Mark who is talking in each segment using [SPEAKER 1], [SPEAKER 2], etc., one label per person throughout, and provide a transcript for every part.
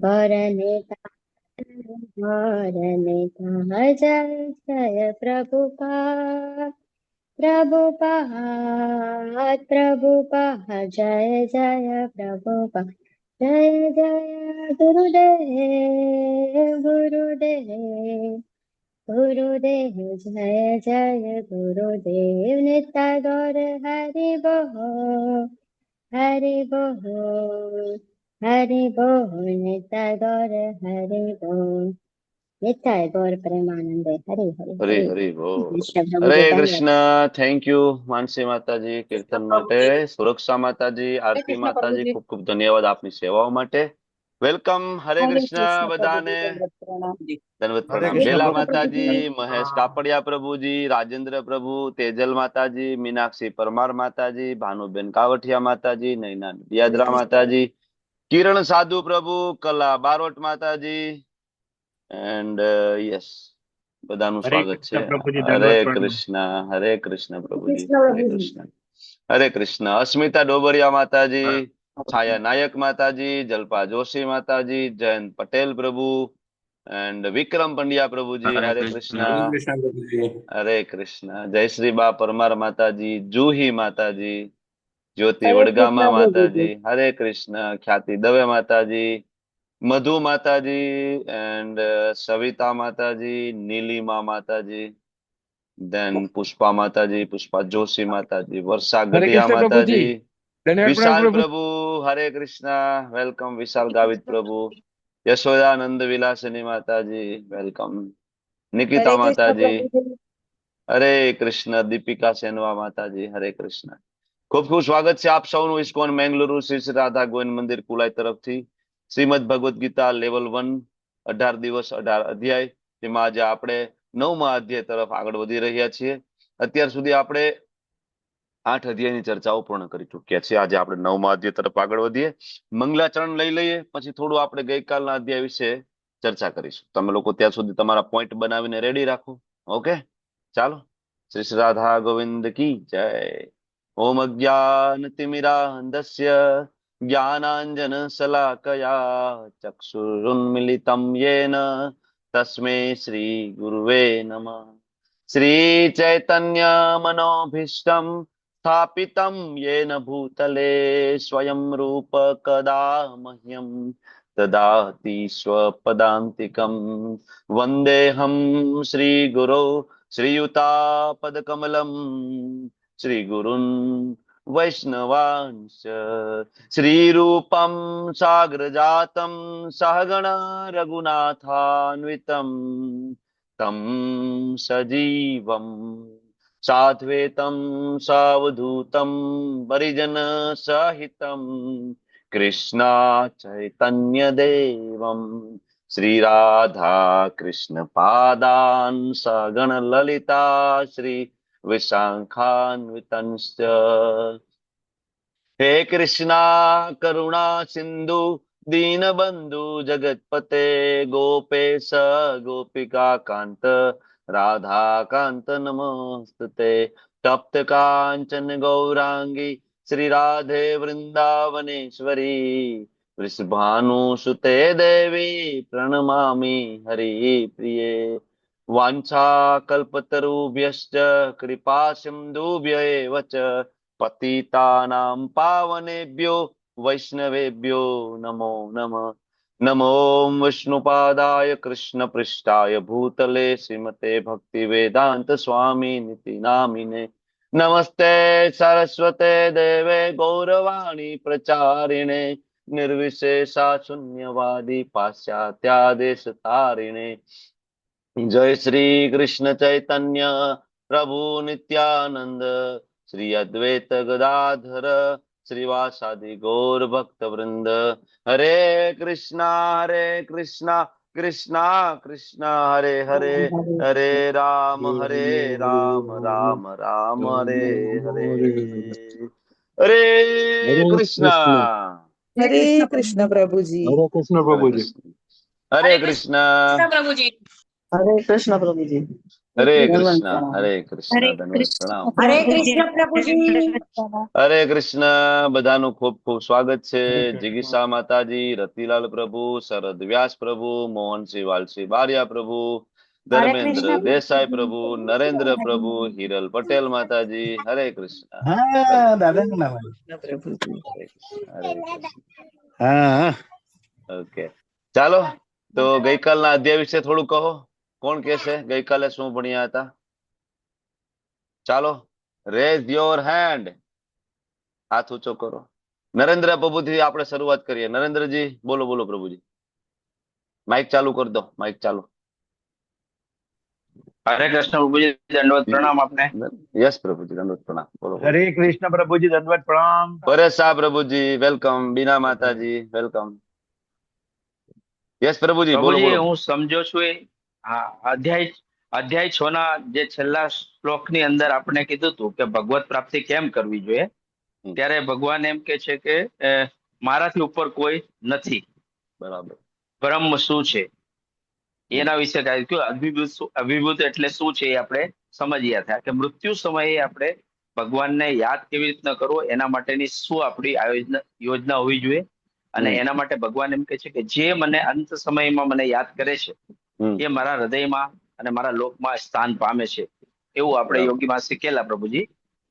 [SPEAKER 1] नेता जय जय प्रभुपाद जय जय प्रभुपाद जय जय गुरुदेव जय जय गुरुदेव नित्य गौर हरि बोल नित्य गौर हरि बोल नित्य गौर प्रेमानंदे हरि हरि
[SPEAKER 2] હરે
[SPEAKER 1] हरि
[SPEAKER 2] હરે બોલ.
[SPEAKER 1] कृष्ण प्रभु
[SPEAKER 2] હરે
[SPEAKER 1] जी धन्यवाद।
[SPEAKER 2] કૃષ્ણ. થેન્ક યુ માનસી માતાજી કીર્તન માટે, સુરક્ષા માતાજી, આરતી માતાજી, ખૂબ ખૂબ ધન્યવાદ આપની સેવાઓ માટે. વેલકમ. હરે કૃષ્ણ બધાને. દંડવત પ્રણામ. બેલા માતાજી, મહેશ કાપડિયા પ્રભુજી, રાજેન્દ્ર પ્રભુ, તેજલ માતાજી, મીનાક્ષી પરમાર માતાજી, ભાનુબેન કાવઠિયા માતાજી, નૈના દિયાદરા માતાજી, કિરણ સાધુ પ્રભુ, કલા બારોટ માતાજી, એન્ડ યસ, બધાનું સ્વાગત છે. હરે કૃષ્ણ પ્રભુજી, હરે કૃષ્ણ. હરે કૃષ્ણ. અસ્મિતા ડોબરિયા માતાજી, છાયા નાયક માતાજી, જલ્પા જોશી માતાજી, જયંત પટેલ પ્રભુ, એન્ડ વિક્રમ પંડ્યા પ્રભુજી, હરે કૃષ્ણ. હરે કૃષ્ણ. જયશ્રી બા પરમાર માતાજી, જુહી માતાજી, જ્યોતિ વડગામા માતાજી, હરે કૃષ્ણ. ખ્યાતિ દવે માતાજી, મધુ માતાજી, એન્ડ સવિતા માતાજી, નીલિમા માતાજી, દેન પુષ્પા માતાજી, પુષ્પા જોશી માતાજી, વર્ષા ગઢિયા માતાજી, વિશાલ પ્રભુ, હરે કૃષ્ણ. વેલકમ વિશાલ ગાવિત પ્રભુ, યશોદાનંદ વિલાસની માતાજી, વેલકમ. નિકિતા માતાજી, હરે કૃષ્ણ. દીપિકા સેનવા માતાજી, હરે કૃષ્ણ. ખૂબ ખૂબ સ્વાગત છે આપ સૌનું ઇસ્કોન મેંગલુરુ શ્રી શ્રી રાધા ગોવિંદ મંદિર કુલાઈ તરફથી શ્રીમદ ભગવદ્ ગીતા લેવલ 1 18 દિવસ 18 અધ્યાય, જેમાં આજે આપણે 9મા અધ્યાય તરફ આગળ વધી રહ્યા છીએ. અત્યાર સુધી આપણે 8 અધ્યાયની ચર્ચાઓ પૂર્ણ કરી ચૂક્યા છીએ. આજે આપણે 9મા અધ્યાય તરફ આગળ વધીએ. મંગલાચરણ લઈ લઈએ, પછી થોડું આપણે ગઈકાલના અધ્યાય વિશે ચર્ચા કરીશું. તમે લોકો ત્યાં સુધી તમારા પોઈન્ટ બનાવીને રેડી રાખો. ઓકે, ચાલો. શ્રી શ્રી રાધા ગોવિંદ કી જય. ઓમ અજ્ઞાનતિમિરાન્ધસ્ય જ્ઞાનાંજન શલાકયા ચક્ષુરુન્મિલિતમ યેન તસ્મે શ્રી ગુરુવે નમઃ. શ્રી ચૈતન્ય મનોભીષ્ટમ સ્થાપિતમ યેન ભૂતલે સ્વયં રૂપ કદા મહ્યમ દદાતિ સ્વપદાંતિકમ. વંદેહમ શ્રી ગુરો શ્રીયુતાપદકમલમ શ્રી ગુરુન વૈષ્ણવાંશ શ્રીરૂપમ સાગ્રજાતમ સહગણા રઘુનાથાન્વિતમ તમ સજીવમ સાદ્વૈતમ સાવધૂતમ પરિજન સહિતમ કૃષ્ણા ચૈતન્ય દેવમ શ્રી રાધા કૃષ્ણ પાદાન સગણ લલિતા શ્રી વિશાખાન્વિતંશ્ચ. હે કૃષ્ણા કરુણા સિંધુ દીનબંધુ જગતપતે ગોપેશ ગોપિકા કાંત રાધા કાંત નમસ્તે. તપ્ત કાંચન ગૌરાંગી શ્રી રાધે વૃંદાવનેશ્વરી વૃષભાનુસુતે દેવી પ્રણમામિ હરિપ્રિયે. વાંછા કલ્પતરુભ્યશ્ચ કૃપા સિંધુભ્ય એવ ચ પતિતાનાં પાવનેભ્યો વૈષ્ણવેભ્યો નમો નમઃ. નમો વિષ્ણુપાદાય કૃષ્ણ પૃષ્ઠાય ભૂતલે શ્રીમતે ભક્તિ વેદાંત સ્વામી નિતિ નામિને. નમસ્તે સરસ્વતે દેવે ગૌરવાણી પ્રચારિણે નિર્વિશેષા શૂન્યવાદી પાશ્ચાત્યાદેશ તારિણે. જય શ્રી કૃષ્ણ ચૈતન્ય પ્રભુ નિત્યાનંદ શ્રી અદ્વૈત ગદાધર શ્રીવાસાદિ ગૌર ભક્ત વૃંદ. હરે કૃષ્ણ કૃષ્ણ કૃષ્ણ હરે હરે, હરે રામ રામ રામ હરે હરે. હરે કૃષ્ણ.
[SPEAKER 3] હરે કૃષ્ણ પ્રભુજી.
[SPEAKER 4] હરે કૃષ્ણ પ્રભુજી.
[SPEAKER 2] હરે કૃષ્ણ.
[SPEAKER 3] હરે કૃષ્ણ પ્રભુજી.
[SPEAKER 2] હરે
[SPEAKER 3] ધન્યવાદ
[SPEAKER 2] કૃષ્ણ,
[SPEAKER 3] પ્રણામ.
[SPEAKER 2] હરે કૃષ્ણ, ધન્યવાદ પ્રણામ.
[SPEAKER 1] હરે કૃષ્ણ પ્રભુજી.
[SPEAKER 2] હરે કૃષ્ણ, બધાનું ખૂબ ખૂબ સ્વાગત છે. જિગીસા માતાજી, રતિલાલ પ્રભુ, શરદ વ્યાસ પ્રભુ, મોહનસિંહ વાલસિંહ બારિયા પ્રભુ, ધર્મેન્દ્ર
[SPEAKER 1] કૃષ્ણ.
[SPEAKER 2] દેસાઈ પ્રભુ, નરેન્દ્ર પ્રભુ, હિરલ પટેલ માતાજી. હરે કૃષ્ણ.
[SPEAKER 4] હા દાદાનું નામ
[SPEAKER 3] કૃષ્ણ પ્રભુજી.
[SPEAKER 2] હરે કૃષ્ણ, હરે કૃષ્ણ.
[SPEAKER 4] હા
[SPEAKER 2] ઓકે, ચાલો તો ગઈકાલના અધ્યાય વિશે થોડું કહો. કોણ કહેશે ગઈકાલે શું ભણ્યા હતા? ચાલો, રેઝ યોર હેન્ડ, હાથ ઊંચો કરો. નરેન્દ્ર પ્રભુથી આપણે શરૂઆત કરીએ. નરેન્દ્રજી બોલો બોલો પ્રભુજી. માઇક ચાલુ કરી દો, માઇક ચાલુ.
[SPEAKER 5] હરે કૃષ્ણ પ્રભુજી, દંડવત પ્રણામ આપને.
[SPEAKER 2] યસ પ્રભુજી, દંડવત પ્રણામ. બોલો બોલો.
[SPEAKER 4] હરે કૃષ્ણ પ્રભુજી, દંડવત પ્રણામ.
[SPEAKER 2] પરેશ શાહ પ્રભુજી વેલકમ. બીના માતાજી વેલકમ. યસ પ્રભુજી બોલો
[SPEAKER 5] પ્રભુજી
[SPEAKER 2] બોલો.
[SPEAKER 5] હું સમજો છું હા, અધ્યાય 6 ના જે છેલ્લા શ્લોકની અંદર આપણે કીધું હતું કે ભગવત પ્રાપ્તિ કેમ કરવી જોઈએ, ત્યારે ભગવાન એમ કે છે કે મારાથી ઉપર કોઈ નથી,
[SPEAKER 2] બરાબર.
[SPEAKER 5] બ્રહ્મ શું છે એના વિશે અભિભૂત એટલે શું છે એ આપણે સમજ્યા હતા કે મૃત્યુ સમયે આપણે ભગવાનને યાદ કેવી રીતના કરવો એના માટેની શું આપણી યોજના હોવી જોઈએ. અને એના માટે ભગવાન એમ કે છે કે જે મને અંત સમયમાં મને યાદ કરે છે એ મારા હૃદયમાં અને મારા લોકમાં સ્થાન પામે છે, એવું આપણે યોગીમાં શીખેલા પ્રભુજી.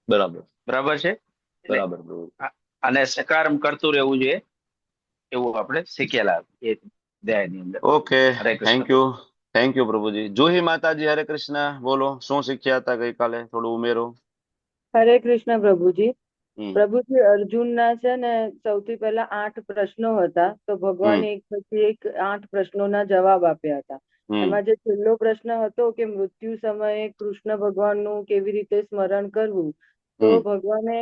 [SPEAKER 2] બરાબર
[SPEAKER 5] બરાબર છે.
[SPEAKER 2] બરાબર.
[SPEAKER 5] અને સકારમ કરતું રહેવું જોઈએ એવું આપણે શીખેલા એ અધ્યાયની અંદર.
[SPEAKER 2] Okay,
[SPEAKER 5] Hare Krishna.
[SPEAKER 2] Thank you પ્રભુજી. જુહી માતાજી હરે કૃષ્ણ, બોલો શું શીખ્યા હતા ગઈકાલે, થોડું ઉમેરો.
[SPEAKER 6] હરે કૃષ્ણ પ્રભુજી.
[SPEAKER 2] હમ.
[SPEAKER 6] પ્રભુજી, અર્જુનના છે ને સૌથી પહેલા 8 પ્રશ્નો હતા, તો ભગવાને એક પછી એક 8 પ્રશ્નોના જવાબ આપ્યા હતા. એમાં જે છેલ્લો પ્રશ્ન હતો કે મૃત્યુ સમયે કૃષ્ણ ભગવાનનું કેવી રીતે સ્મરણ કરવું, તો ભગવાને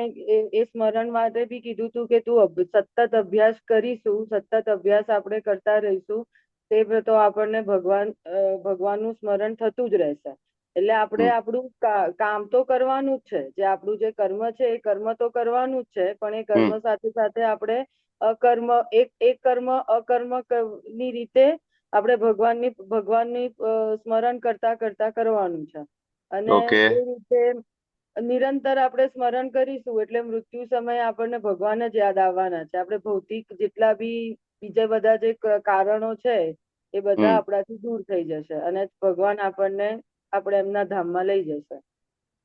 [SPEAKER 6] એ સ્મરણ માટે બી કીધું હતું કે તું સતત અભ્યાસ કરીશું, સતત અભ્યાસ આપણે કરતા રહીશું, તે તો આપણને ભગવાનનું સ્મરણ થતું જ રહેશે. એટલે આપણે આપણું કામ તો કરવાનું જ છે, જે આપણું જે કર્મ છે એ કર્મ તો કરવાનું જ છે, પણ એ કર્મ સાથે સાથે આપણે અકર્મ ની રીતે આપણે ભગવાનની સ્મરણ કરતા કરતા કરવાનું છે. અને
[SPEAKER 2] ઓકે.
[SPEAKER 6] એ રીતે નિરંતર આપણે સ્મરણ કરીશું એટલે મૃત્યુ સમયે આપણને ભગવાન જ યાદ આવવાના છે. આપણે ભૌતિક જેટલા બી બીજા બધા જે કારણો છે એ બધા આપણાથી દૂર થઈ જશે અને ભગવાન આપણને આપણે એમના ધામમાં લઈ જશે.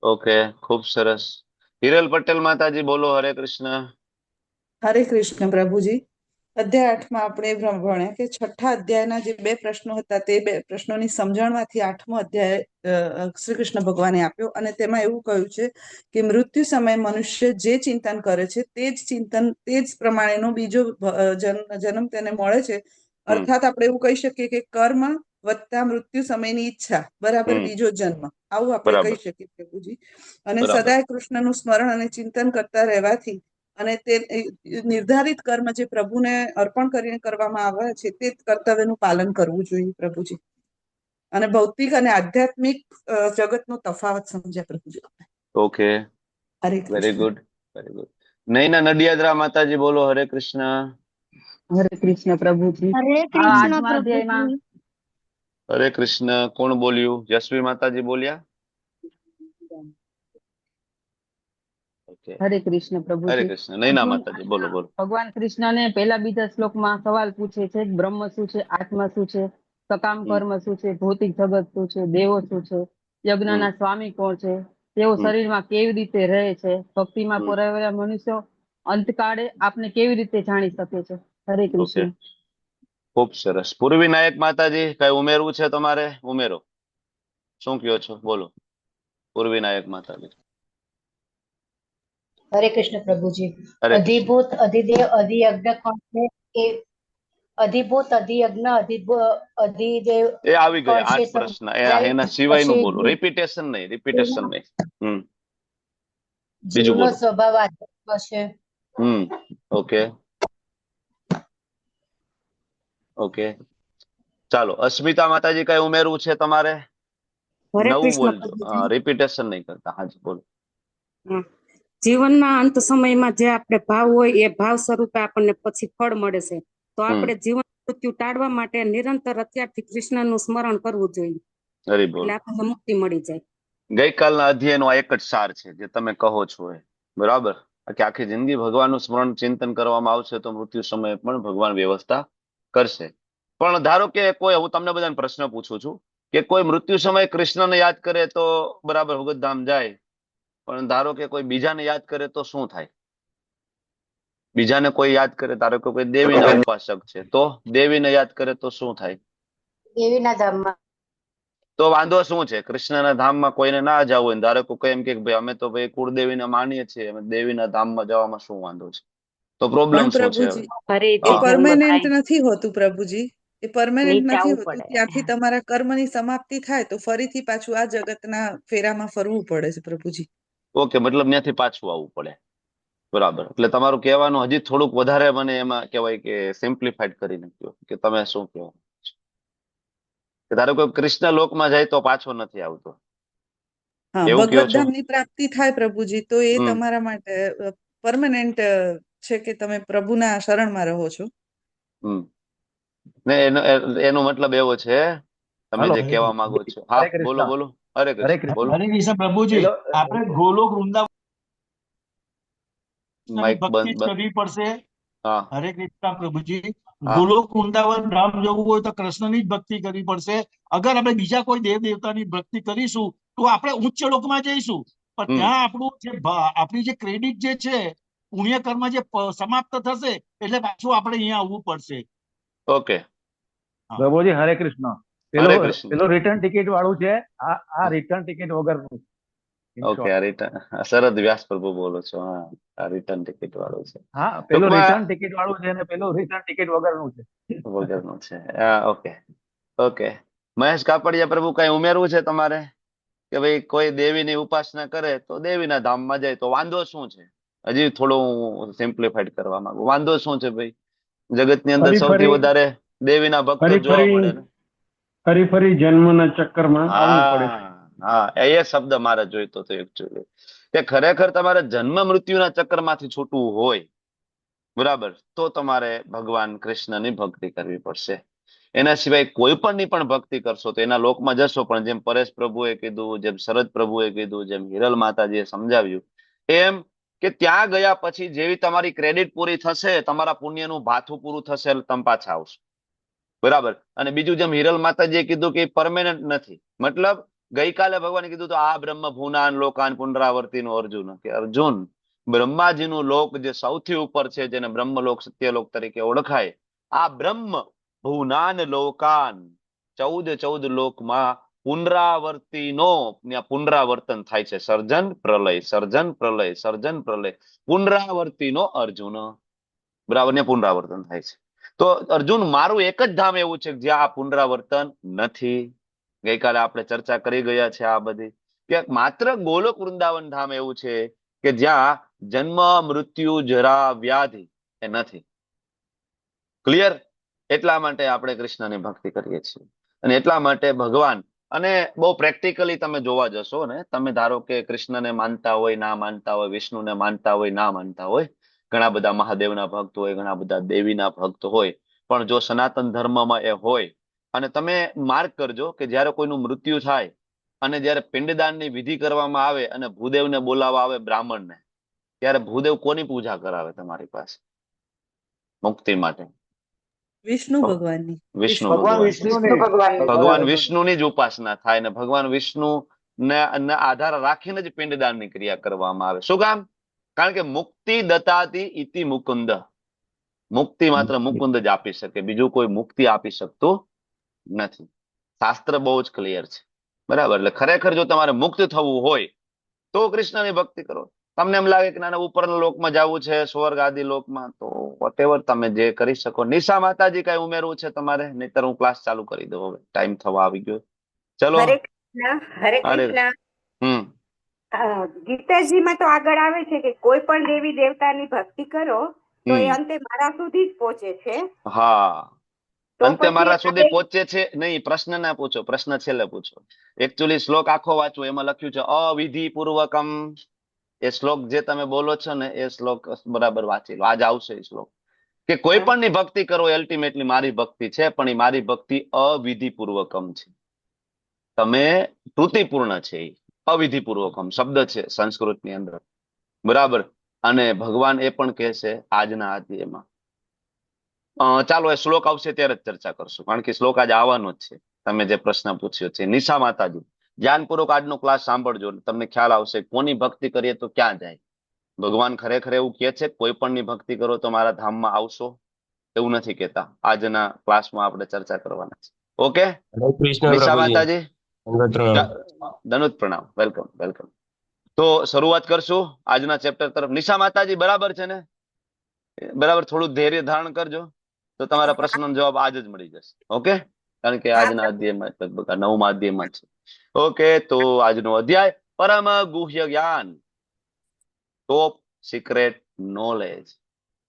[SPEAKER 2] ઓકે, ખૂબ સરસ. હિરલ પટેલ માતાજી બોલો હરે કૃષ્ણ.
[SPEAKER 3] હરે કૃષ્ણ પ્રભુજી. અધ્યાય 8 માં આપણે ભણ્યા કે 6થા અધ્યાયના જે 2 પ્રશ્નો હતા તે 2 પ્રશ્નોની સમજણમાંથી 8મો અધ્યાય શ્રી કૃષ્ણ ભગવાને આપ્યો અને તેમાં એવું કહ્યું છે કે મૃત્યુ સમયે મનુષ્ય જે ચિંતન કરે છે તે જ પ્રમાણેનો બીજો જન્મ તેને મળે છે. અર્થાત આપણે એવું કહી શકીએ કે કર્મ વત્તા મૃત્યુ સમયની ઈચ્છા બરાબર બીજો જન્મ, આવું આપણે કહી શકીએ પ્રભુજી. અને સદાય કૃષ્ણનું સ્મરણ અને ચિંતન કરતા રહેવાથી અને તે નિર્ધારિત કર્મ જે પ્રભુને અર્પણ કરીને કરવામાં આવે છે તે કર્તવ્યનું પાલન કરવું જોઈએ પ્રભુજી. અને ભૌતિક અને આધ્યાત્મિક જગતનો તફાવત સમજ્યા પ્રભુજી.
[SPEAKER 2] Okay,
[SPEAKER 3] Hare
[SPEAKER 2] very
[SPEAKER 3] Krishna.
[SPEAKER 2] Good, very good. Naina Nadiyadara માતાજી બોલો હરે કૃષ્ણ.
[SPEAKER 7] હરે કૃષ્ણ પ્રભુજી.
[SPEAKER 1] હરે કૃષ્ણ પ્રભુજી.
[SPEAKER 2] હરે કૃષ્ણ. કોણ બોલ્યું? યશવી માતાજી બોલ્યા. ઓકે,
[SPEAKER 7] હરે કૃષ્ણ
[SPEAKER 2] હરે
[SPEAKER 7] પ્રભુજી.
[SPEAKER 2] કૃષ્ણ. નૈના માતાજી બોલો બોલો.
[SPEAKER 7] ભગવાન કૃષ્ણને પહેલા બીજા શ્લોકમાં સવાલ પૂછે છે, બ્રહ્મ શું છે, આત્મા શું છે, સકામ કર્મ શું છે, ભૌતિક જગત શું છે, દેવો શું છે, યજ્ઞના સ્વામી કોણ છે, તેઓ શરીરમાં કેવી રીતે રહે છે, ભક્તિમાં પુરાવેલા મનુષ્યો અંતકાળે આપને કેવી રીતે જાણી શકે છે. હરે
[SPEAKER 2] ઓકે,
[SPEAKER 7] કૃષ્ણ.
[SPEAKER 2] ખૂબ સરસ. પૂર્વી નાયક માતાજી કઈ ઉમેરવું છે તમારે? ઉમેરો. શું કયો છો બોલો પૂર્વી નાયક માતાજી.
[SPEAKER 8] હરે કૃષ્ણ પ્રભુજી.
[SPEAKER 2] હરે કૃષ્ણ.
[SPEAKER 8] અધિભૂત અધિદેવ અધિયજ્ઞ કોણ છે? એ અધિભૂત અધિયજ્ઞ અધિદેવ
[SPEAKER 2] એ આવી
[SPEAKER 8] કોણ
[SPEAKER 2] ગયા
[SPEAKER 8] છે
[SPEAKER 2] 8 પ્રશ્ન.
[SPEAKER 8] સમજાય.
[SPEAKER 2] એના સિવાયનું બોલો.
[SPEAKER 8] પછી
[SPEAKER 2] રિપીટેશન નહીં. બીજું
[SPEAKER 8] જીવનો
[SPEAKER 2] બોલો.
[SPEAKER 8] સ્વભાવ આધ્યાત્મ છે.
[SPEAKER 2] ઓકે, ઓકે, ચાલો. અસ્મિતા માતાજી કઈ ઉમેરવું છે તમારે?
[SPEAKER 9] હરે
[SPEAKER 2] નવું
[SPEAKER 9] કૃષ્ણ
[SPEAKER 2] બોલજો,
[SPEAKER 9] પ્રભુજી.
[SPEAKER 2] રિપીટેશન નહીં કરતા. હાજી બોલો.
[SPEAKER 9] જીવનના અંત સમયમાં જે આપણે ભાવ હોય એ ભાવ સ્વરૂપે આપણને પછી ફળ મળે છે, તો આપણે જીવન મૃત્યુ ટાળવા માટે નિરંતર અત્યારથી કૃષ્ણનું સ્મરણ કરવું જોઈએ.
[SPEAKER 2] હરી બોલ.
[SPEAKER 9] એટલે આપણને મુક્તિ મળી જાય.
[SPEAKER 2] ગઈકાલના અધ્યાયનો આ એક જ સાર છે જે તમે કહો છો એ બરાબર કે આખી જિંદગી ભગવાનનું સ્મરણ ચિંતન કરવામાં આવશે તો મૃત્યુ સમયે પણ ભગવાન વ્યવસ્થા કરશે. પણ ધારો કે કોઈ, હું તમને બધાને પ્રશ્ન પૂછું છું કે કોઈ મૃત્યુ સમયે કૃષ્ણને યાદ કરે તો બરાબર ભગતધામ જાય, પણ ધારો કે કોઈ બીજાને યાદ કરે તો શું થાય? બીજાને કોઈ યાદ કરે, ધારો કે કોઈ દેવીના ઉપાસક છે તો દેવીને યાદ કરે તો શું થાય?
[SPEAKER 8] દેવીના ધામમાં.
[SPEAKER 2] તો વાંધો શું છે? કૃષ્ણના ધામમાં કોઈને ના જવું હોય, ધારો કે કોઈ એમ કે ભાઈ અમે તો ભાઈ કુળદેવીને માનીએ છીએ, અમે દેવીના ધામમાં જવામાં શું વાંધો છે? તો પ્રોબ્લેમ
[SPEAKER 3] પણ
[SPEAKER 2] શું છે?
[SPEAKER 3] પ્રભુજી
[SPEAKER 9] ફરીથી
[SPEAKER 3] એ
[SPEAKER 2] હા.
[SPEAKER 9] જન્મ
[SPEAKER 3] પરમેનન્ટ
[SPEAKER 9] થાય,
[SPEAKER 3] નથી હોતું પ્રભુજી, એ પરમેનન્ટ
[SPEAKER 9] નીચે
[SPEAKER 3] નથી
[SPEAKER 9] આવવું
[SPEAKER 3] હોતું.
[SPEAKER 9] પડે.
[SPEAKER 3] ત્યાંથી તમારા કર્મની સમાપ્તિ થાય તો ફરીથી પાછું આ જગતના ફેરામાં ફરવું પડે છે પ્રભુજી.
[SPEAKER 2] ઓકે, મતલબ ત્યાંથી પાછું આવવું પડે. બરાબર. એટલે તમારું કહેવાનું હજી થોડુંક વધારે મને એમાં કહેવાય કે સિમ્પ્લિફાઈડ કરી નાખ્યો કે તમે શું કહો કે ધારો કોઈ કૃષ્ણ લોકમાં જાય તો પાછો નથી આવતો,
[SPEAKER 3] હા,
[SPEAKER 2] એવું કયો
[SPEAKER 3] ભગવત
[SPEAKER 2] છો?
[SPEAKER 3] ધામની પ્રાપ્તિ થાય પ્રભુજી તો એ
[SPEAKER 2] હમ
[SPEAKER 3] તમારા માટે પરમેનન્ટ છે કે તમે પ્રભુના શરણમાં રહો છો.
[SPEAKER 2] હમ ને એનો મતલબ એવો છે તમે
[SPEAKER 4] હલો
[SPEAKER 2] જે કહેવા માંગો છો. હા,
[SPEAKER 4] હરે
[SPEAKER 2] બોલો
[SPEAKER 4] કૃષ્ણ.
[SPEAKER 2] બોલો. હરે
[SPEAKER 4] હરે
[SPEAKER 2] કૃષ્ણ,
[SPEAKER 4] કૃષ્ણ.
[SPEAKER 2] બોલો.
[SPEAKER 10] હરે કૃષ્ણ પ્રભુજી,
[SPEAKER 4] પેલો
[SPEAKER 10] આપણે ગોલોક વૃંદાવન
[SPEAKER 2] માઇક
[SPEAKER 10] ભક્તિ
[SPEAKER 2] બંધ
[SPEAKER 10] જ કરવી પડશે.
[SPEAKER 2] હા
[SPEAKER 10] હરે કૃષ્ણ પ્રભુજી,
[SPEAKER 2] હા.
[SPEAKER 10] ગોલોક વૃંદાવન ધામ જવું હોય તો કૃષ્ણની જ ભક્તિ કરવી પડશે. અગર આપણે બીજા કોઈ દેવ દેવતાની ભક્તિ કરીશું તો આપણે ઉચ્ચ લોકમાં જઈશું, પણ
[SPEAKER 2] હમ
[SPEAKER 10] ત્યાં આપણું જે આપણી જે ક્રેડિટ જે છે, પુણ્ય કર્મ જે સમાપ્ત થશે એટલે પાછું આપણે અહીંયા આવવું પડશે.
[SPEAKER 2] ઓકે.
[SPEAKER 10] હા.
[SPEAKER 4] પ્રભુજી હરે કૃષ્ણ. પેલો
[SPEAKER 2] હરે કૃષ્ણ.
[SPEAKER 4] પેલો રિટર્ન ટિકિટ વાળું છે, આ રિટર્ન ટિકિટ વગરનું. In
[SPEAKER 2] okay,
[SPEAKER 4] short.
[SPEAKER 2] આ રિટર્ન શરદ વ્યાસ પ્રભુ બોલો છો? હા, આ રિટર્ન ટિકિટ વાળું છે.
[SPEAKER 4] હા, પેલું
[SPEAKER 2] ટૂંકમાં
[SPEAKER 4] રિટર્ન ટિકિટ વાળું છે અને પેલું રિટર્ન ટિકિટ વગરનું છે.
[SPEAKER 2] વગરનું છે. હા, ઓકે ઓકે. મહેશ કાપડિયા પ્રભુ કઈ ઉમેરવું છે તમારે કે ભાઈ કોઈ દેવીની ઉપાસના કરે તો દેવીના ધામમાં જાય તો વાંધો શું છે? હજી થોડું સિમ્પ્લિફાઈડ કરવા માંગુ. વાંધો શું છે ભાઈ? જગતની અંદર
[SPEAKER 11] ફરી
[SPEAKER 2] સૌથી
[SPEAKER 11] ફરી
[SPEAKER 2] વધારે દેવીના ભક્તો
[SPEAKER 11] ફરી
[SPEAKER 2] જોવા મળે ને.
[SPEAKER 11] ફરી ફરી જન્મના ચક્કરમાં આવવું પડે.
[SPEAKER 2] હા, એ શબ્દ મારે જોઈતો હતો એકચ્યુઅલી, કે ખરેખર તમારે જન્મ મૃત્યુના ચક્કરમાંથી છૂટવું હોય બરાબર તો તમારે ભગવાન કૃષ્ણની ભક્તિ કરવી પડશે. એના સિવાય કોઈ પણની પણ ભક્તિ કરશો તો એના લોકમાં જશો, પણ જેમ પરેશ પ્રભુએ કીધું, જેમ શરદ પ્રભુએ કીધું, જેમ હિરલ માતાજીએ સમજાવ્યું એમ કે ત્યાં ગયા પછી જેવી તમારી ક્રેડિટ પૂરી થશે, તમારા પુણ્યનું ભાથું પૂરું થશે એટલે તમે પાછા આવશો. બરાબર. અને બીજું જેમ હિરલ માતાજીએ કીધું કે પરમેનન્ટ નથી, મતલબ ગઈકાલે ભગવાને કીધું તો આ બ્રહ્મ ભૂનાન લોકાન પુનરાવર્તિનો અર્જુન, કે અર્જુન બ્રહ્માજીનું લોક જે સૌથી ઉપર છે, જેને બ્રહ્મલોક સત્યલોક તરીકે ઓળખાય, આ બ્રહ્મ ભુવનાન લોકાન 14 લોકમાં પુનરાવર્તિનો ત્યાં પુનરાવર્તન થાય છે. સર્જન પ્રલય, સર્જન પ્રલય, સર્જન પ્રલય, પુનરાવર્તિનો અર્જુન. બરાબર ને પુનરાવર્તન થાય છે. તો અર્જુન મારું એક જ ધામ એવું છે જ્યાં આ પુનરાવર્તન નથી. ગઈકાલે આપણે ચર્ચા કરી ગયા છે આ બધી, કે માત્ર ગોલોક વૃંદાવન ધામ એવું છે કે જ્યાં જન્મ મૃત્યુ જરા વ્યાધિ એ નથી. ક્લિયર? એટલા માટે આપણે કૃષ્ણની ભક્તિ કરીએ છીએ અને એટલા માટે ભગવાન, અને બહુ પ્રેક્ટિકલી તમે જોવા જશો ને, તમે ધારો કે કૃષ્ણને માનતા હોય, ના માનતા હોય, વિષ્ણુને માનતા હોય, ના માનતા હોય, ઘણા બધા મહાદેવના ભક્ત હોય, ઘણા બધા દેવીના ભક્ત હોય, પણ જો સનાતન ધર્મમાં એ હોય, અને તમે માર્ક કરજો કે જ્યારે કોઈનું મૃત્યુ થાય અને જ્યારે પિંડદાનની વિધિ કરવામાં આવે અને ભૂદેવને બોલાવવા આવે બ્રાહ્મણને, ત્યારે ભૂદેવ કોની પૂજા કરાવે તમારી પાસે મુક્તિ માટે?
[SPEAKER 3] વિષ્ણુ ભગવાનની.
[SPEAKER 2] વિષ્ણુ
[SPEAKER 10] ભગવાન
[SPEAKER 2] ભગવાન.
[SPEAKER 10] વિષ્ણુને
[SPEAKER 2] ભગવાન વિષ્ણુની જ ઉપાસના થાય ને ભગવાન વિષ્ણુ ને આધાર રાખીને જ પિંડદાનની ક્રિયા કરવામાં આવે. શું કામ? કારણ કે મુક્તિ દતાતી ઇતિ મુકુંદ. મુક્તિ માત્ર મુકુંદ જ આપી શકે, બીજું કોઈ મુક્તિ આપી શકતું નથી. શાસ્ત્ર બહુ જ ક્લિયર છે. બરાબર. એટલે ખરેખર જો તમારે મુક્ત થવું હોય તો કૃષ્ણની ભક્તિ કરો. તમને એમ લાગે કે નાના ઉપરના લોકમાં જવું છે, સ્વર્ગ આદિ લોકમાં, તો વોટેવર તમે જે કરી શકો. નિશા માતાજી કઈ ઉમેરવું છે તમારે? નહીતર હું ક્લાસ ચાલુ કરી દઉં, હવે ટાઈમ થવા આવી ગયો. ચલો.
[SPEAKER 12] હરે કૃષ્ણ. હરે
[SPEAKER 2] અરે
[SPEAKER 12] કૃષ્ણ.
[SPEAKER 2] હમ
[SPEAKER 12] ગીતાજીમાં તો આગળ આવે છે કે કોઈ પણ દેવી દેવતાની ભક્તિ કરો તો એ અંતે મારા સુધી જ પહોંચે છે.
[SPEAKER 2] હા,
[SPEAKER 12] તો
[SPEAKER 2] અંતે
[SPEAKER 12] પછી
[SPEAKER 2] મારા સુધી
[SPEAKER 12] આપણે
[SPEAKER 2] પહોંચે છે નહીં. પ્રશ્ન ના પૂછો, પ્રશ્ન છેલ્લે પૂછો. એકચ્યુઅલી શ્લોક આખો વાંચો, એમાં લખ્યું છે અવિધિ પૂર્વકમ. એ શ્લોક જે તમે બોલો છો ને એ શ્લોક બરાબર વાંચી લો, આજ આવશે એ શ્લોક, કે કોઈ પણ ની ભક્તિ કરો અલ્ટિમેટલી મારી ભક્તિ છે, પણ એ મારી ભક્તિ અવિધિ પૂર્વકમ છે. તમે ત્રુટિપૂર્ણ છે, અવિધિપૂર્વકમ શબ્દ છે સંસ્કૃતની અંદર, બરાબર. અને ભગવાન એ પણ કહે છે આજના અધ્યાયમાં. ચાલો એ શ્લોક આવશે ત્યારે જ ચર્ચા કરશું, કારણ કે શ્લોક આજે આવવાનો જ છે. તમે જે પ્રશ્ન પૂછ્યો છે, નિશા માતાજી ધ્યાનપૂર્વક આજનો ક્લાસ સાંભળજો, તમને ખ્યાલ આવશે કોની ભક્તિ કરીએ તો ક્યાં જાય. ભગવાન ખરેખર એવું કહે છે કોઈ પણ ની ભક્તિ કરો તો મારા ધામમાં આવશો, એવું નથી કહેતા. આજના ક્લાસમાં આપણે ચર્ચા કરવાના છે. ઓકે, નિશા માતાજી ધનુત પ્રણામ, વેલકમ વેલકમ. તો શરૂઆત કરશું આજના ચેપ્ટર તરફ. નિશા માતાજી બરાબર છે ને? બરાબર, થોડું ધૈર્ય ધારણ કરજો તો તમારા પ્રશ્નનો જવાબ આજ જ મળી જશે. ઓકે, કારણ કે આજના અધ્યાયમાં લગભગ 9મા અધ્યાયમાં છે. ઓકે, તો આજનો અધ્યાય પરમ ગુહ્ય જ્ઞાન, ટોપ સિક્રેટ નોલેજ.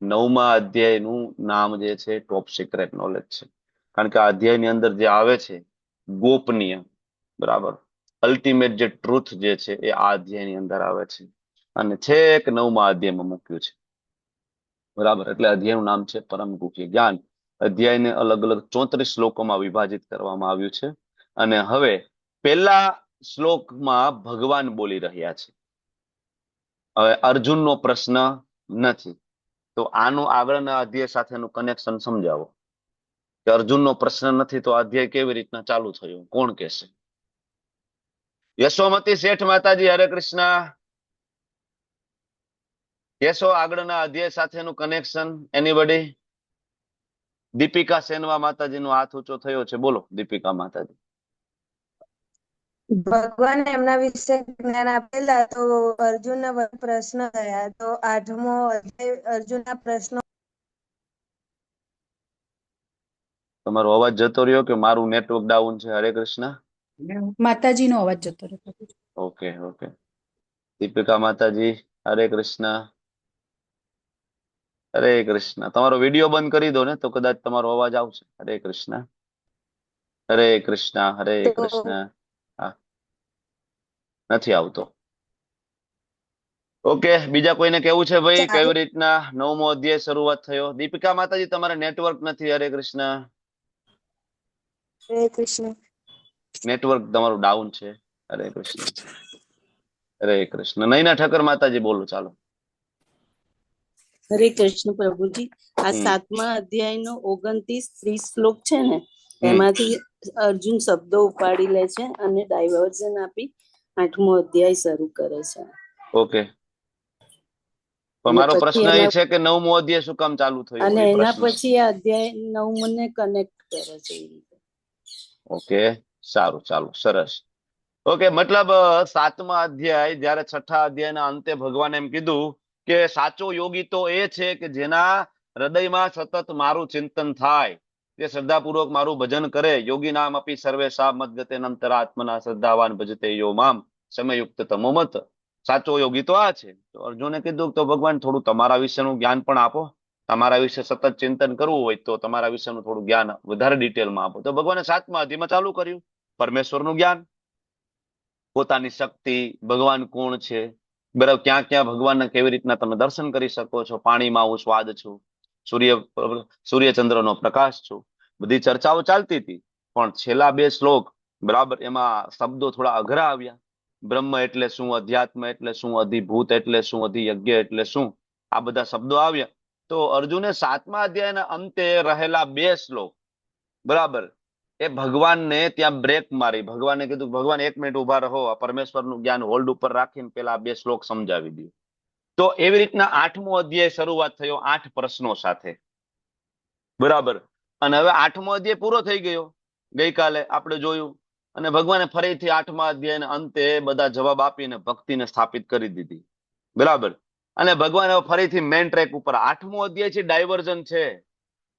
[SPEAKER 2] 9મા અધ્યાયનું નામ જે છે ટોપ સિક્રેટ નોલેજ છે, કારણ કે આ અધ્યાયની અંદર જે આવે છે ગોપનીય, બરાબર, અલ્ટિમેટ જે ટ્રુથ જે છે એ આ અધ્યાયની અંદર આવે છે, અને છેક 9મા અધ્યાયમાં મૂક્યું છે, બરાબર. એટલે અધ્યાયનું નામ છે પરમ ગુહ્ય જ્ઞાન. અધ્યાયને અલગ અલગ 34 શ્લોકોમાં વિભાજિત કરવામાં આવ્યું છે, અને હવે પહેલા શ્લોકમાં ભગવાન બોલી રહ્યા છે. હવે અર્જુનનો પ્રશ્ન નથી, તો આનું આગળના અધ્યાય સાથેનું કનેક્શન સમજાવો કે અર્જુનનો પ્રશ્ન નથી તો અધ્યાય કેવી રીતના ચાલુ થયો, કોણ કહેશે? યશોમતી શેઠ માતાજી, હરે કૃષ્ણ. કહેશો આગળના અધ્યાય સાથેનું કનેક્શન? એનીબડી? દીપિકા સેનવા માતાજીનો હાથ ઊંચો થયો છે, બોલો દીપિકા માતાજી.
[SPEAKER 13] ભગવાન એમના વિશે જ્ઞાન આપેલા તો અર્જુનના પ્રશ્ન થયા, તો 8મો અધ્યાય અર્જુનના પ્રશ્નો.
[SPEAKER 2] તમારો અવાજ જતો રહ્યો કે મારું નેટવર્ક ડાઉન છે? હરે કૃષ્ણ.
[SPEAKER 14] માતાજીનો અવાજ જતો રહ્યો.
[SPEAKER 2] ઓકે ઓકે, દીપિકા માતાજી હરે કૃષ્ણ. હરે કૃષ્ણ. તમારો વિડીયો બંધ કરી દો ને તો કદાચ તમારો અવાજ આવશે. હરે કૃષ્ણ. હરે કૃષ્ણ. હરે કૃષ્ણ. હા, નથી આવતો. ઓકે, બીજા કોઈને કેવું છે ભાઈ કેવી રીતના 9મો અધ્યાય શરૂઆત થયો? દીપિકા માતાજી તમારે નેટવર્ક નથી. હરે કૃષ્ણ.
[SPEAKER 13] હરે કૃષ્ણ.
[SPEAKER 2] નેટવર્ક તમારું ડાઉન છે. હરે કૃષ્ણ. હરે કૃષ્ણ. નૈના ઠક્કર માતાજી બોલો, ચાલો.
[SPEAKER 15] હરે કૃષ્ણ પ્રભુજી. આ 7મા અધ્યાયનો 29-30 શ્લોક છે ને, એમાંથી અર્જુન શબ્દો ઉપાડી લે છે અને ડાયવર્ઝન આપી 8મો અધ્યાય શરૂ કરે છે.
[SPEAKER 2] ઓકે, પણ મારો પ્રશ્ન એ છે કે 9મો અધ્યાય શું કામ ચાલુ થયો?
[SPEAKER 15] અને એના પછી આ અધ્યાય 9મો ને કનેક્ટ કરે છે.
[SPEAKER 2] ઓકે, સારું, ચાલો, સરસ. ઓકે, મતલબ 7મા અધ્યાય જયારે 6થા અધ્યાયના અંતે ભગવાન એમ કીધું કે સાચો યોગી તો એ છે કે જેના હૃદયમાં સતત મારું ચિંતન થાય, તે શ્રદ્ધાપૂર્વક મારું ભજન કરે. યોગી નામ અપી સર્વેષાં મદ્ગતે નંતરાત્મના શ્રદ્ધાવાન ભજતે યો મામ સમયુક્ત તમો મત. સાચો યોગી તો આ છે. તો અર્જુને કીધું તો ભગવાન થોડું તમારા વિશેનું જ્ઞાન પણ આપો, તમારા વિશે સતત ચિંતન કરવું હોય તો તમારા વિશેનું થોડું જ્ઞાન વધારે ડિટેલમાં આપો. તો ભગવાને 7મા અધ્યાયમાં ચાલુ કર્યું પરમેશ્વરનું જ્ઞાન, પોતાની શક્તિ, ભગવાન કોણ છે, બરાબર, ક્યાં ક્યાં ભગવાનને કેવી રીતના તમે દર્શન કરી શકો છો. પાણીમાં હું સ્વાદ છું, સૂર્યચંદ્રનો પ્રકાશ છું, બધી ચર્ચાઓ ચાલતી હતી. પણ છેલ્લા 2 શ્લોક, બરાબર, એમાં શબ્દો થોડા અઘરા આવ્યા. બ્રહ્મ એટલે શું, અધ્યાત્મ એટલે શું, અધિભૂત એટલે શું, અધિયજ્ઞ એટલે શું, આ બધા શબ્દો આવ્યા. તો અર્જુને 7મા અધ્યાયના અંતે રહેલા 2 શ્લોક, બરાબર, એ ભગવાનને ત્યાં બ્રેક મારી. ભગવાને કીધું ભગવાન 1 મિનિટ ઉભા રહો, આ પરમેશ્વરનું જ્ઞાન હોલ્ડ ઉપર રાખીને પેલા 2 શ્લોક સમજાવી દઉં. તો એવી રીતના 8મો અધ્યાય શરૂઆત થયો 8 પ્રશ્નો સાથે, બરાબર. અને હવે 8મો અધ્યાય પૂરો થઈ ગયો, ગઈકાલે આપણે જોયું, અને ભગવાને ફરીથી 8મા અધ્યાયના અંતે બધા જવાબ આપીને ભક્તિને સ્થાપિત કરી દીધી, બરાબર. અને ભગવાન હવે ફરીથી મેઇન ટ્રેક ઉપર. 8મો અધ્યાય છે ડાયવર્ઝન છે.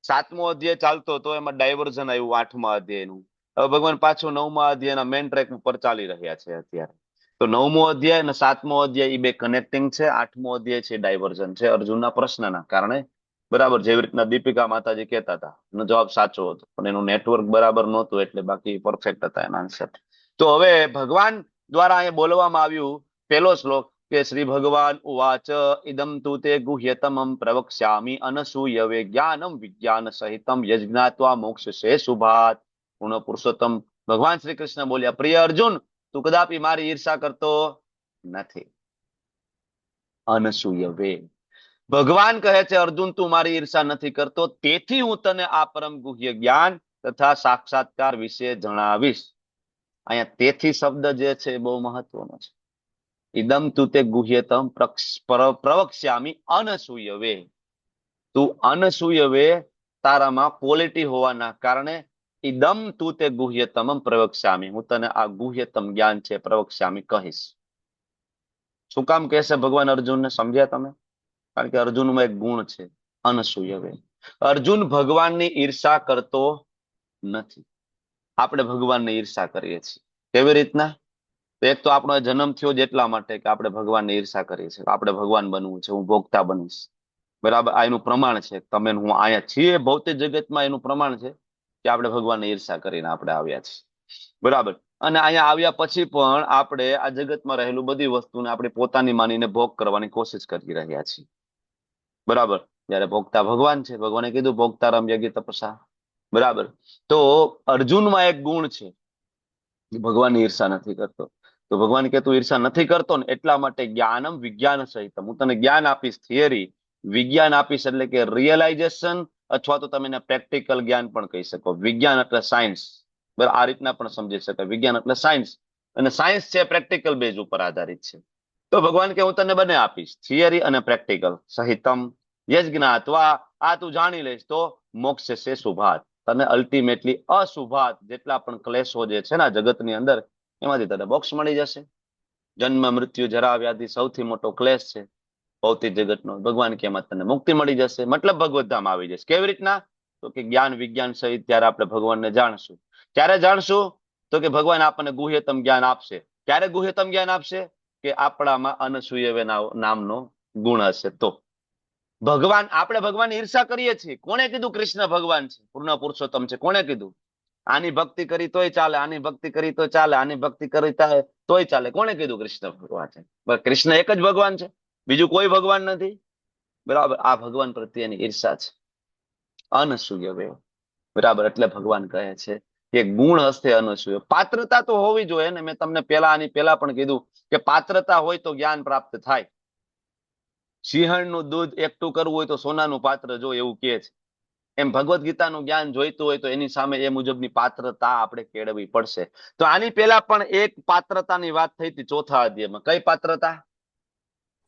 [SPEAKER 2] 7મો અધ્યાય ચાલતો તો એમાં ડાયવર્ઝન આવ્યું 8મા અધ્યાયનું. હવે ભગવાન પાછું 9મા અધ્યાયના મેઇન ટ્રેક ઉપર ચાલી રહ્યા છે અત્યારે. તો 9મો અધ્યાય અને 7મો અધ્યાય એ બે કનેક્ટિંગ છે. 8મો અધ્યાય છે ડાયવર્ઝન છે અર્જુનના પ્રશ્નના કારણે, બરાબર. જેવી રીતના દીપિકા માતાજી કહેતા હતા, એનો જવાબ સાચો હતો, પણ એનું નેટવર્ક બરાબર નહોતું, એટલે બાકી પરફેક્ટ હતા એના આન્સર. તો હવે ભગવાન દ્વારા અહીંયા બોલવામાં આવ્યું પહેલો શ્લોક કે શ્રી ભગવાન ઉવાચ ઇદમ તુ તે ગુહ્યતમમ પ્રવક્ષ્યામિ અનસૂયવે જ્ઞાનમ વિજ્ઞાન સહિતમ યજ્ઞાત્વા મોક્ષસે શુભાત. પૂર્ણ પુરુષોત્તમ ભગવાન શ્રી કૃષ્ણ બોલ્યા, પ્રિય અર્જુન, તું કદાપી મારી ઈર્ષા કરતો નથી. અનસૂય વે, ભગવાન કહે છે અર્જુન તું મારી ઈર્ષા નથી કરતો, તેથી હું તને આ પરમ ગુહ્ય જ્ઞાન તથા સાક્ષાત્કાર વિશે જણાવીશ. અહીંયા તેથી શબ્દ જે છે એ બહુ મહત્વનો છે. ઇદમ તું તે ગુહ્યતમ પ્રવક્ષ્યામિ અનસૂય વે. તું અનસૂય વે, તારામાં ક્વોલિટી હોવાના કારણે ઇદમ તું તે ગુહ્યતમ પ્રવક્ષ્યામિ, હું તને આ ગુહ્યતમ જ્ઞાન છે પ્રવક્ષ્યામિ કહીશ. શું કામ કહેશે ભગવાન અર્જુનને? સમજ્યા તમે? કારણ કે અર્જુનમાં એક ગુણ છે, અનસૂય વે. અર્જુન ભગવાનની ઈર્ષા કરતો નથી. આપણે ભગવાનની ઈર્ષા કરીએ છીએ. કેવી રીતના? એક તો આપણો જન્મ થયો જ એટલા માટે કે આપણે ભગવાનની ઈર્ષા કરીએ છીએ, આપણે ભગવાન બનવું છે, હું ભોગતા બનીશ. બરાબર, આ એનું પ્રમાણ છે. તમે હું અહીંયા છીએ ભૌતિક જગતમાં, એનું પ્રમાણ છે કે આપણે ભગવાનની ઈર્ષા કરીને આપણે આવ્યા છીએ. બરાબર. અને અહીંયા આવ્યા પછી પણ આપણે આ જગતમાં રહેલું બધી વસ્તુને આપણે પોતાની માનીને ભોગ કરવાની કોશિશ કરી રહ્યા છીએ. બરાબર. જયારે ભોગતા ભગવાન છે, ભગવાને કીધું ભોગતારામ યજ્ઞ તપસા. બરાબર. તો અર્જુનમાં એક ગુણ છે, ભગવાનની ઈર્ષા નથી કરતો. તો ભગવાન કે તું ઈર્ષા નથી કરતો ને, એટલા માટે જ્ઞાનમ વિજ્ઞાન સહિતમ, હું તને જ્ઞાન આપીશ, થિયરી વિજ્ઞાન આપીશ, એટલે કે રિયલાઇઝેશન, અથવા તો તમે એને પ્રેક્ટિકલ જ્ઞાન પણ કહી શકો. વિજ્ઞાન એટલે સાયન્સ, બરાબર, આ રીતના પણ સમજી શકાય. વિજ્ઞાન એટલે સાયન્સ, અને સાયન્સ છે પ્રેક્ટિકલ બેઝ ઉપર આધારિત છે. તો ભગવાન કે હું તને બંને આપીશ, થિયરી અને પ્રેક્ટિકલ સહિતમ યજ્ઞાત્વા, આ તું જાણી લઈશ તો મોક્ષ છે શુભાત, તને અલ્ટિમેટલી અશુભાત જેટલા પણ ક્લેશો જે છે ને જગતની અંદર, એમાંથી તને મોક્ષ મળી જશે. જન્મ મૃત્યુ જરા વ્યાધિ સૌથી મોટો ક્લેશ છે ભૌતિક જગતનો. ભગવાન કે એમાં તને મુક્તિ મળી જશે, મતલબ ભગવત ધામ આવી જશે. કેવી રીતના? તો કે જ્ઞાન વિજ્ઞાન સહિત ત્યારે આપણે ભગવાનને જાણશું. ક્યારે જાણશું? તો કે ભગવાન આપણને ગુહ્યતમ જ્ઞાન આપશે. ક્યારે ગુહ્યતમ જ્ઞાન આપશે? કે આપણામાં અનસૂય નામનો ગુણ હશે. તો ભગવાન, આપણે ભગવાન ઈર્ષા કરીએ છીએ. કોણે કીધું કૃષ્ણ ભગવાન છે, પૂર્ણ પુરુષોત્તમ છે? કોણે કીધું? આની ભક્તિ કરી તોય ચાલે, આની ભક્તિ કરી તો ચાલે, આની ભક્તિ કરી તોય ચાલે. કોણે કીધું કૃષ્ણ ભગવાન છે? કૃષ્ણ એક જ ભગવાન છે, બીજું કોઈ ભગવાન નથી. બરાબર. આ ભગવાન પ્રત્યેની ઈર્ષા છે, અનસૂય વે. બરાબર. એટલે ભગવાન કહે છે કે ગુણ હશે અનસૂય. પાત્રતા તો હોવી જોઈએ ને. મેં તમને આની પહેલા પણ કીધું કે પાત્રતા હોય તો જ્ઞાન પ્રાપ્ત થાય. સિંહણનું દૂધ એકઠું કરવું હોય તો સોનાનું પાત્ર જો, એવું કહે છે. એમ ભગવદ્ ગીતાનું જ્ઞાન જોઈતું હોય તો એની સામે એ મુજબની પાત્રતા આપણે કેળવવી પડશે. તો આની પહેલા પણ એક પાત્રતાની વાત થઈ હતી ચોથા અધ્યાયમાં. કઈ પાત્રતા?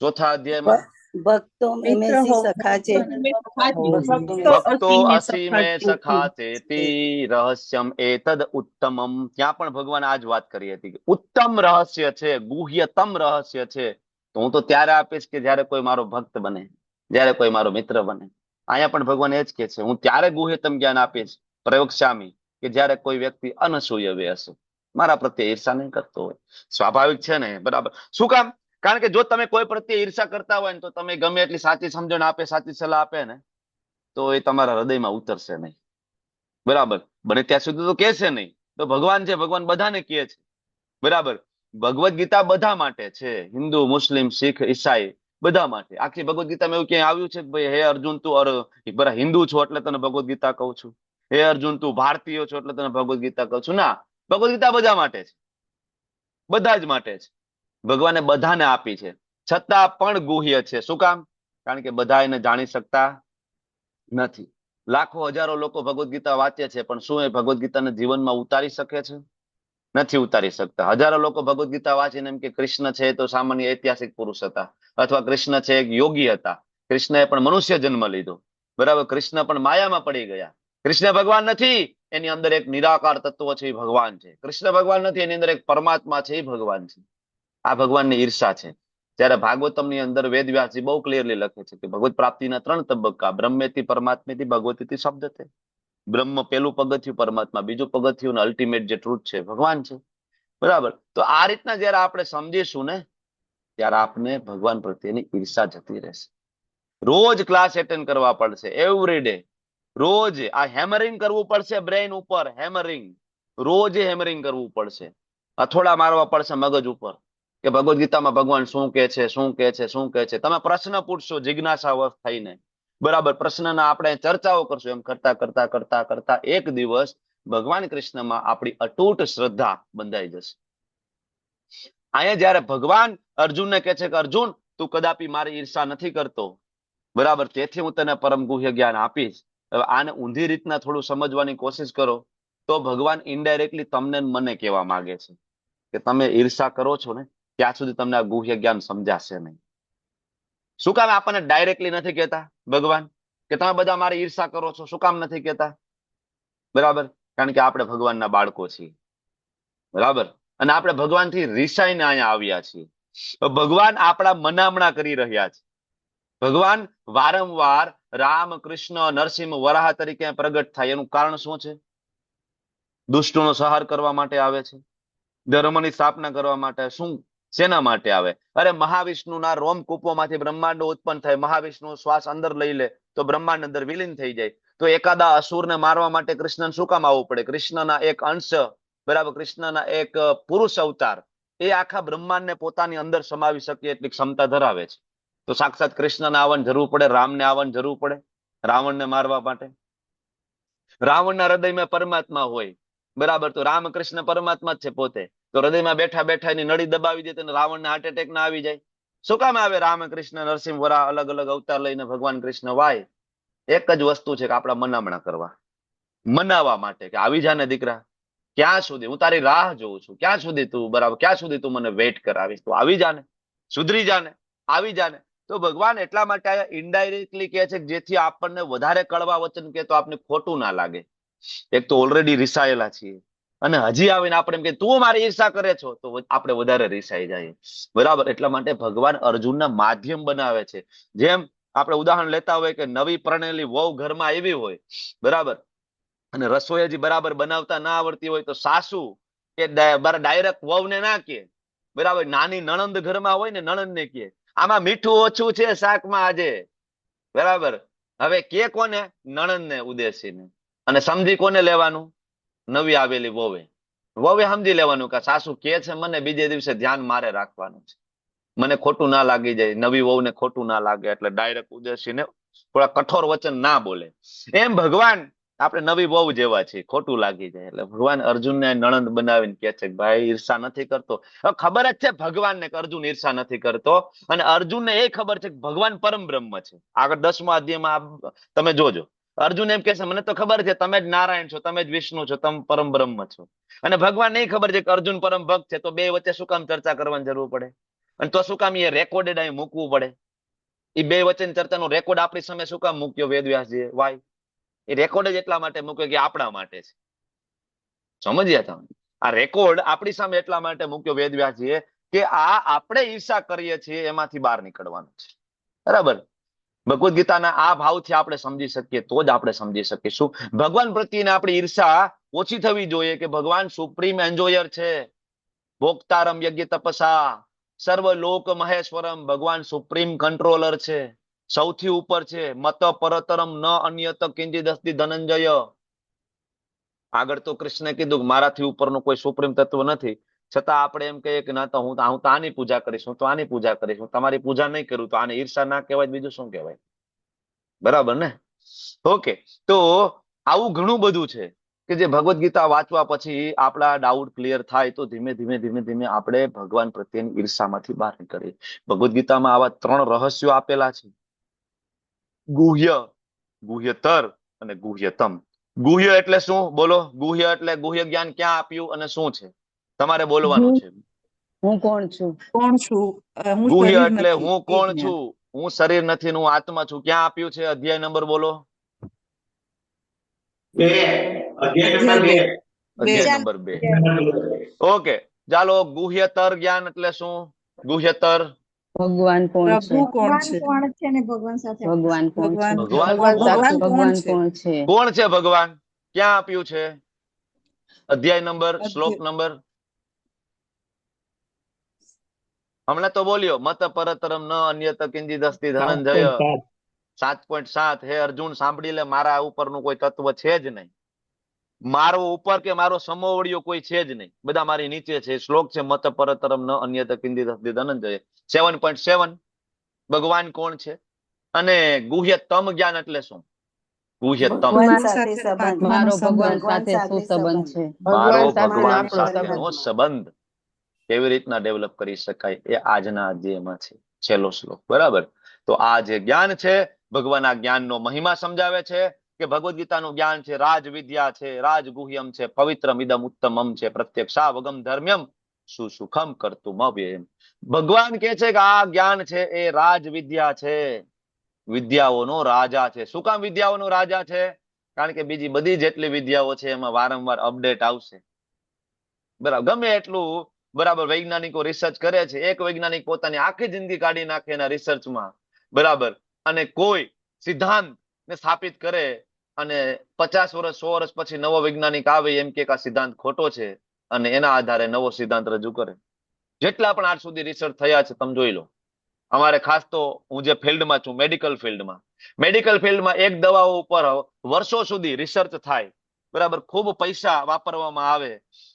[SPEAKER 2] ચોથા અધ્યાયમાં
[SPEAKER 15] ભક્તો
[SPEAKER 2] અસીમે સખા ચેતી રહસ્યમ એતદ ઉત્તમમ. ત્યાં પણ ભગવાન આ જ વાત કરી હતી કે ઉત્તમ રહસ્ય છે, ગુહ્યતમ રહસ્ય છે, તો હું તો ત્યારે આપીશ કે જયારે કોઈ મારો ભક્ત બને, જયારે કોઈ મારો મિત્ર બને. અહીંયા પણ ભગવાન એ જ કે છે, હું ત્યારે ગુહ્યતમ જ્ઞાન આપીશ પ્રયોગશામી, કે જયારે કોઈ વ્યક્તિ અનસૂય વે હશે, મારા પ્રત્યે ઈર્ષા નહીં કરતો હોય. સ્વાભાવિક છે ને? બરાબર. શું કામ? કારણ કે જો તમે કોઈ પ્રત્યે ઈર્ષા કરતા હોય ને, તો તમે ગમે એટલી સાચી સમજણ આપે, સાચી સલાહ આપે ને, તો એ તમારા હૃદયમાં ઉતરશે નહીં. બરાબર. બને ત્યાં સુધી તો કહેશે નહીં. તો ભગવાન છે, ભગવાન બધાને કહે છે. બરાબર. ભગવદ્ ગીતા બધા માટે છે, હિન્દુ, મુસ્લિમ, શીખ, ઈસાઈ બધા માટે. આખી ભગવદ્ ગીતામાં એવું ક્યાંય આવ્યું છે કે ભાઈ હે અર્જુન તું બરા હિન્દુ છો એટલે તને ભગવદ્ ગીતા કહું છું, હે અર્જુન તું ભારતીય છો એટલે તને ભગવદ્ ગીતા કહું છું? ના, ભગવદ્ ગીતા બધા માટે છે, બધા જ માટે છે. ભગવાને બધાને આપી છે, છતાં પણ ગુહ્ય છે. શું કામ? કારણ કે બધા એને જાણી શકતા નથી. લાખો હજારો લોકો ભગવદ્ ગીતા વાંચે છે, પણ શું એ ભગવદ્ ગીતાને જીવનમાં ઉતારી શકે છે? નથી ઉતારી શકતા. હજારો લોકો ભગવદ્ ગીતા વાંચીને એમ કે કૃષ્ણ છે તો સામાન્ય ઐતિહાસિક પુરુષ હતા, અથવા કૃષ્ણ છે એક યોગી હતા, કૃષ્ણએ પણ મનુષ્ય જન્મ લીધો. બરાબર. કૃષ્ણ પણ માયામાં પડી ગયા. કૃષ્ણ ભગવાન નથી, એની અંદર એક નિરાકાર તત્વ છે, એ ભગવાન છે. કૃષ્ણ ભગવાન નથી, એની અંદર એક પરમાત્મા છે, એ ભગવાન છે. આ ભગવાનની ઈર્ષા છે. જયારે ભાગવતમની અંદર વેદવ્યાસજી બહુ ક્લિયરલી લખે છે કે ભગવત પ્રાપ્તિના 3 તબક્કા, બ્રહ્મેથી, પરમાત્મેથી, ભગવતીથી શબ્દ છે. બ્રહ્મ પેલું પગથિયું, પરમાત્મા બીજું પગથિયું, ને અલ્ટિમેટ જે ટ્રુથ છે ભગવાન છે. બરાબર. તો આ રીતના જયારે આપણે સમજીશું ને, ત્યારે આપને ભગવાન પ્રત્યેની ઈર્ષા જતી રહેશે. રોજ ક્લાસ એટેન્ડ કરવા પડશે, એવરી ડે. રોજ આ હેમરિંગ કરવું પડશે બ્રેઇન ઉપર, હેમરિંગ. રોજ હેમરિંગ કરવું પડશે, અથોડા મારવા પડશે મગજ ઉપર કે ભગવદ્ ગીતામાં ભગવાન શું કહે છે, શું કહે છે, શું કહે છે. તમે પ્રશ્ન પૂછશો જિજ્ઞાસાવશ થઈને. બરાબર. પ્રશ્નના આપણે ચર્ચાઓ કરશું. એમ કરતા કરતા કરતા કરતા એક દિવસ ભગવાન કૃષ્ણમાં આપણી અતૂટ શ્રદ્ધા બંધાઈ જશે. અહીંયા જયારે ભગવાન અર્જુનને કહે છે કે અર્જુન તું કદાપી મારી ઈર્ષા નથી કરતો, બરાબર, તેથી હું તને પરમ ગુહ્ય જ્ઞાન આપીશ. હવે આને ઊંધી રીતના થોડું સમજવાની કોશિશ કરો તો ભગવાન ઇનડાયરેક્ટલી તમને મને કહેવા માંગે છે કે તમે ઈર્ષા કરો છો ને ત્યાં સુધી તમને આ ગુહ્ય જ્ઞાન સમજાશે નહીં. શું કામ આપણને ડાયરેક્ટલી નથી કહેતા ભગવાન કે તમે બધા મારી ઈર્ષા કરો છો? શું કામ નથી કહેતા? બરાબર, કારણ કે આપણે ભગવાનના બાળકો છીએ, બરાબર, અને આપણે ભગવાનથી રિસાઈને અહીંયા આવ્યા છીએ. ભગવાન આપણા મનામણા કરી રહ્યા છે. ભગવાન વારંવાર રામ, કૃષ્ણ, નરસિંહ, વરાહ તરીકે પ્રગટ થાય એનું કારણ શું છે? દુષ્ટોનો સંહાર કરવા માટે આવે છે, ધર્મની સ્થાપના કરવા માટે. શું શેના માટે આવે? અરે મહાવિષ્ણુના રોમકૂપોમાંથી બ્રહ્માંડો ઉત્પન્ન થાય. મહાવિષ્ણુ શ્વાસ અંદર લઈ લે તો બ્રહ્માંડ અંદર વિલીન થઈ જાય. તો એકાદા અસુરને મારવા માટે કૃષ્ણને શું કામ આવવું પડે? કૃષ્ણના એક અંશ, બરાબર, કૃષ્ણના એક પુરુષ અવતાર એ આખા બ્રહ્માંડને પોતાની અંદર સમાવી શકે એટલી ક્ષમતા ધરાવે છે. તો સાક્ષાત કૃષ્ણને આવવાની જરૂર પડે, રામને આવવાની જરૂર પડે રાવણને મારવા માટે. રાવણના હૃદયમાં પરમાત્મા હોય, બરાબર, તો રામકૃષ્ણ પરમાત્મા જ છે પોતે. તો હૃદયમાં બેઠા બેઠા એની નળી દબાવી દે તો રાવણને હાર્ટ એટેક ના આવી જાય? શું કામ આવે રામકૃષ્ણ, નરસિંહ, વરા અલગ અલગ અવતાર લઈને ભગવાન કૃષ્ણ વાય? એક જ વસ્તુ છે કે આપણા મનામણા કરવા, મનાવવા માટે કે આવી જાને દીકરા, ક્યાં સુધી હું તારી રાહ જોઉં છું, ક્યાં સુધી તું, બરાબર, ક્યાં સુધી તું મને વેઇટ કરાવીશ, તું આવી જાને, સુધરી જાને, આવી જાને. તો ભગવાન એટલા માટે ઇનડાયરેક્ટલી કહે છે જેથી આપણને વધારે કડવા વચન કહે તો આપને ખોટું ના લાગે. એક તો ઓલરેડી રિસાયેલા છીએ અને હજી આવીને આપણે એમ કે તું મારી ઈર્ષા કરે છો તો આપણે વધારે રિસાઈ જાય, બરાબર. એટલા માટે ભગવાન અર્જુનના માધ્યમ બનાવે છે. જેમ આપણે ઉદાહરણ લેતા હોય કે નવી પરણેલી વહુ ઘરમાં આવી હોય, બરાબર, અને રસોઈ હજી બરાબર બનાવતા ના આવડતી હોય તો સાસુ કે ડાયરેક્ટ વહુને ના કહે, બરાબર. નાની નણંદ ઘરમાં હોય ને નણંદને કહે આમાં મીઠું ઓછું છે શાકમાં આજે, બરાબર. હવે કે કોને? નણંદને ઉદ્દેશીને. અને સમજી કોને લેવાનું? નવી આવેલી વહુએ. વહુએ સમજી લેવાનું કે સાસુ કે છે મને બીજે દિવસે ધ્યાન મારે રાખવાનું છે, મને ખોટું ના લાગી જાય, નવી વહુને ખોટું ના લાગે, એટલે ડાયરેક્ટ ઉદ્દેશીને થોડા કઠોર વચન ના બોલે. એમ ભગવાન આપણે નવી વહુ જેવા છીએ, ખોટું લાગી જાય એટલે ભગવાન અર્જુનને નણંદ બનાવીને કે છે ભાઈ ઈર્ષા નથી કરતો. હવે ખબર જ છે ભગવાનને કે અર્જુન ઈર્ષા નથી કરતો, અને અર્જુનને એ ખબર છે કે ભગવાન પરમ બ્રહ્મ છે. આગળ 10મા અધ્યાયમાં તમે જોજો, અર્જુન એમ કે છે મને તો ખબર છે તમે જ નારાયણ છો, તમે જ વિષ્ણુ છો, તમે પરમ બ્રહ્મ છો. અને ભગવાન નહીં ખબર છે કે અર્જુન પરમ ભક્ત છે. તો બે વચ્ચે શું કામ ચર્ચા કરવાની જરૂર પડે? અને તો શું કામ એ રેકોર્ડેડ અહીં મૂકવું પડે? એ બે વચન ચર્ચાનો રેકોર્ડ આપણી સામે શું કામ મૂક્યો વેદવ્યાસજીએ? વાય? એ રેકોર્ડ જ એટલા માટે મૂક્યો કે આપણા માટે છે. સમજ્યા તમે? આ રેકોર્ડ આપણી સામે એટલા માટે મૂક્યો વેદવ્યાસજીએ કે આ આપણે ઈર્ષા કરીએ છીએ એમાંથી બહાર નીકળવાનું છે, બરાબર. ભગવદ ગીતાના આ ભાવથી આપણે સમજી શકીએ તો જ આપણે સમજી શકીશું. ભગવાન પ્રત્યેની આપણી ઈર્ષા ઓછી થવી જોઈએ કે ભગવાન સુપ્રીમ એન્જોયર છે, ભોક્તારમ યજ્ઞ તપસા સર્વ લોક મહેશ્વરમ. ભગવાન સુપ્રીમ કંટ્રોલર છે, સૌથી ઉપર છે. મત પરતરમ ન અન્યત કિંચિદ અસ્તિ ધનંજય. આગળ તો કૃષ્ણે કીધું મારાથી ઉપરનું કોઈ સુપ્રીમ તત્વ નથી, છતાં આપણે એમ કહીએ કે ના તો હું તો આની પૂજા કરીશ, હું તો આની પૂજા કરીશ, હું તમારી પૂજા નહીં કરું તો આને ઈર્ષા ના કહેવાય, બીજું શું કહેવાય? બરાબર ને? ઓકે, તો આવું ઘણું બધું છે કે જે ભગવદ ગીતા વાંચવા પછી આપણા ડાઉટ ક્લિયર થાય તો ધીમે ધીમે ધીમે ધીમે આપણે ભગવાન પ્રત્યેની ઈર્ષામાંથી બહાર નીકળીએ. ભગવદ ગીતામાં આવા 3 રહસ્યો આપેલા છે, ગુહ્ય, ગુહ્યતર અને ગુહ્યતમ. ગુહ્ય એટલે શું? બોલો. ગુહ્ય એટલે ગુહ્ય જ્ઞાન ક્યાં આપ્યું અને શું છે? તમારે બોલવાનું છે.
[SPEAKER 7] હું કોણ છું?
[SPEAKER 3] કોણ છું?
[SPEAKER 2] ગુહ્ય એટલે હું કોણ છું, હું શરીર નથી, હું આત્મા છું. ક્યાં આપ્યું છે? અધ્યાય નંબર બોલો. અધ્યાય નંબર 2. ઓકે, ચાલો. ગુહ્યતર જ્ઞાન એટલે શું? ગુહ્યતર
[SPEAKER 7] ભગવાન કોણ છે?
[SPEAKER 3] પ્રભુ કોણ છે?
[SPEAKER 14] કોણ છે ને ભગવાન સાથે
[SPEAKER 7] ભગવાન કોણ છે?
[SPEAKER 3] ભગવાન
[SPEAKER 7] ભગવાન કોણ છે?
[SPEAKER 2] કોણ છે ભગવાન? ક્યાં આપ્યું છે? અધ્યાય નંબર, શ્લોક નંબર હમણાં તો બોલ્યો મત પરતરમ ન અન્યત કિંચિદ અસ્તિ ધનંજય. 7.7. હે અર્જુન સાંભળી લે, મારા ઉપરનું કોઈ તત્વ છે જ નહીં, મારો ઉપર કે મારો સમોવડિયો કોઈ છે જ નહીં, બધા મારી નીચે છે. શ્લોક છે મત પરતરમ ન અન્યત કિંચિદ અસ્તિ ધનંજય. 7.7 ભગવાન કોણ છે? અને ગુહ્યતમ જ્ઞાન એટલે શું? ગુહ્યતમ
[SPEAKER 15] ભગવાન સાથે સંબંધ.
[SPEAKER 7] મારો ભગવાન
[SPEAKER 15] ભગવાન
[SPEAKER 7] સાથે શું
[SPEAKER 15] સાથે
[SPEAKER 7] સંબંધ છે?
[SPEAKER 2] મારો
[SPEAKER 6] ભગવાન સાથે
[SPEAKER 2] ભગવાન
[SPEAKER 6] આપણો
[SPEAKER 2] સાથેનો સંબંધ કેવી રીતના ડેવલપ કરી શકાય એ આજના અધ્યાયમાં છે, છેલ્લો શ્લોક. બરાબર. તો આ જે જ્ઞાન છે, ભગવાન આ જ્ઞાનનો મહિમા સમજાવે છે કે ભગવદ ગીતાનું જ્ઞાન છે, રાજ વિદ્યા છે, રાજ ગુહ્યમ છે, પવિત્રમ ઇદમ ઉત્તમમ છે, પ્રત્યક્ષાવગમ ધર્મ્યમ સુસુખમ કરતું અવ્યયમ. ભગવાન કે છે કે આ જ્ઞાન છે એ રાજ વિદ્યા છે, વિદ્યાઓનો રાજા છે. શું કામ વિદ્યાઓનો રાજા છે? કારણ કે બીજી બધી જેટલી વિદ્યાઓ છે એમાં વારંવાર અપડેટ આવશે. બરાબર. ગમે એટલું બરાબર વૈજ્ઞાનિકો રિસર્ચ કરે છે, એક વૈજ્ઞાનિક પોતાની આખી જિંદગી કાઢી નાખે એના રિસર્ચમાં, બરાબર, અને કોઈ સિદ્ધાંત ને સ્થાપિત કરે અને 50 વર્ષ 100 વર્ષ પછી નવો વૈજ્ઞાનિક આવે એમ કે આ સિદ્ધાંત ખોટો છે અને એના આધારે નવો સિદ્ધાંત રજૂ કરે. જેટલા પણ આજ સુધી રિસર્ચ થયા છે તમે જોઈ લો. અમારે ખાસ તો હું જે ફિલ્ડમાં છું, મેડિકલ ફિલ્ડમાં એક દવાઓ ઉપર વર્ષો સુધી રિસર્ચ થાય, બરાબર, ખૂબ પૈસા વાપરવામાં આવે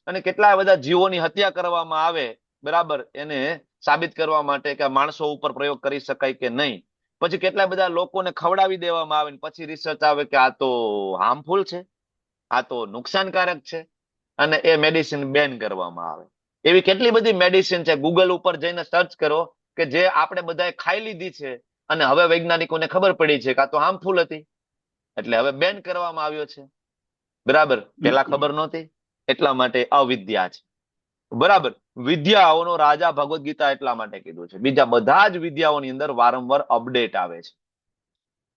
[SPEAKER 2] અને કેટલા બધા જીવોની હત્યા કરવામાં આવે, બરાબર, એને સાબિત કરવા માટે કે માણસો ઉપર પ્રયોગ કરી શકાય કે નહીં. પછી કેટલા બધા લોકોને ખવડાવી દેવામાં આવે, પછી રિસર્ચ આવે કે આ તો હાર્મફુલ છે, આ તો નુકસાનકારક છે, અને એ મેડિસિન બેન કરવામાં આવે. એવી કેટલી બધી મેડિસિન છે, ગૂગલ ઉપર જઈને સર્ચ કરો કે જે આપણે બધાએ ખાઈ લીધી છે અને હવે વૈજ્ઞાનિકોને ખબર પડી છે કે આ તો હાર્મફુલ હતી, એટલે હવે બેન કરવામાં આવ્યો છે. બરાબર. પેલા ખબર નહોતી, એટલા માટે અવિદ્યા છે. બરાબર. વિદ્યાઓનો રાજા ભગવદ ગીતા એટલા માટે કીધું છે. બીજા બધા જ વિદ્યાઓની અંદર વારંવાર અપડેટ આવે છે.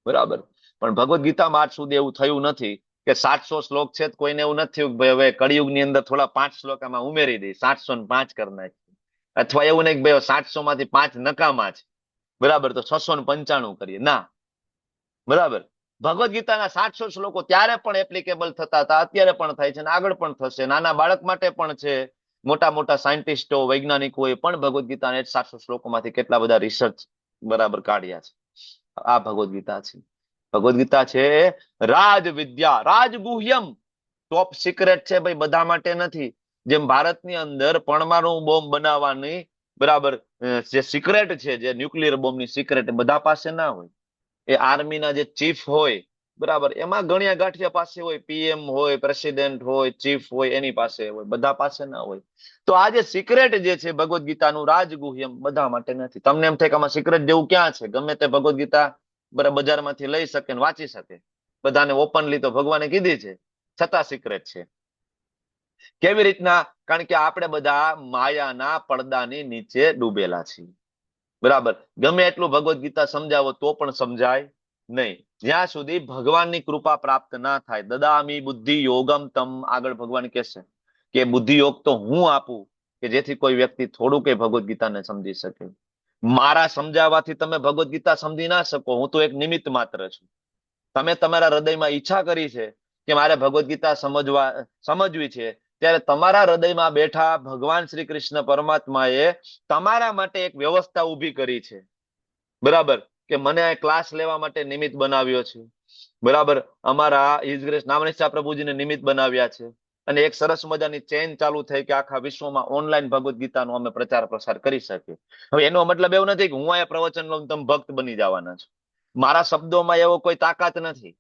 [SPEAKER 2] બરાબર. પણ ભગવદ ગીતામાં આજ સુધી એવું થયું નથી કે 700 શ્લોક છે, કોઈને એવું નથી થયું ભાઈ હવે કળિયુગની અંદર થોડા 5 શ્લોક આમાં ઉમેરી દઈ, 705 કરી નાખી, અથવા એવું નહીં કે ભાઈ 700 માંથી 5 નકામા છે, બરાબર, તો 695 કરીએ. ના, બરાબર. ભગવદ ગીતાના 700 શ્લોકો ત્યારે પણ એપ્લિકેબલ થતા હતા, અત્યારે પણ થાય છે અને આગળ પણ થશે. નાના બાળક માટે પણ છે, મોટા મોટા સાયન્ટિસ્ટો વૈજ્ઞાનિકોએ પણ ભગવદ ગીતાના 700 શ્લોકોમાંથી કેટલા બધા રિસર્ચ બરાબર કાઢ્યા છે. આ ભગવદ ગીતા છે. ભગવદ ગીતા છે રાજ વિદ્યા, રાજ ગુહ્યમ, ટોપ સિક્રેટ છે ભાઈ, બધા માટે નથી. જેમ ભારતની અંદર પરમાણુ બોમ્બ બનાવવાની બરાબર જે સિક્રેટ છે, જે ન્યુક્લિયર બોમ્બની સિક્રેટ બધા પાસે ના હોય. એ આર્મીના જે ચીફ હોય, બરાબર, એમાં ગણ્યા ગાંઠિયા પાસે હોય, પીએમ હોય, પ્રેસિડેન્ટ હોય, ચીફ હોય, એની પાસે હોય, બધા પાસે ના હોય. તો આ જે સિક્રેટ જે છે ભગવદ ગીતાનું રાજગુહ્યમ, બધા માટે નથી. તમને એમ થાય કે આમાં સિક્રેટ જેવું ક્યાં છે? ગમે તે ભગવદ ગીતા બરાબર બજારમાંથી લઈ શકે ને વાંચી શકે, બધાને ઓપનલી તો ભગવાને કીધી છે, છતાં સિક્રેટ છે. કેવી રીતના? કારણ કે આપણે બધા માયાના પડદાની નીચે ડૂબેલા છીએ. બરાબર. ગમે એટલું ભગવદ ગીતા સમજાવો તો પણ સમજાય નહીં, જ્યાં સુધી ભગવાનની કૃપા પ્રાપ્ત ના થાય. દદામી બુદ્ધિ યોગમ તમ, આગળ ભગવાન કહેશે કે બુદ્ધિ યોગ તો હું આપું કે જેથી કોઈ વ્યક્તિ થોડું કે ભગવદ ગીતાને સમજી શકે. મારા સમજાવવાથી તમે ભગવદ ગીતા સમજી ના શકો, હું તો એક નિમિત્ત માત્ર છું. તમે તમારા હૃદયમાં ઈચ્છા કરી છે કે મારે ભગવદ ગીતા સમજવી છે, ત્યારે તમારા હૃદયમાં બેઠા ભગવાન શ્રી કૃષ્ણ પરમાત્માએ તમારા માટે એક વ્યવસ્થા ઊભી કરી છે. બરાબર, કે મને ક્લાસ લેવા માટે નિમિત્ત બનાવ્યો છે. બરાબર. અમારા હિઝ ગ્રેસ નામનિષ્ઠા પ્રભુજીને નિમિત્ત બનાવ્યા છે, અને એક સરસ મજાની ચેન ચાલુ થઈ કે આખા વિશ્વમાં ઓનલાઈન ભગવદ ગીતાનો અમે પ્રચાર પ્રસાર કરી શકીએ. હવે એનો મતલબ એવું નથી કે હું અહીંયા પ્રવચન લઉં તમે ભક્ત બની જવાના છો. મારા શબ્દોમાં એવો કોઈ તાકાત નથી,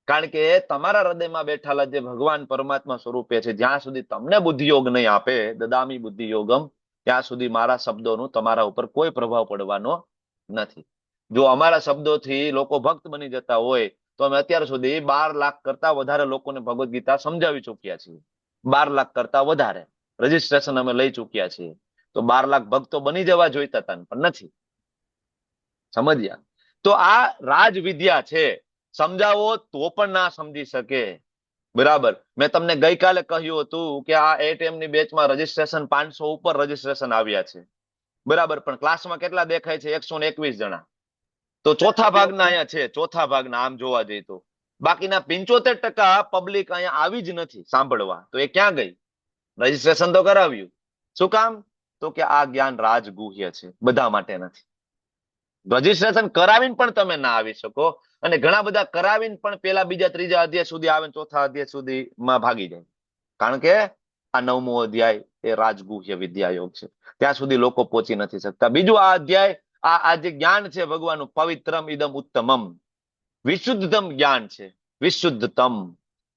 [SPEAKER 2] કારણ કે તમારા હૃદયમાં બેઠેલા જે ભગવાન પરમાત્મા સ્વરૂપે છે, જ્યાં સુધી તમને બુદ્ધિયોગ નહીં આપે, દદામી બુદ્ધિ યોગમ, ત્યાં સુધી મારા શબ્દોનું તમારા ઉપર કોઈ પ્રભાવ પડવાનો નથી. જો અમારા શબ્દોથી લોકો ભક્ત બની જતા હોય તો અમે અત્યાર સુધી 12 લાખ કરતા વધારે લોકોને ભગવદ ગીતા સમજાવી ચૂક્યા છીએ. 12 લાખ કરતા વધારે રજીસ્ટ્રેશન અમે લઈ ચૂક્યા છીએ. તો 12 લાખ ભક્તો બની જવા જોઈતા હતા, પણ નથી. સમજ્યા? તો આ રાજ વિદ્યા છે, સમજાવો તો પણ ના સમજી શકે. બરાબર. મેં તમને ગઈકાલે કહ્યું હતું કે આ ATM ની બેચમાં રજીસ્ટ્રેશન 500 ઉપર રજીસ્ટ્રેશન આવ્યા છે. બરાબર. પણ ક્લાસમાં કેટલા દેખાય છે? 121 જણા. તો ચોથા ભાગના અહીંયા છે, ચોથા ભાગના આમ જોવા જઈએ તો. બાકીના 75% પબ્લિક અહીંયા આવી જ નથી સાંભળવા. તો એ ક્યાં ગઈ? રજીસ્ટ્રેશન તો કરાવ્યું. શું કામ? તો કે આ જ્ઞાન રાજગુહ્ય છે, બધા માટે નથી. રજીસ્ટ્રેશન કરાવીને પણ તમે ના આવી શકો, અને ઘણા બધા કરાવીને પણ પેલા બીજા ત્રીજા અધ્યાય સુધી આવે, ચોથા અધ્યાય સુધીમાં ભાગી જાય. કારણ કે આ 9મો અધ્યાય એ રાજગુહ્ય વિદ્યાયોગ છે, ત્યાં સુધી લોકો પહોંચી નથી શકતા. બીજું આ અધ્યાય, આ જે જ્ઞાન છે ભગવાનનું, પવિત્રમ ઇદમ ઉત્તમમ, વિશુદ્ધતમ જ્ઞાન છે. વિશુદ્ધતમ.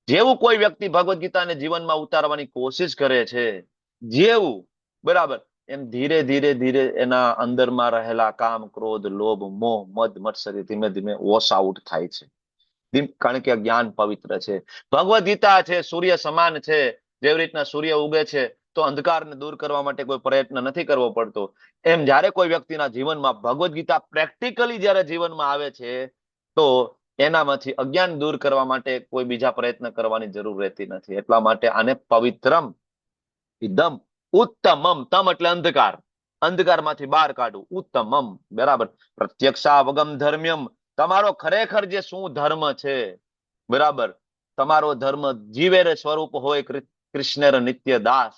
[SPEAKER 2] જેવું કોઈ વ્યક્તિ ભગવદ્ ગીતાને જીવનમાં ઉતારવાની કોશિશ કરે છે, જેવું બરાબર, એમ ધીરે ધીરે ધીરે એના અંદરમાં રહેલા કામ, ક્રોધ, લોભ, મોહ, મદ, મત્સરી ધીમે ધીમે વોશ આઉટ થાય છે. કારણ કે જ્ઞાન પવિત્ર છે. ભગવદ્ ગીતા છે સૂર્ય સમાન છે. જેવી રીતના સૂર્ય ઉગે છે તો અંધકારને દૂર કરવા માટે કોઈ પ્રયત્ન નથી કરવો પડતો, એમ જ્યારે કોઈ વ્યક્તિના જીવનમાં ભગવદ્ ગીતા પ્રેક્ટિકલી જ્યારે જીવનમાં આવે છે તો એનામાંથી અજ્ઞાન દૂર કરવા માટે કોઈ બીજા પ્રયત્ન કરવાની જરૂર રહેતી નથી. એટલા માટે આને પવિત્રમ ઇદમ ઉત્તમમ. તમ એટલે અંધકાર, અંધકારમાંથી બહાર કાઢવું. ઉત્તમમ બરાબર. પ્રત્યક્ષાવગમ ધર્મ્યમ. તમારો ખરેખર જે શું ધર્મ છે બરાબર, તમારો ધર્મ જીવેર સ્વરૂપ હોય કૃષ્ણેર નિત્ય દાસ.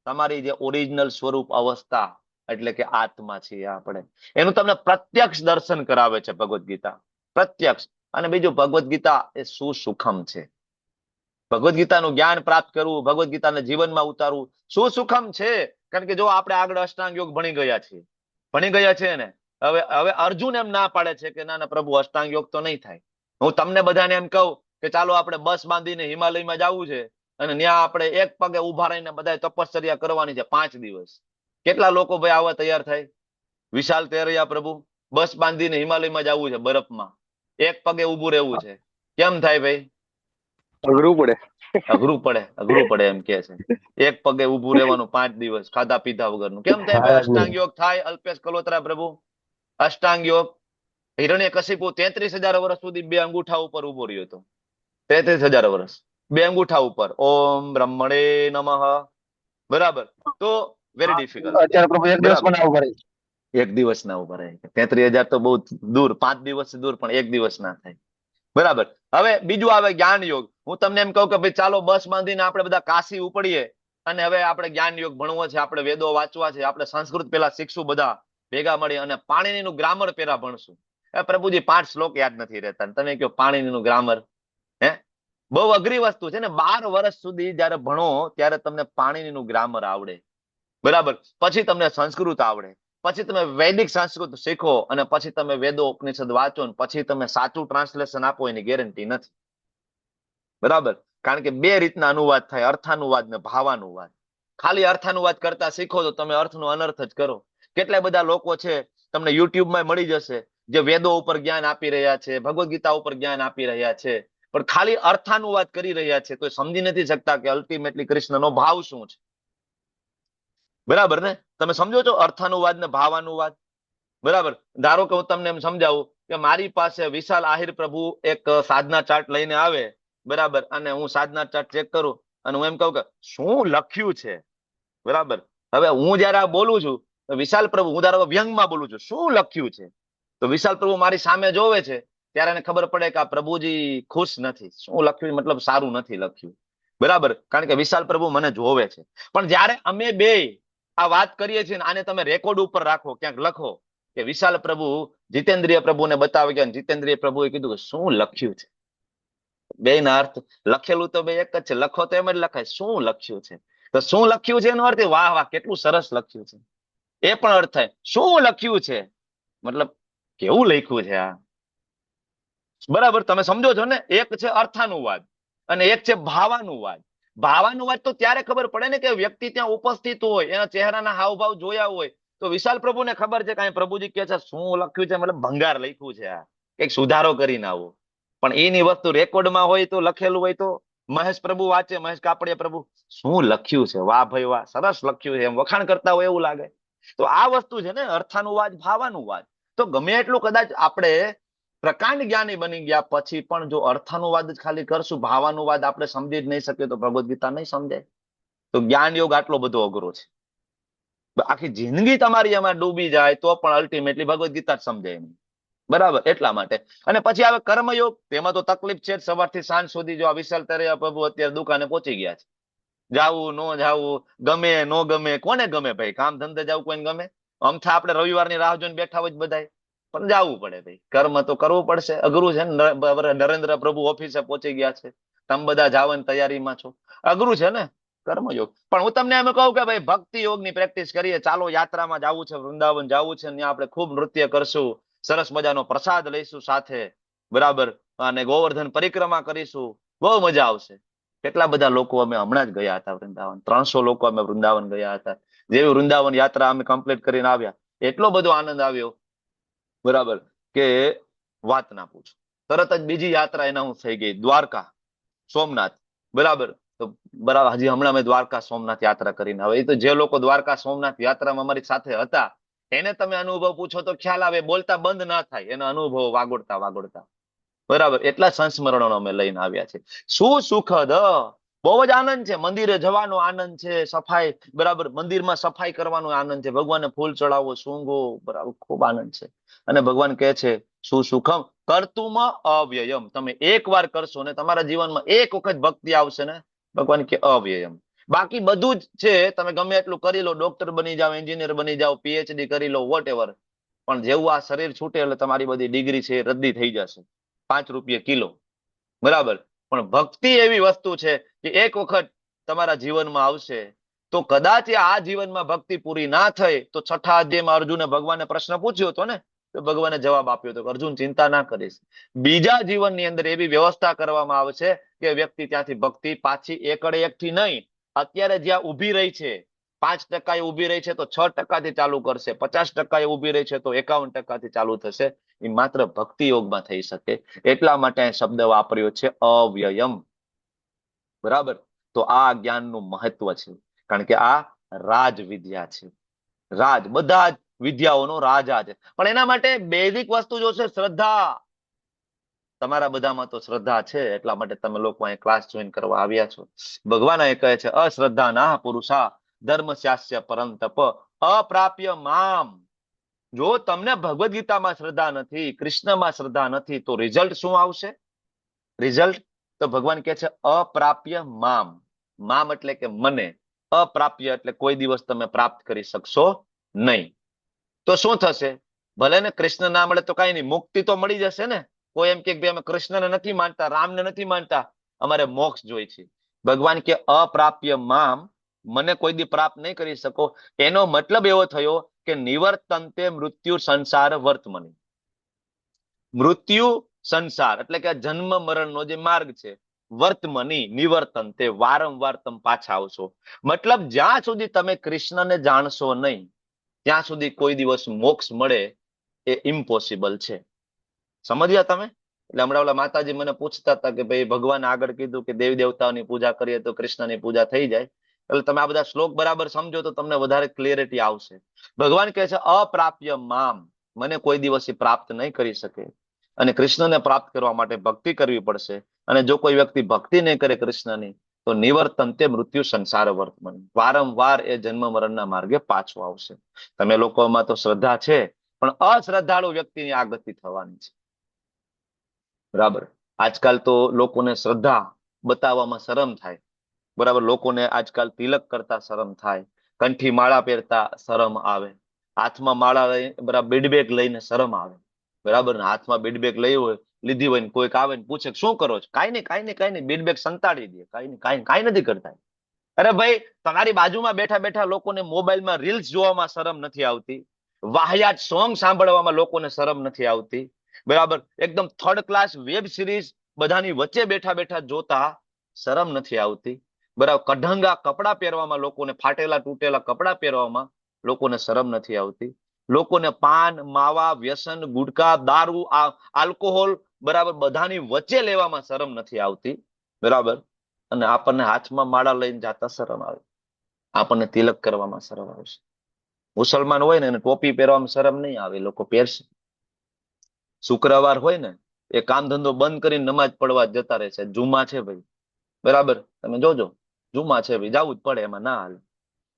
[SPEAKER 2] તમારી જે ઓરિજિનલ સ્વરૂપ અવસ્થા એટલે કે આત્મા છીએ આપણે, એનું તમને પ્રત્યક્ષ દર્શન કરાવે છે ભગવદ્ ગીતા. પ્રત્યક્ષ. અને બીજું ભગવદ્ ગીતા એ સુસુખમ છે. ભગવદ્ ગીતાનું જ્ઞાન પ્રાપ્ત કરવું, ભગવદ્ ગીતાને જીવનમાં ઉતારવું સુસુખમ છે. કારણ કે જો આપણે આગળ અષ્ટાંગ યોગ ભણી ગયા છીએ ને, હવે અર્જુન એમ ના પાડે છે કે ના ના પ્રભુ અષ્ટાંગ યોગ તો નહીં થાય. હું તમને બધાને એમ કહું કે ચાલો આપણે બસ બાંધીને હિમાલયમાં જવું છે અને ત્યાં આપણે એક પગે ઉભા રહીને બધા તપશ્ચર્યા કરવાની છે 5 દિવસ. કેટલા લોકો ભાઈ આવા તૈયાર થાય? વિશાલ તેરૈયા પ્રભુ, બસ બાંધીને હિમાલયમાં જવું છે બરફમાં, એક પગે ઉભું રહેવું છે, કેમ થાય ભાઈ? અઘરું પડે એમ કે છે. એક પગે ઉભું રહેવાનું 5 દિવસ ખાધા પીધા વગરનું, કેમ થાય ભાઈ? અષ્ટાંગ યોગ થાય? અલ્પેશ કલોત્રા પ્રભુ, અષ્ટાંગ યોગ. હિરણ્યકશિપુ 33,000 વર્ષ સુધી 2 અંગૂઠા ઉપર ઉભો રહ્યો હતો. 33,000 વર્ષ 2 અંગૂઠા ઉપર. ઓમ બ્રહ્મણે નમઃ. બરાબર. તો વેરી ડિફિકલ્ટ. એક દિવસ ના ઉભા રહે. 33,000 તો બહુ દૂર, 5 દિવસ દૂર, પણ એક દિવસ ના થાય. બરાબર. હવે બીજું આવે જ્ઞાન યોગ. હું તમને એમ કહું કે ભાઈ ચાલો બસ બાંધીને આપણે બધા કાશી ઉપડીએ અને હવે આપણે જ્ઞાન યોગ ભણવો છે, આપણે વેદો વાંચવા છે, આપણે સંસ્કૃત પેલા શીખશું બધા ભેગા મળી અને પાણીનીનું ગ્રામર પેલા ભણશું. પ્રભુજી 5 શ્લોક યાદ નથી રહેતા, તમે કહો પાણીનીનું ગ્રામર? હે, બહુ અઘરી વસ્તુ છે ને. 12 વર્ષ સુધી જયારે ભણો ત્યારે તમને પાણીનીનું ગ્રામર આવડે, બરાબર. પછી તમને સંસ્કૃત આવડે, પછી તમે વૈદિક સંસ્કૃત શીખો અને પછી તમે વેદો ઉપનિષદ વાંચો ને પછી તમે સાચું ટ્રાન્સલેશન આપો એની ગેરંટી નથી, બરાબર. કારણ કે 2 રીતના અનુવાદ થાય, અર્થાનુવાદ ને ભાવાનુવાદ. ખાલી અર્થાનુવાદ કરતા શીખો તો તમે અર્થનો અનર્થ જ કરો. કેટલા બધા લોકો છે, તમને યુટ્યુબમાં મળી જશે, જે વેદો ઉપર જ્ઞાન આપી રહ્યા છે, ભગવદ્ ગીતા ઉપર જ્ઞાન આપી રહ્યા છે, પણ ખાલી અર્થાનુવાદ કરી રહ્યા છે, તો સમજી નથી શકતા કે અલ્ટિમેટલી કૃષ્ણનો ભાવ શું છે. બરાબર ને? તમે સમજો છો અર્થાનુવાદ ને ભાવાનુવાદ? બરાબર. ધારો કે હું તમને એમ સમજાવું કે મારી પાસે વિશાલ આહિર પ્રભુ એક સાધના ચાર્ટ લઈને આવે, બરાબર, અને હું સાધના ચાર્ટ ચેક કરું અને હું એમ કહું કે શું લખ્યું છે, બરાબર. હવે હું જયારે આ બોલું છું વિશાલ પ્રભુ, હું ધારો વ્યંગમાં બોલું છું, શું લખ્યું છે, તો વિશાલ પ્રભુ મારી સામે જોવે છે ત્યારે એને ખબર પડે કે આ પ્રભુજી ખુશ નથી. શું લખ્યું મતલબ સારું નથી લખ્યું, બરાબર. કારણ કે વિશાલ પ્રભુ મને જોવે છે. પણ જયારે અમે બે આ વાત કરીએ છીએ, આને તમે રેકોર્ડ ઉપર રાખો, ક્યાંક લખો કે વિશાલ પ્રભુ જીતેન્દ્રિય પ્રભુને બતાવે કે જીતેન્દ્રિય પ્રભુએ કીધું કે શું લખ્યું છે. બે ના અર્થ લખેલું તો બે એક જ છે, લખો તો એમ જ લખાય, શું લખ્યું છે. તો શું લખ્યું છે એનો અર્થ વાહ વાહ કેટલું સરસ લખ્યું છે, એ પણ અર્થ થાય. શું લખ્યું છે મતલબ કેવું લખ્યું છે આ, બરાબર. તમે સમજો છો ને? એક છે અર્થાનુવાદ અને એક છે ભાવાનુવાદ. ભાવાનુવાદ તો ત્યારે ખબર પડે ને કે વ્યક્તિ ત્યાં ઉપસ્થિત હોય, એના ચહેરાના હાવભાવ જોયા હોય. તો વિશાલ પ્રભુને ખબર છે કે પ્રભુજી કે છે શું લખ્યું છે, મતલબ ભંગાર લખ્યું છે, આ કઈક સુધારો કરીને આવો. પણ એની વસ્તુ રેકોર્ડમાં હોય તો લખેલું હોય તો મહેશ પ્રભુ વાંચે, મહેશ કાપડિયા પ્રભુ, શું લખ્યું છે, વાહ ભાઈ વાહ સરસ લખ્યું છે, એમ વખાણ કરતા હોય એવું લાગે. તો આ વસ્તુ છે ને અર્થાનુવાદ ભાવાનુવાદ. તો ગમે એટલું કદાચ આપણે પ્રકાંડ જ્ઞાની બની ગયા પછી પણ જો અર્થાનુવાદ જ ખાલી કરશું, ભાવાનુવાદ આપણે સમજી જ નહીં શકીએ તો ભગવદ્ ગીતા નહીં સમજાય. તો જ્ઞાન યોગ આટલો બધો અઘરો છે. આખી જિંદગી તમારી એમાં ડૂબી જાય તો પણ અલ્ટિમેટલી ભગવદ્ ગીતા જ સમજાય નહીં, બરાબર. એટલા માટે. અને પછી આવે કર્મયોગ. તેમાં તો તકલીફ છે, સવારથી સાંજ સુધી. જો આ વિશાલ તરૈયા પ્રભુ અત્યારે દુકાને પહોંચી ગયા છે, જાવું ન જાવું, ગમે ન ગમે, કોને ગમે ભાઈ? કામ ધંધે જવું કોઈને ગમે? અમથા આપણે રવિવારની રાહ જોઈને બેઠા હોય બધાય, પણ જવું પડે ભાઈ, કર્મ તો કરવું પડશે. અઘરું છે ને? નરેન્દ્ર પ્રભુ ઓફિસે પહોંચી ગયા છે, તમે બધા જવાની તૈયારીમાં છો, અઘરું છે ને કર્મયોગ. પણ હું તમને એમ કહું કે ભાઈ ભક્તિ યોગની પ્રેક્ટિસ કરીએ. ચાલો યાત્રામાં જવું છે, વૃંદાવન જવું છે, ત્યાં આપણે ખૂબ નૃત્ય કરશું, સરસ મજાનો પ્રસાદ લઈશું સાથે, બરાબર. અને ગોવર્ધન પરિક્રમા કરીશું, બહુ મજા આવશે. કેટલા બધા લોકો અમે હમણાં જ ગયા હતા વૃંદાવન, 300 લોકો અમે વૃંદાવન ગયા હતા. જેવી વૃંદાવન યાત્રા અમે કમ્પ્લીટ કરીને આવ્યા, એટલો બધો આનંદ આવ્યો, બરાબર, કે વાત ના પૂછો. તરત જ બીજી યાત્રા એનાઉન્સ થઈ ગઈ, દ્વારકા સોમનાથ, બરાબર. તો બરાબર, હજી હમણાં અમે દ્વારકા સોમનાથ યાત્રા કરીને હવે, એ તો જે લોકો દ્વારકા સોમનાથ યાત્રામાં અમારી સાથે હતા એને તમે અનુભવ પૂછો તો ખ્યાલ આવે, બોલતા બંધ ના થાય એના અનુભવો વાગોડતા વાગોડતા, બરાબર. એટલા સંસ્મરણો અમે લઈને આવ્યા છે. શું સુખદ, બહુ જ આનંદ છે. મંદિરે જવાનો આનંદ છે, સફાઈ, બરાબર, મંદિરમાં સફાઈ કરવાનો આનંદ છે, ભગવાનને ફૂલ ચડાવવો, સૂંઘો, બરાબર, ખૂબ આનંદ છે. અને ભગવાન કહે છે શું સુખમ કર્તુમ અવ્યયમ, તમે એક વાર કરશો ને તમારા જીવનમાં એક વખત ભક્તિ આવશે ને, ભગવાન કે અવ્યયમ. બાકી બધું જ છે, તમે ગમે એટલું કરી લો, ડોક્ટર બની જાઓ, એન્જિનિયર બની જાઓ, પીએચડી કરી લો, વોટ એવર, પણ જેવું આ શરીર છૂટે એટલે તમારી બધી ડિગ્રી છે રદ્દી થઈ જશે, 5 રૂપિયા કિલો, બરાબર. પણ ભક્તિ એવી વસ્તુ છે કે એક વખત તમારા જીવનમાં આવશે તો કદાચ આ જીવનમાં ભક્તિ પૂરી ના થઈ તો 6થા અધ્યાયમાં અર્જુને ભગવાનને પ્રશ્ન પૂછ્યો હતો ને, તો ભગવાને જવાબ આપ્યો હતો કે અર્જુન ચિંતા ના કરીશ, બીજા જીવનની અંદર એવી વ્યવસ્થા કરવામાં આવશે કે વ્યક્તિ ત્યાંથી ભક્તિ પાછી એકડે એકથી નહીં, અત્યારે જ્યાં ઉભી રહી છે 5% ઉભી રહી છે તો 6% ચાલુ કરશે, 50% ઉભી રહી છે તો 51% ચાલુ થશે. એ માત્ર ભક્તિ યોગમાં થઈ શકે, એટલા માટે શબ્દ વાપર્યો છે અવ્યયમ, બરાબર. તો આ જ્ઞાનનું મહત્વ છે, કારણ કે આ રાજ વિદ્યા છે. રાજ, બધા જ વિદ્યાઓનો રાજા છે, પણ એના માટે બેઝિક વસ્તુ જો છે શ્રદ્ધા. તમારા બધામાં તો શ્રદ્ધા છે, એટલા માટે તમે લોકો અહીં ક્લાસ જોઈન કરવા આવ્યા છો. ભગવાન એ કહે છે અશ્રદ્ધા ના પુરુષા ધર્મસ્યાસ્ય પરંતપ અપ્રાપ્ય મામ. જો તમને ભગવદ ગીતામાં શ્રદ્ધા નથી, કૃષ્ણમાં શ્રદ્ધા નથી, તો રિઝલ્ટ શું આવશે? રિઝલ્ટ તો ભગવાન કહે છે અપ્રાપ્ય મામ. મામ એટલે કે મને, અપ્રાપ્ય એટલે કોઈ દિવસ તમે પ્રાપ્ત કરી શકશો નહીં. તો શું થશે? ભલે ને કૃષ્ણ ના મળે તો કઈ નહીં, મુક્તિ તો મળી જશે ને. કોઈ એમ કે ભાઈ અમે કૃષ્ણને નથી માનતા, રામને નથી માનતા, અમારે મોક્ષ જોઈ છે. ભગવાન કે અપ્રાપ્ય મામ, મને કોઈ દી પ્રાપ્ત નહીં કરી શકો. એનો મતલબ એવો થયો કે નિવર્તન્તે મૃત્યુ સંસાર વર્તમની. મૃત્યુ સંસાર એટલે કે જન્મ મરણનો જે માર્ગ છે, વર્તમની નિવર્તન્તે, વારંવાર તમે પાછા આવશો. મતલબ જ્યાં સુધી તમે કૃષ્ણને જાણશો નહીં ત્યાં સુધી કોઈ દિવસ મોક્ષ મળે એ ઇમ્પોસિબલ છે. સમજ્યા તમે? એટલે હમણાં ઓલા માતાજી મને પૂછતા હતા કે ભાઈ ભગવાન આગળ કીધું કે દેવી દેવતાઓની પૂજા કરીએ તો કૃષ્ણની પૂજા થઈ જાય. એટલે તમે આ બધા શ્લોક બરાબર સમજો તો તમને વધારે ક્લિયરિટી આવશે. ભગવાન કહે છે અપ્રાપ્ય મામ, મને કોઈ દિવસ પ્રાપ્ત નહીં કરી શકે. અને કૃષ્ણને પ્રાપ્ત કરવા માટે ભક્તિ કરવી પડશે. અને જો કોઈ વ્યક્તિ ભક્તિ નહીં કરે કૃષ્ણની તો નિવર્તન્તે મૃત્યુ સંસાર વર્તમાન, વારંવાર એ જન્મ મરણના માર્ગે પાછો આવશે. તમે લોકોમાં તો શ્રદ્ધા છે, પણ અશ્રદ્ધાળુ વ્યક્તિની આ ગતિ થવાની છે, બરાબર. આજકાલ તો લોકોને શ્રદ્ધા બતાવવામાં શરમ થાય, બરાબર. લોકોને આજકાલ તિલક કરતા શરમ થાય, કંઠી માળા પહેરતા શરમ આવે, હાથમાં માળા લઈ, બરાબર, બીડબેગ લઈને શરમ આવે, બરાબર. હાથમાં બીડબેગ લીધી હોય ને કોઈક આવે ને પૂછે શું કરો છો? કાંઈ નહીં, કાંઈ નહીં, કાંઈ નહીં, બીડબેગ સંતાડી દે, કાંઈ નહીં, કાંઈ નથી કરતા. અરે ભાઈ, તમારી બાજુમાં બેઠા બેઠા લોકોને મોબાઈલમાં રીલ્સ જોવામાં શરમ નથી આવતી, વાહિયાત સોંગ સાંભળવામાં લોકોને શરમ નથી આવતી, બરાબર. એકદમ થર્ડ ક્લાસ વેબ સિરીઝ બધાની વચ્ચે બેઠા બેઠા જોતા શરમ નથી આવતી, બરાબર. કઢંગા કપડા પહેરવામાં લોકોને, ફાટેલા તૂટેલા કપડા પહેરવામાં લોકોને શરમ નથી આવતી. લોકોને પાન, માવા, વ્યસન, ગુટકા, દારૂ, આલ્કોહોલ, બરાબર, બધાની વચ્ચે લેવામાં શરમ નથી આવતી, બરાબર. અને આપણને હાથમાં માળા લઈને જાતા શરમ આવે, આપણને તિલક કરવામાં શરમ આવશે. મુસલમાન હોય ને એને ટોપી પહેરવામાં શરમ નહીં આવે, લોકો પહેરશે. શુક્રવાર હોય ને એ કામ ધંધો બંધ કરીને નમાજ પડવા જતા રહેશે. જુમા છે ભાઈ, બરાબર, તમે જોજો, જુમા છે ભાઈ, જવું જ પડે, એમાં ના હાલે,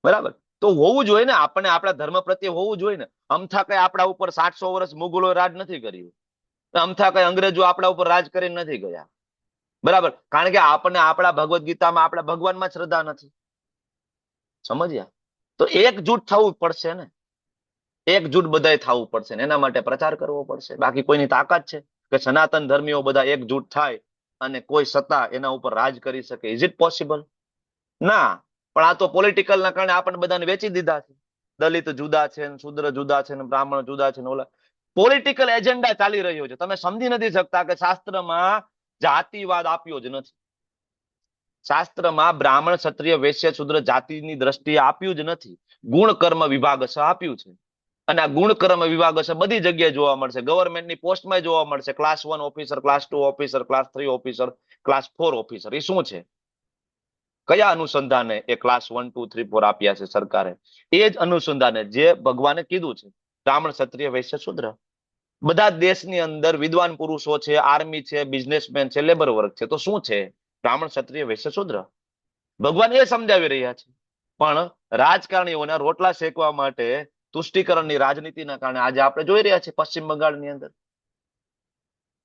[SPEAKER 2] બરાબર. તો હોવું જોઈએ ને, આપણે આપણા ધર્મ પ્રત્યે હોવું જોઈએ ને. અમથા કઈ આપણા ઉપર 700 વર્ષ મુગલોએ રાજ નથી કર્યું, અમથા કઈ અંગ્રેજો આપણા ઉપર રાજ કરીને નથી ગયા, બરાબર. કારણ કે આપણને આપણા ભગવદ ગીતામાં, આપણા ભગવાનમાં શ્રદ્ધા નથી. સમજ્યા? તો એકજૂટ થવું પડશે ને, એકજૂટ બધાય થવું પડશે ને. એના માટે પ્રચાર કરવો પડશે. બાકી કોઈની તાકાત છે કે સનાતન ધર્મીઓ બધા એકજૂટ થાય અને કોઈ સત્તા એના ઉપર રાજ કરી શકે? Is it possible? ના. પણ આ તો પોલિટિકલ ના કારણે આપણને બધાને વેચી દીધા છે. દલિત જુદા છે, શૂદ્ર જુદા છે, બ્રાહ્મણ જુદા છે, ઓલા પોલિટિકલ એજન્ડા ચાલી રહ્યો છે. તમે સમજી નથી શકતા કે શાસ્ત્રમાં જાતિવાદ આપ્યો જ નથી. શાસ્ત્રમાં બ્રાહ્મણ, ક્ષત્રિય, વૈશ્ય, શૂદ્ર જાતિની દ્રષ્ટિએ આપ્યું જ નથી. ગુણ કર્મ વિભાગ આપ્યું છે. અને આ ગુણ કર્મ વિભાગ બધી જગ્યાએ જોવા મળશે. ગવર્મેન્ટની પોસ્ટમાં જોવા મળશે. Class 1 officer, class 2 officer, class 3 officer, class 4 officer. એ શું છે? કયા અનુસંધાને એ ક્લાસ 1, 2, 3, 4 આપ્યા છે સરકારે? એ જ અનુસંધાને જે ભગવાને કીધું છે, બ્રાહ્મણ, ક્ષત્રિય, વૈશ્ય, શૂદ્ર. બધા દેશની અંદર વિદ્વાન પુરુષો છે, આર્મી છે, બિઝનેસમેન છે, લેબર વર્ક છે. તો શું છે બ્રાહ્મણ, ક્ષત્રિય, વૈશ્ય, શૂદ્ર? ભગવાન એ સમજાવી રહ્યા છે. પણ રાજકારણીઓના રોટલા શેકવા માટે તુષ્ટિકરણની રાજનીતિના કારણે આજે આપણે જોઈ રહ્યા છીએ પશ્ચિમ બંગાળની અંદર.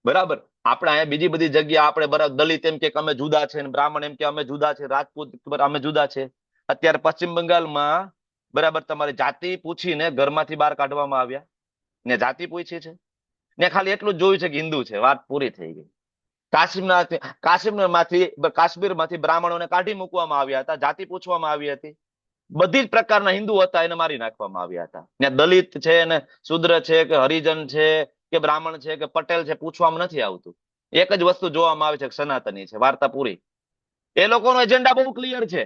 [SPEAKER 2] બરાબર, આપણે અહીંયા બીજી બધી જગ્યા આપણે બરાબર દલિત એમ કે અમે જુદા છે, બ્રાહ્મણ એમ કે અમે જુદા છે, રાજપૂત અમે જુદા છે. અત્યારે પશ્ચિમ બંગાળમાં બરાબર તમારી જાતિ પૂછીને ઘરમાંથી બહાર કાઢવામાં આવ્યા ને જાતિ પૂછી છે ને ખાલી એટલું જ જોયું છે કે હિન્દુ છે. વાત પૂરી થઈ ગઈ. કાશ્મીરમાંથી બ્રાહ્મણોને કાઢી મૂકવામાં આવ્યા હતા. જાતિ પૂછવામાં આવી હતી. બધી જ પ્રકારના હિન્દુ હતા એને મારી નાખવામાં આવ્યા હતા. ને દલિત છે ને શૂદ્ર છે કે હરિજન છે કે બ્રાહ્મણ છે કે પટેલ છે પૂછવામાં નથી આવતું. એક જ વસ્તુ જોવામાં આવે છે કે સનાતની છે. વાર્તા પૂરી. એ લોકોનો એજન્ડા બહુ ક્લિયર છે.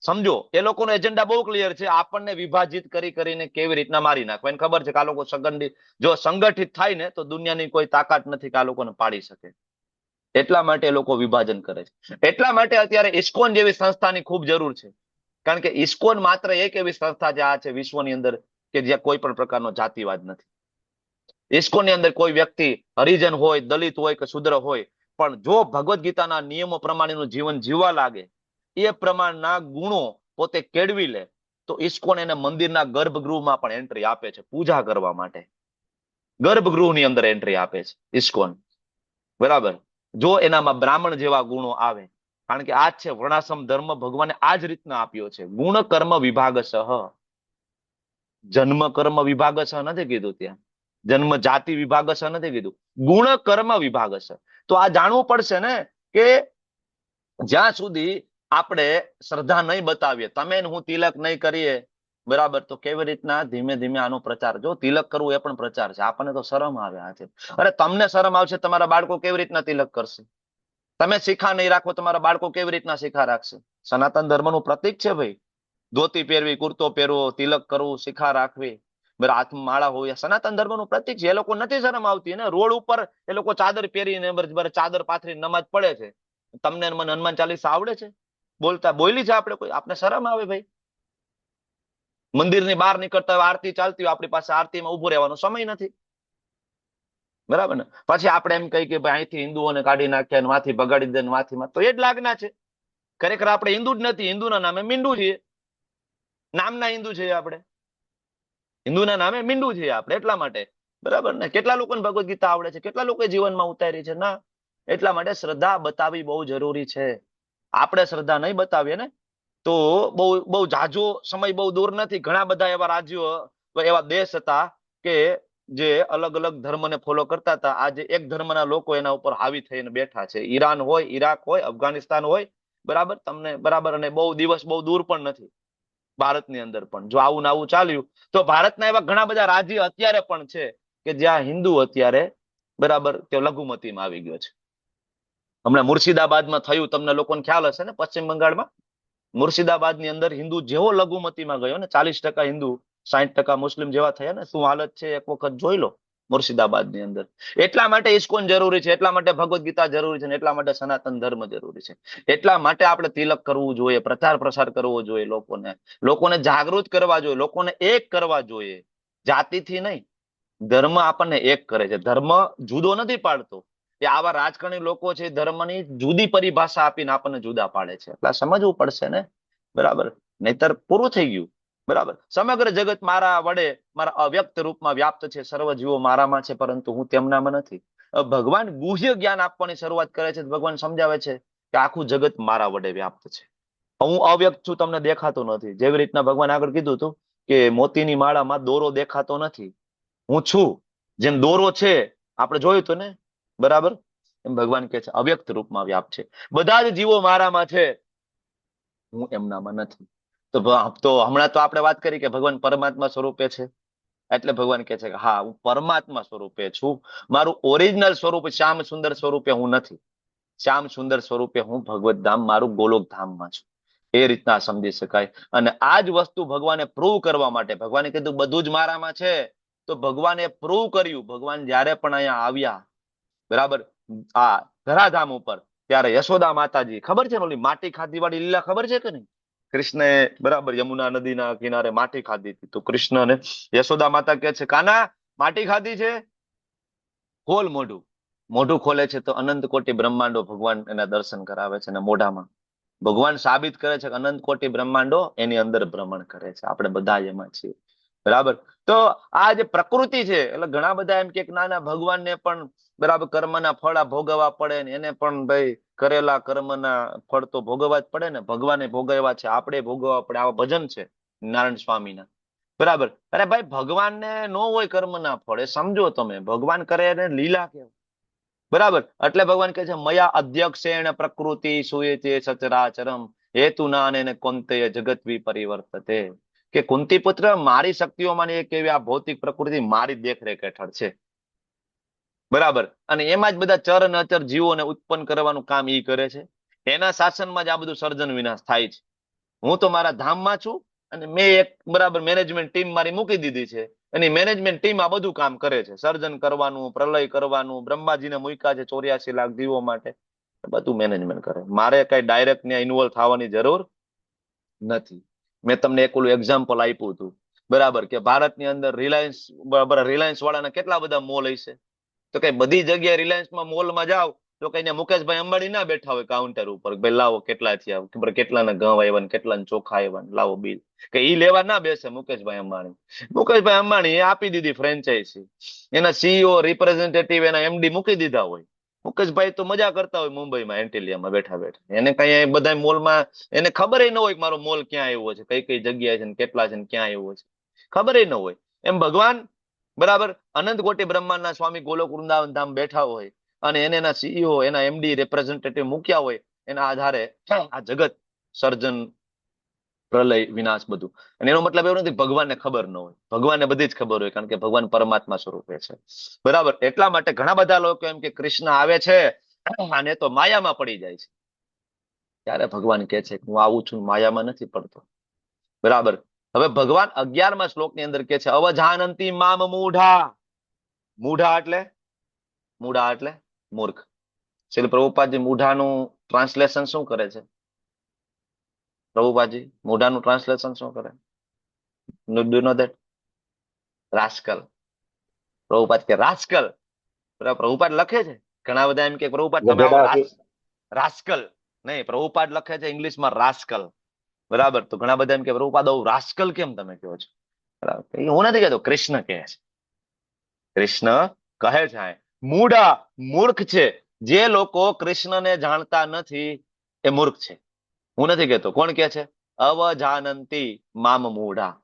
[SPEAKER 2] સમજો, એ લોકોનો એજન્ડા બહુ ક્લિયર છે. આપણને વિભાજિત કરીને કેવી રીતના મારી નાખવા. એને ખબર છે કે આ લોકો જો સંગઠિત થાય ને તો દુનિયાની કોઈ તાકાત નથી કે આ લોકોને પાડી શકે. એટલા માટે એ લોકો વિભાજન કરે છે. એટલા માટે અત્યારે ઇસ્કોન જેવી સંસ્થાની ખૂબ જરૂર છે. કારણ કે ઇસ્કોન માત્ર એક એવી સંસ્થા જે આ છે વિશ્વની અંદર કે જ્યાં કોઈ પણ પ્રકારનો જાતિવાદ નથી. ઇસ્કોનની અંદર કોઈ વ્યક્તિ હરિજન હોય, દલિત હોય કે શૂદ્ર હોય, પણ જો ભગવદ્ ગીતાના નિયમો પ્રમાણેનું જીવન જીવવા લાગે, એ પ્રમાણના ગુણો પોતે કેળવી લે, તો ઇસ્કોન એને મંદિરના ગર્ભગૃહમાં પણ એન્ટ્રી આપે છે પૂજા કરવા માટે. ગર્ભગૃહની અંદર એન્ટ્રી આપે છે ઇસ્કોન. બરાબર, જો એનામાં બ્રાહ્મણ જેવા ગુણો આવે. કારણ કે આ જ છે વર્ણાશ્રમ ધર્મ. ભગવાને આ જ રીતના આપ્યો છે. ગુણ કર્મ વિભાગશ. જન્મ કર્મ વિભાગશ નથી કીધું ત્યાં. જન્મ જાતિ વિભાગશ નથી કીધું. ગુણ કર્મ વિભાગશ. તો આ જાણવું પડશે ને કે જ્યાં સુધી આપણે શ્રદ્ધા નહીં બતાવીએ, તમે હું તિલક નહીં કરીએ, બરાબર, તો કેવી રીતના ધીમે ધીમે આનો પ્રચાર. જો તિલક કરવું એ પણ પ્રચાર છે. આપણને તો શરમ આવે આ છે. અરે તમને શરમ આવશે, તમારા બાળકો કેવી રીતના તિલક કરશે? તમે શિખા નહીં રાખો, તમારા બાળકો કેવી રીતના શિખા રાખશે? સનાતન ધર્મનું પ્રતીક છે ભાઈ. ધોતી પહેરવી, કુર્તો પહેરવો, તિલક કરવું, શિખા રાખવી, બરાબર, હાથમાં માળા હોય, સનાતન ધર્મનું પ્રતીક છે. એ લોકો નથી શરમ આવતી ને? રોડ ઉપર એ લોકો ચાદર પહેરીને ચાદર પાથરીને નમાજ પડે છે. તમને મને હનુમાન ચાલીસા આવડે છે? બોલી છે આપણે કોઈ? આપણે શરમ આવે ભાઈ? મંદિરની બહાર નીકળતા હોય, આરતી ચાલતી હોય, આપણી પાસે આરતીમાં ઉભો રહેવાનો સમય નથી. બરાબર ને? પછી આપણે એમ કહી કે ભાઈ અહીંથી હિન્દુઓને કાઢી નાખ્યા ને વાથી ભગાડી દે, વાથી તો એ જ લાગના છે. ખરેખર આપણે હિન્દુ જ નથી. હિન્દુના નામે મીંડું છીએ. નામના હિન્દુ છીએ આપણે. હિન્દુના નામે મીંડું છીએ આપણે. એટલા માટે, બરાબર ને? કેટલા લોકોને ભગવદ્ ગીતા આવડે છે? કેટલા લોકો જીવનમાં ઉતારી છે? ના. એટલા માટે શ્રદ્ધા બતાવવી બહુ જરૂરી છે. આપણે શ્રદ્ધા નહીં બતાવીએ ને તો બહુ જાજો સમય બહુ દૂર નથી. ઘણા બધા એવા રાજ્યો, એવા દેશ હતા કે જે અલગ અલગ ધર્મને ફોલો કરતા હતા. આજે એક ધર્મના લોકો એના ઉપર હાવી થઈને બેઠા છે. ઈરાન હોય, ઈરાક હોય, અફઘાનિસ્તાન હોય, બરાબર, તમને બરાબર. અને બહુ દિવસ બહુ દૂર પણ નથી ભારતની અંદર પણ. જો આવું ને આવું ચાલ્યું તો ભારતના એવા ઘણા બધા રાજ્ય અત્યારે પણ છે કે જ્યાં હિન્દુ અત્યારે બરાબર તે લઘુમતીમાં આવી ગયો છે. હમણાં મુર્શિદાબાદમાં થયું, તમને લોકોને ખ્યાલ હશે ને, પશ્ચિમ બંગાળમાં મુર્શિદાબાદની અંદર હિન્દુ જેવો લઘુમતીમાં ગયો ને, 40% હિન્દુ 60% મુસ્લિમ જેવા થયા ને, શું હાલત છે એક વખત જોઈ લો મુર્શિદાબાદની અંદર. એટલા માટે ઇસ્કોન જરૂરી છે. એટલા માટે ભગવદ્ ગીતા જરૂરી છે. એટલા માટે સનાતન ધર્મ જરૂરી છે. એટલા માટે આપણે તિલક કરવું જોઈએ, પ્રચાર પ્રસાર કરવો જોઈએ, લોકોને જાગૃત કરવા જોઈએ, લોકોને એક કરવા જોઈએ. જાતિથી નહીં. ધર્મ આપણને એક કરે છે. ધર્મ જુદો નથી પાડતો. એ આવા રાજકારણી લોકો છે, ધર્મની જુદી પરિભાષા આપીને આપણને જુદા પાડે છે. એટલે સમજવું પડશે ને, બરાબર? નહીતર પૂરું થઈ ગયું. બરાબર, સમગ્ર જગત મારા વડે, મારા અવ્યક્ત રૂપમાં વ્યાપ્ત છે. સર્વ જીવો મારામાં છે, પરંતુ હું તેમનામાં નથી. ભગવાન ગુહ્ય જ્ઞાન આપવાની શરૂઆત કરે છે. ભગવાન સમજાવે છે કે આખું જગત મારા વડે વ્યાપ્ત છે. હું અવ્યક્ત છું, તમને દેખાતો નથી. જેવી રીતના ભગવાન આગળ કીધું હતું કે મોતીની માળામાં દોરો દેખાતો નથી, હું છું. જેમ દોરો છે આપણે જોયું હતું ને, બરાબર, એમ ભગવાન કહે છે અવ્યક્ત રૂપમાં વ્યાપ્ત છે. બધા જ જીવો મારામાં છે, હું એમનામાં નથી. તો હમણાં તો આપણે વાત કરી કે ભગવાન પરમાત્મા સ્વરૂપે છે. એટલે ભગવાન કહે છે કે હા હું પરમાત્મા સ્વરૂપે છું, મારું ઓરિજિનલ સ્વરૂપ શ્યામ સુંદર સ્વરૂપે હું નથી, શ્યામ સુંદર સ્વરૂપે હું ભગવત ધામ મારું ગોલોક ધામમાં છું. એ રીતના સમજી શકાય. અને આ જ વસ્તુ ભગવાને પ્રૂવ કરવા માટે, ભગવાને કીધું બધું જ મારામાં છે, તો ભગવાને પ્રૂવ કર્યું. ભગવાન જયારે પણ અહીંયા આવ્યા, બરાબર, આ ધરાધામ ઉપર, ત્યારે યશોદા માતાજી, ખબર છે ને ઓલી માટી ખાધી વાળી લીલા ખબર છે કે નહીં? કૃષ્ણએ બરાબર યમુના નદીના કિનારે માટી ખાધી હતી, તો કૃષ્ણને યશોદા માતા કહે છે કાના માટી ખાધી છે, ખોલ મોઢું. મોઢું ખોલે છે તો અનંત કોટી બ્રહ્માંડો ભગવાન એના દર્શન કરાવે છે, અને મોઢામાં ભગવાન સાબિત કરે છે કે અનંત કોટી બ્રહ્માંડો એની અંદર ભ્રમણ કરે છે, આપણે બધા એમાં છીએ, બરાબર. તો આ જે પ્રકૃતિ છે, એટલે ઘણા બધા એમ કે ના ના ભગવાનને પણ બરાબર કર્મના ફળ ભોગવવા પડે ને, એને પણ ભાઈ કરેલા કર્મના ફળ તો ભોગવવા જ પડે ને, ભગવાને ભોગવ્યા છે, આપણે ભોગવવા પડે. આવા ભજન છે નારાયણ સ્વામીના, બરાબર. અરે ભાઈ ભગવાનને નો હોય કર્મના ફળ, એ સમજો તમે, ભગવાન કરે એને લીલા કેવું, બરાબર. એટલે ભગવાન કહે છે મયા અધ્યક્ષેણ પ્રકૃતિ સુયતે સચરાચરમ હેતુ ના અને કોંતય જગત વિપરિવર્તતે, કે કુંતી પુત્ર મારી શક્તિઓમાંની એક એવી આ ભૌતિક પ્રકૃતિ મારી દેખરેખ હેઠળ છે, બરાબર. અને એમાં જ બધા ચર અને અચર જીવોને ઉત્પન્ન કરવાનું કામ ઈ કરે છે, એના શાસનમાં જ આ બધું સર્જન વિનાશ થાય છે. હું તો મારા ધામમાં છું, અને મેં એક બરાબર મેનેજમેન્ટ ટીમ મારી મૂકી દીધી છે, એની મેનેજમેન્ટ ટીમ આ બધું કામ કરે છે, સર્જન કરવાનું, પ્રલય કરવાનું, બ્રહ્માજીને મૂક્યા છે 84 લાખ જીવો માટે, બધું મેનેજમેન્ટ કરે. મારે કઈ ડાયરેક્ટ ને ઇન્વોલ્વ થવાની જરૂર નથી. મેં તમને એક ઓલું એક્ઝામ્પલ આપ્યું હતું, બરાબર, કે ભારતની અંદર રિલાયન્સ, બરાબર, રિલાયન્સ વાળાના કેટલા બધા મોલ હશે, તો કઈ બધી જગ્યાએ રિલાયન્સમાં મોલમાં જાવ તો કઈ મુકેશભાઈ અંબાણી ના બેઠા હોય કાઉન્ટર ઉપર, ભાઈ લાવો કેટલા થયા, કેટલાના ઘઉં આવ્યા ને કેટલાના ચોખા આવ્યા, લાવો બિલ, કે ઈ લેવા ના બેસે મુકેશભાઈ અંબાણી. મુકેશભાઈ અંબાણી એ આપી દીધી ફ્રેન્ચાઇઝી, એના સીઈઓ રિપ્રેઝેન્ટેટિવ એના એમડી મૂકી દીધા હોય. મુકેશભાઈ તો મજા કરતા હોય મુંબઈમાં એન્ટિલિયામાં બેઠા બેઠા, એને કઈ બધા મોલમાં એને ખબર ન હોય કે મારો મોલ ક્યાં આવ્યો છે, કઈ કઈ જગ્યાએ છે ને કેટલા છે ને ક્યાં આવ્યો છે, ખબર ન હોય. એમ ભગવાન બરાબર અનંત કોટી બ્રહ્માંડના સ્વામી ગોલોક વૃંદાવન ધામ બેઠા હોય, અને એને એના સીઈઓ એના એમડી રિપ્રેઝેન્ટેટિવ મૂક્યા હોય, એના આધારે આ જગત સર્જન પ્રલય વિનાશ બધું. અને એનો મતલબ એવો નથી ભગવાનને ખબર ન હોય, ભગવાનને બધી જ ખબર હોય, કારણ કે ભગવાન પરમાત્મા સ્વરૂપે છે, બરાબર. એટલા માટે ઘણા બધા લોકો એમ કે કૃષ્ણ આવે છે અને તો માયામાં પડી જાય છે, ત્યારે ભગવાન કહે છે હું આવું છું, માયામાં નથી પડતો, બરાબર. હવે ભગવાન 11મા શ્લોકની અંદર કહે છે અવજાનંતી મામ મૂઢા. મૂઢા એટલે મૂર્ખ. શ્રીલ પ્રભુપાદજી મૂઢાનું ટ્રાન્સલેશન શું કરે છે? પ્રભુપાદજી મૂઢાનું ટ્રાન્સલેશન શું કરે? Do know that? Rascal. Prabhupada કે રાસ્કલ. પ્રભુપાદ લખે છે, ઘણા બધા એમ કે પ્રભુપાદ તમે રાસ્કલ નહીં, પ્રભુપાદ લખે છે ઇંગ્લિશમાં રાસ્કલ, બરાબર. તો ઘણા બધા એમ કે પ્રભુપાદ રાસ્કલ કેમ તમે કહો છો? બરાબર, હું નથી કહેતો, કૃષ્ણ કહે છે. કૃષ્ણ કહે છે મૂઢા મૂર્ખ છે, જે લોકો કૃષ્ણને જાણતા નથી એ મૂર્ખ છે. હું નથી કહેતો, કોણ કે છે? અવજાનંતી મામ મૂઢા,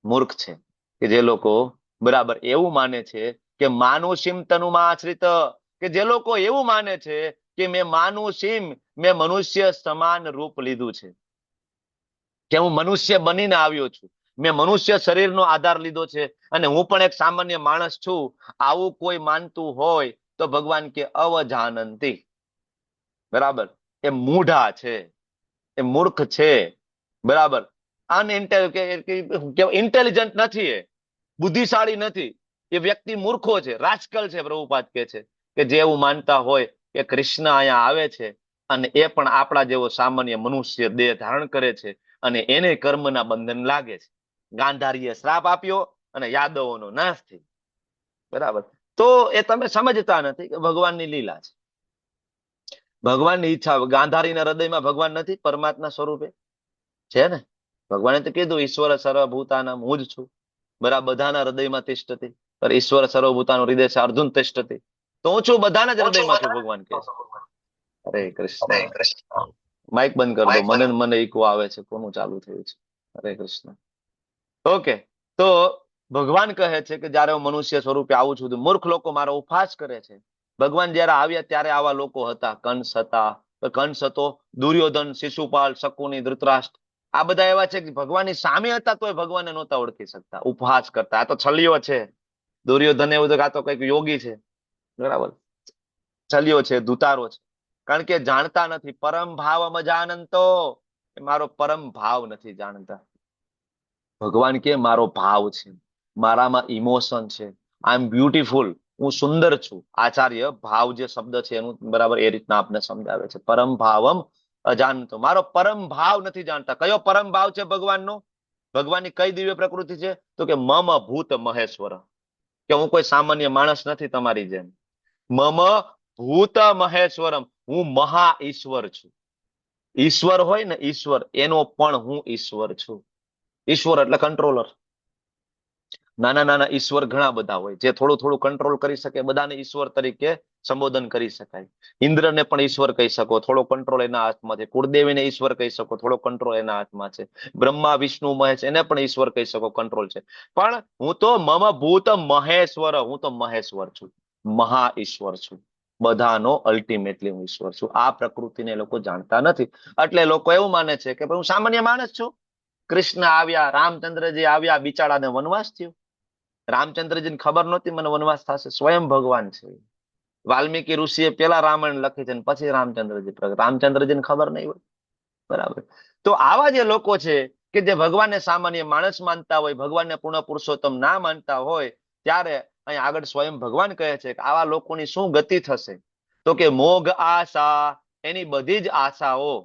[SPEAKER 2] મૂર્ખ છે કે જે લોકો બરાબર એવું માને છે કે માનુષીમ તનુમાં આશ્રિત, કે જે લોકો એવું માને છે કે મેં માનુષીમ, મેં મનુષ્ય સમાન રૂપ લીધું છે, કે હું મનુષ્ય બનીને આવ્યો છું, મેં મનુષ્ય શરીરનો આધાર લીધો છે, અને હું પણ એક સામાન્ય માણસ છું, આવું કોઈ માનતું હોય તો ભગવાન કે અવજાનંતી, બરાબર, એ મૂઢા છે, એ મૂર્ખ છે, બરાબર. ઇન્ટેલિજન્ટ નથી, એ બુદ્ધિશાળી નથી, એ વ્યક્તિ મૂર્ખો છે, રાજકલ છે. પ્રભુપાદ કે છે કે જે એવું માનતા હોય કે કૃષ્ણ અહીંયા આવે છે અને એ પણ આપણા જેવો સામાન્ય મનુષ્ય દેહ ધારણ કરે છે, અને એને કર્મના બંધન લાગે છે. ગાંધારીએ શ્રાપ આપ્યો અને યાદવોનો નાશ થઈ, બરાબર. તો એ તમે સમજતા નથી કે ભગવાનની લીલા છે, ભગવાનની ઈચ્છા. ગાંધારીના હૃદયમાં ભગવાન નથી, પરમાત્મા સ્વરૂપે છે ને. ભગવાને તો કીધું ઈશ્વર સર્વભૂતાનામ હું જ છું, બરાબર, બધાના હૃદયમાં તિષ્ઠતી. ઈશ્વર સર્વભૂતાનો હૃદય છે અર્જુન તિષ્ઠતી, તો હું છું બધાના જ હૃદયમાં છું, ભગવાન કહે છે. હરે કૃષ્ણ. માઇક બંધ કરી દો, મને ઈકો આવે છે, કોનું ચાલુ થયું છે? હરે કૃષ્ણ. ઓકે, તો ભગવાન કહે છે કે જયારે હું મનુષ્ય સ્વરૂપે આવું છું, મૂર્ખ લોકો મારો ઉપહાસ કરે છે. ભગવાન જયારે આવ્યા ત્યારે આવા લોકો હતા. કંસ હતા, કંસ હતો, દુર્યોધન, શિશુપાલ, શકુની, ધૃતરાષ્ટ્ર, આ બધા એવા છે કે ભગવાનની સામે હતા તોય ભગવાનને નહોતા ઓળખી શકતા, ઉપહાસ કરતા. આ તો છલીઓ છે. દુર્યોધન એવું તો આ તો કઈક યોગી છે, બરાબર, છલીઓ છે, દુતારો છે. કારણ કે જાણતા નથી. પરમ ભાવ અજાનંતો, મારો પરમ ભાવ નથી જાણતા. ભગવાન કે મારો ભાવ છે, મારામાં ઇમોશન છે, આઈ એમ બ્યુટીફુલ, હું સુંદર છું. આચાર્ય ભાવ જે શબ્દ છે એનું બરાબર એ રીતના આપને સમજાવે છે. પરમ ભાવમ અજાનતો, મારો પરમ ભાવ નથી જાણતા. કયો પરમ ભાવ છે ભગવાનનો? ભગવાનની કઈ દિવ્ય પ્રકૃતિ છે? તો કે મમ ભૂત મહેશ્વર, કે હું કોઈ સામાન્ય માણસ નથી તમારી જેમ. મમ ભૂત મહેશ્વરમ, હું મહા ઈશ્વર છું. ઈશ્વર હોય ને ઈશ્વર, એનો પણ હું ઈશ્વર છું. ઈશ્વર એટલે કંટ્રોલર. નાના નાના ઈશ્વર ઘણા બધા હોય, જે થોડું થોડું કંટ્રોલ કરી શકે. બધાને ઈશ્વર તરીકે સંબોધન કરી શકાય. ઇન્દ્રને પણ ઈશ્વર કહી શકો, થોડો કંટ્રોલ એના હાથમાં છે. કુળદેવીને ઈશ્વર કહી શકો, થોડો કંટ્રોલ એના હાથમાં છે. બ્રહ્મા વિષ્ણુ મહેશ, એને પણ ઈશ્વર કહી શકો, કંટ્રોલ છે. પણ હું તો મમ ભૂત મહેશ્વર, હું તો મહેશ્વર છું, મહા ઈશ્વર છું. બધાનો અલ્ટિમેટલી હું ઈશ્વર છું. આ પ્રકૃતિને લોકો જાણતા નથી. એટલે લોકો એવું માને છે કે હું સામાન્ય માણસ છું. કૃષ્ણ આવ્યા, રામચંદ્રજી આવ્યા, બિચારાને વનવાસ થયો. રામચંદ્રજીને ખબર નહોતી મને વનવાસ થશે. સ્વયં ભગવાન છે. વાલ્મીકી ઋષિએ પેલા રામાયણ લખી છે, પછી રામચંદ્રજી પ્રગટ. રામચંદ્રજીને ખબર નહીં હોય, બરાબર. તો આવા જે લોકો છે કે જે ભગવાનને સામાન્ય માણસ માનતા હોય, ભગવાનને પૂર્ણ પુરુષોત્તમ ના માનતા હોય, ત્યારે અહીં આગળ સ્વયં ભગવાન કહે છે કે આવા લોકોની શું ગતિ થશે? તો કે મોઘ આશા, એની બધી જ આશાઓ,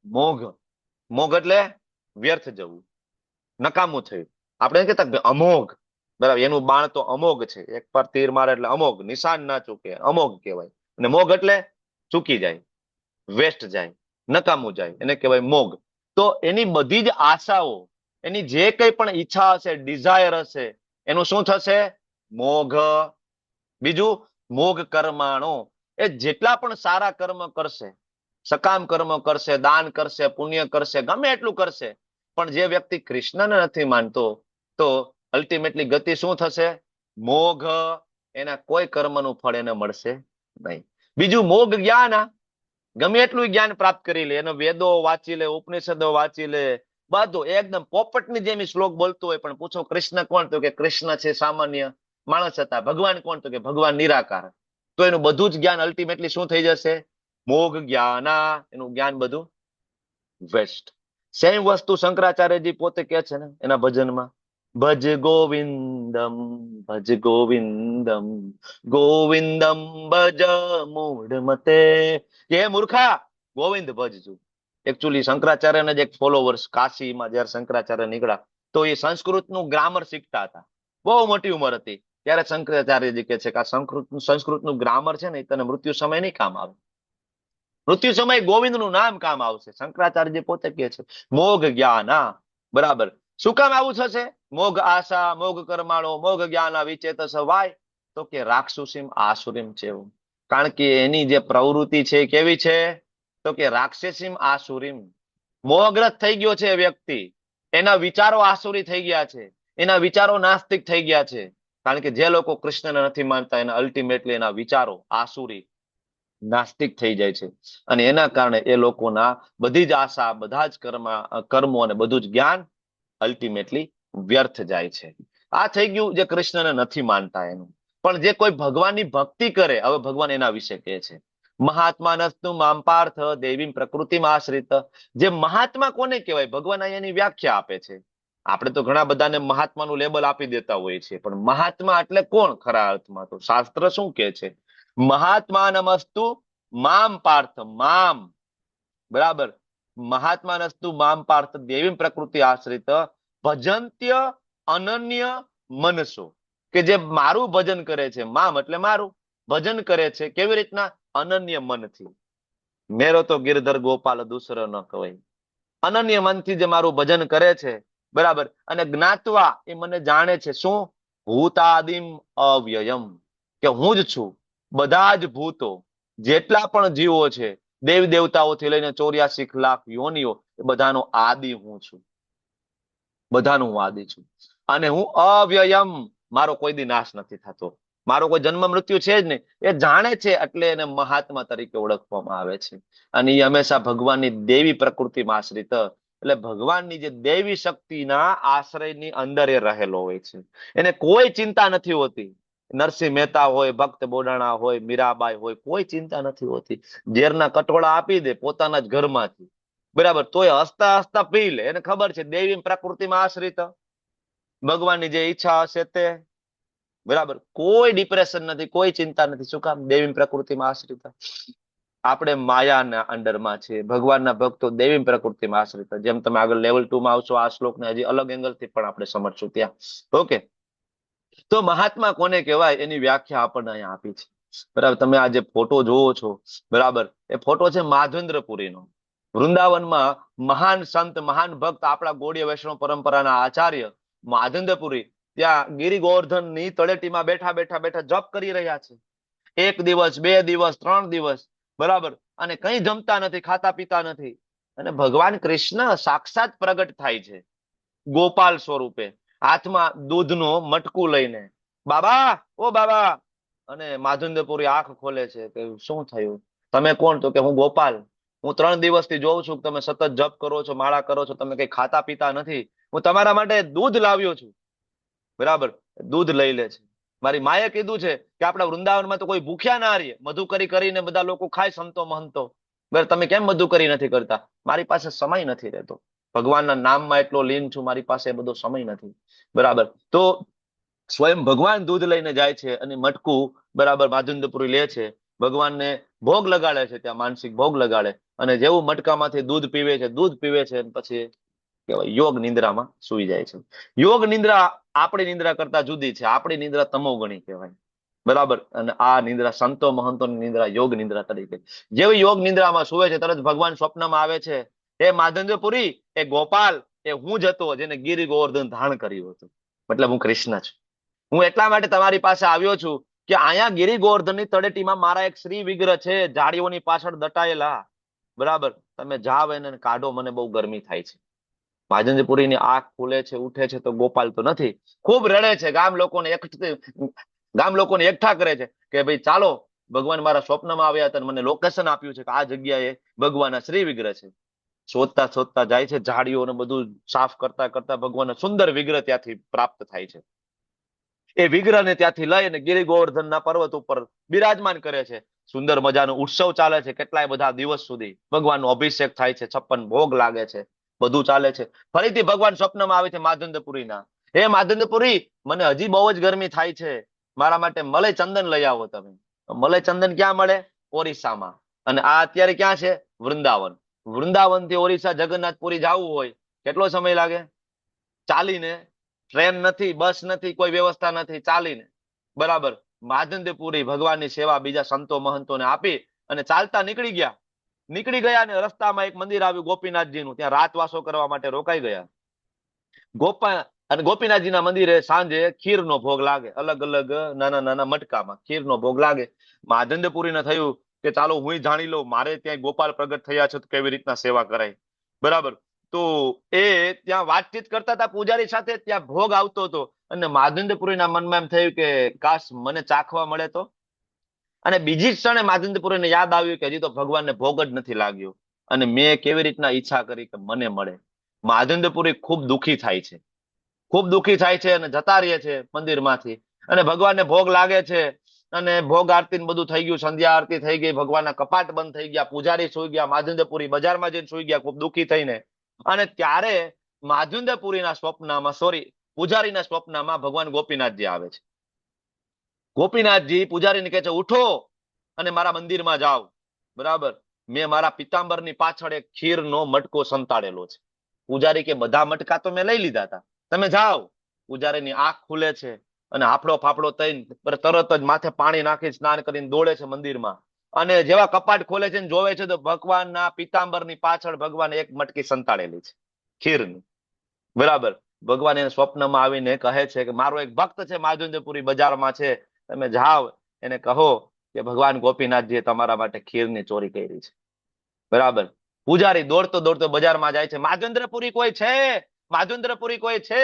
[SPEAKER 2] મોઘ, મોઘ એટલે વ્યર્થ જવું, નકામું થયું. આપણે કહેતા અમોઘ, બરાબર, એનું બાણ તો અમોઘ છે. એક પર તીર મારે એટલે અમોઘ, નિશાન ના ચૂકે, અમોઘ કહેવાય. અને મોઘ એટલે ચૂકી જાય, વેસ્ટ જાય, નકામું જાય, એને કહેવાય મોઘ. તો એની બધી જ આશાઓ, એની જે કંઈ પણ ઈચ્છા હશે, ડિઝાયર હશે, એનું શું થશે? મોઘ. બીજું મોઘ કર્માણો, એ જેટલા પણ સારા કર્મ કરશે, સકામ કર્મ કરશે, દાન કરશે, પુણ્ય કરશે, ગમે એટલું કરશે, પણ જે વ્યક્તિ કૃષ્ણને નથી માનતો, તો અલ્ટિમેટલી ગતિ શું થશે? મોઘ. એના કોઈ કર્મનું ફળ એને મળશે નહીં. બીજું મોઘ જ્ઞાન, ગમે એટલું જ્ઞાન પ્રાપ્ત કરી લે, એનો વેદો વાંચી લે, ઉપનિષદો વાંચી લે, બધું એકદમ પોપટની જેમ શ્લોક બોલતો હોય, પણ પૂછો કૃષ્ણ કોણ? તો કે કૃષ્ણ છે સામાન્ય માણસ હતા. ભગવાન કોણ? તો કે ભગવાન નિરાકાર. તો એનું બધું જ જ્ઞાન અલ્ટિમેટલી શું થઈ જશે? મોઘ જ્ઞાન. એનું જ્ઞાન બધું વેસ્ટ. સેમ વસ્તુ શંકરાચાર્યજી પોતે કહે છે ને એના ભજનમાં, ભજ ગોવિંદમ, ભજ ગોવિંદમ, ગોવિંદમ ભજ મૂઢ મતે. કે મૂર્ખા, ગોવિંદ ભજજો. એકચ્યુઅલી શંકરાચાર્યના જ એક ફોલોવર્સ કાશીમાં જયારે શંકરાચાર્ય નીકળ્યા, તો એ સંસ્કૃતનું ગ્રામર શીખતા હતા. બહુ મોટી ઉંમર હતી ત્યારે શંકરાચાર્યજી કહે છે કે આ સંસ્કૃતનું ગ્રામર છે ને એ તને મૃત્યુ સમય નહીં કામ આવે. મૃત્યુ સમય ગોવિંદનું નામ કામ આવશે. શંકરાચાર્યજી પોતે કહે છે મોઘ જ્ઞાન. બરાબર. શું કામ આવું થશે? મોઘ આશા, મોઘ કર્માળો, મોઘ જ્ઞાન વિચેત સવાય. તો કે રાક્ષસીમ આસુરીમ છે. કારણ કે એની જે પ્રવૃત્તિ છે કેવી છે? તો કે રાક્ષસીમ આસુરીમ. મોહગ્રસ્ત થઈ ગયો છે વ્યક્તિ. એના વિચારો આસુરી થઈ ગયા છે, એના વિચારો નાસ્તિક થઈ ગયા છે. કારણ કે જે લોકો કૃષ્ણને નથી માનતા, એના અલ્ટિમેટલી એના વિચારો આસુરી, નાસ્તિક થઈ જાય છે. અને એના કારણે એ લોકોના બધી જ આશા, બધા જ કર્મો અને બધું જ જ્ઞાન અલ્ટિમેટલી વ્યર્થ જાય છે. આ થઈ ગયું જે કૃષ્ણને નથી માનતા એનું. પણ જે કોઈ ભગવાનની ભક્તિ કરે, હવે ભગવાન એના વિશે કહે છે, મહાત્માનસ્તુ મામ પાર્થ દેવીમ પ્રકૃતિમાં આશ્રિત. જે મહાત્મા કોને કહેવાય? ભગવાન અહીંયાની વ્યાખ્યા આપે છે. આપણે તો ઘણા બધાને મહાત્માનું લેબલ આપી દેતા હોઈએ છીએ, પણ મહાત્મા એટલે કોણ ખરા અર્થમાં? તો શાસ્ત્ર શું કહે છે? મહાત્માનમસ્તુ મામ પાર્થ, મામ, બરાબર, મહાત્માનસ્તુ મામ પાર્થ દેવીમ પ્રકૃતિ આશ્રિત ભજંત્ય અનન્ય મનસો. કે જે મારું ભજન કરે છે, મામ એટલે મારું ભજન કરે છે. કેવી રીતના? અનન્ય મનથી. મેરો તો ગિરધર ગોપાલ દૂસરો ન કહેવાય. અનન્ય મનથી જે મારું ભજન કરે છે, બરાબર, અને જ્ઞાત્વા, એ મને જાણે છે. શું? ભૂતાદિમ અવ્યયમ, કે હું જ છું બધા જ ભૂતો, જેટલા પણ જીવો છે, દેવી દેવતાઓથી લઈને 84 લાખ યોનિઓ, એ બધાનો આદિ હું છું. બધાનું હું આદિ છું. અને હું અવ્યયમ, મારો કોઈ દી નાશ નથી થતો, મારો કોઈ જન્મ મૃત્યુ છે જ નહીં. એ જાણે છે, એટલે એને મહાત્મા તરીકે ઓળખવામાં આવે છે. અને એ હંમેશા ભગવાનની દેવી પ્રકૃતિમાં આશ્રિત એટલે ભગવાનની જે દૈવી શક્તિના આશ્રયની અંદર એ રહેલો હોય છે. એને કોઈ ચિંતા નથી હોતી. નરસિંહ મહેતા હોય, ભક્ત બોડાણા હોય, મીરાબાઈ હોય, કોઈ ચિંતા નથી હોતી. ઝેરના કટોળા આપી દે પોતાના જ ઘરમાંથી, બરાબર, તોય હસતા હસતા પી લે. એને ખબર છે દૈવી પ્રકૃતિમાં આશ્રિત, ભગવાનની જે ઈચ્છા હશે તે, બરાબર. કોઈ ડિપ્રેશન નથી, કોઈ ચિંતા નથી. શું કામ? દૈવી પ્રકૃતિમાં આશ્રિત. આપણે માયાના અંડરમાં છે. ભગવાનના ભક્તો દૈવી પ્રકૃતિમાં આશ્રિત. જેમ તમે આગળ લેવલ 2 માં આવશો, આ શ્લોકને હજી અલગ એંગલથી પણ આપણે સમજશું ત્યાં. ઓકે, તો મહાત્મા કોને કહેવાય એની વ્યાખ્યા આપણને અહીંયા આપી છે, બરાબર. તમે આ જે ફોટો જોવો છો, બરાબર, એ ફોટો છે માધવેન્દ્રપુરીનો. વૃંદાવનમાં મહાન સંત, મહાન ભક્ત, આપણા ગૌડીય વૈષ્ણવ પરંપરાના આચાર્ય માધવેન્દ્રપુરી ત્યાં ગિરિ ગોવર્ધનની તળેટીમાં બેઠા બેઠા બેઠા જપ કરી રહ્યા છે. 1 દિવસ, 2 દિવસ, 3 દિવસ, બરાબર, અને કંઈ જમતા નથી, ખાતા પીતા નથી. અને ભગવાન કૃષ્ણ સાક્ષાત પ્રગટ થાય છે ગોપાલ સ્વરૂપે, હાથમાં દૂધનો મટકું લઈને. બાબા, ઓ બાબા. અને માધવેન્દ્રપુરી આંખ ખોલે છે કે શું થયું? તમે કોણ? તો કે હું ગોપાલ. હું 3 દિવસથી જોઉં છું કે તમે સતત જપ કરો છો, માળા કરો છો, તમે કઈ ખાતા પીતા નથી. હું તમારા માટે દૂધ લાવ્યો છું, બરાબર. દૂધ લઈ લે છે. મારી માએ કીધું છે કે આપણા વૃંદાવનમાં તો કોઈ ભૂખ્યા ના રહે, મધુકરી કરીને બધા લોકો ખાય, સંતો મહંતો. બરાબર, તમે કેમ મધુકરી નથી કરતા? મારી પાસે સમય નથી રહેતો, ભગવાનના નામમાં એટલો લીન છું, મારી પાસે બધો સમય નથી, બરાબર. તો સ્વયં ભગવાન દૂધ લઈને જાય છે અને મટકું, બરાબર, માધવેન્દ્રપુરી લે છે, ભગવાનને ભોગ લગાડે છે, ત્યાં માનસિક ભોગ લગાડે. અને જેવું મટકામાંથી દૂધ પીવે છે, દૂધ પીવે છે, પછી કહેવાય યોગ નિંદ્રામાં સુઈ જાય છે. યોગ નિંદ્રા આપણી નિંદ્રા કરતા જુદી છે. આપણી નિંદ્રા તમોગણી કહેવાય, બરાબર. અને આ નિંદ્રા સંતો મહંતોની નિંદ્રા યોગ નિંદ્રા તરીકે. જેવી યોગ નિંદ્રામાં સુવે છે, તરત ભગવાન સ્વપ્નમાં આવે છે. એ માધવેન્દ્રપુરી, એ ગોપાલ, એ હું જ હતો જેને ગિરિ ગોવર્ધન ધારણ કર્યું હતું. મતલબ હું કૃષ્ણ છું. હું એટલા માટે તમારી પાસે આવ્યો છું કે અહીંયા ગિરિ ગોવર્ધનની તળેટીમાં મારા એક શ્રી વિગ્રહ છે, ઝાડીઓની પાછળ દટાયેલા, બરાબર. તમે જાવ એને કાઢો, મને બહુ ગરમી થાય છે. માધવેન્દ્રપુરીની આંખ ખુલે છે, ઉઠે છે, તો ગોપાલ તો નથી. ખૂબ રડે છે. ગામ લોકોને એકઠા કરે છે કે ભાઈ ચાલો, ભગવાન મારા સ્વપ્નમાં આવ્યા હતા, મને લોકેશન આપ્યું છે કે આ જગ્યાએ ભગવાનના શ્રી વિગ્રહ છે. શોધતા શોધતા જાય છે, ઝાડીઓને બધું સાફ કરતા કરતા ભગવાનનો સુંદર વિગ્રહ ત્યાંથી પ્રાપ્ત થાય છે. એ વિગ્રહને ત્યાંથી લઈ અને ગિરિ ગોવર્ધનના પર્વત ઉપર બિરાજમાન કરે છે. સુંદર મજાનો ઉત્સવ ચાલે છે, કેટલાય બધા દિવસ સુધી ભગવાનનો અભિષેક થાય છે, 56 ભોગ લાગે છે, બધું ચાલે છે. ફરીથી ભગવાન સ્વપ્નમાં આવે છે માધવેન્દ્રપુરીના. હે માધવેન્દ્રપુરી, મને હજી બહુ જ ગરમી થાય છે, મારા માટે મલય ચંદન લઈ આવો તમે. મલય ચંદન ક્યાં મળે? ઓરિસ્સામાં. અને આ અત્યારે ક્યાં છે? વૃંદાવન. વૃંદાવન થી ઓરિસ્સા જગન્નાથપુરી જવું હોય કેટલો સમય લાગે? ચાલીને. ટ્રેન નથી, બસ નથી, કોઈ વ્યવસ્થા નથી, ચાલીને, બરાબર. માધવેન્દ્રપુરી ભગવાનની સેવા બીજા સંતો મહંતોને આપી અને ચાલતા નીકળી ગયા અને રસ્તામાં એક મંદિર આવ્યું ગોપીનાથજીનું. ત્યાં રાતવાસો કરવા માટે રોકાઈ ગયા. ગોપીનાથજીના મંદિરે સાંજે ખીરનો ભોગ લાગે, અલગ અલગ નાના નાના મટકામાં ખીરનો ભોગ લાગે. માધવેન્દ્રપુરીને થયું કે ચાલો હું જાણી લઉં, મારે ત્યાં ગોપાલ પ્રગટ થયા છે તો કેવી રીતના સેવા કરાય, બરાબર. તો એ ત્યાં વાતચીત કરતા હતા પૂજારી સાથે, ત્યાં ભોગ આવતો હતો અને માધવેન્દ્રપુરીના મનમાં એમ થયું કે કાશ મને ચાખવા મળે તો. અને બીજી ક્ષણે માધવેન્દ્રપુરીને યાદ આવ્યું કે હજી તો ભગવાનને ભોગ જ નથી લાગ્યો અને મેં કેવી રીતના ઈચ્છા કરી કે મને મળે. માધવેન્દ્રપુરી ખૂબ દુઃખી થાય છે અને જતા રહે છે મંદિરમાંથી. અને ભગવાનને ભોગ લાગે છે અને ભોગ આરતી બધું થઈ ગયું, સંધ્યા આરતી થઈ ગઈ, ભગવાનના કપાટ બંધ થઈ ગયા, પૂજારી સુઈ ગયા, માધવેન્દ્રપુરી બજારમાં જઈને સુઈ ગયા ખૂબ દુઃખી થઈને. અને ત્યારે પૂજારીના સ્વપ્નમાં ભગવાન ગોપીનાથજી આવે છે. ગોપીનાથજી પૂજારીને કહે છે ઉઠો અને મારા મંદિરમાં જાઓ, બરાબર. મેં મારા પિતાંબરની પાછળ એક ખીરનો મટકો સંતાડેલો છે. પૂજારી કે બધા મટકા તો મેં લઈ લીધા હતા, તમે જાઓ. પૂજારીની આંખ ખુલે છે અને હાફડો ફાફડો થઈને તરત જ માથે પાણી નાખી સ્નાન કરીને દોડે છે મંદિરમાં. અને જેવા કપાટ ખોલે છે જોવે છે તો ભગવાનના પિતાંબરની પાછળ ભગવાને એક મટકી સંતાડેલી છે ખીરની, બરાબર. ભગવાન એને સ્વપ્નમાં આવીને કહે છે કે મારો એક ભક્ત છે માધવેન્દ્રપુરી બજારમાં છે, તમે જાઓ એને કહો કે ભગવાન ગોપીનાથજીએ તમારા માટે ખીરની ચોરી કરી છે, બરાબર. પૂજારી દોડતો દોડતો બજારમાં જાય છે, માધવેન્દ્રપુરી કોઈ છે? માધવેન્દ્રપુરી કોઈ છે?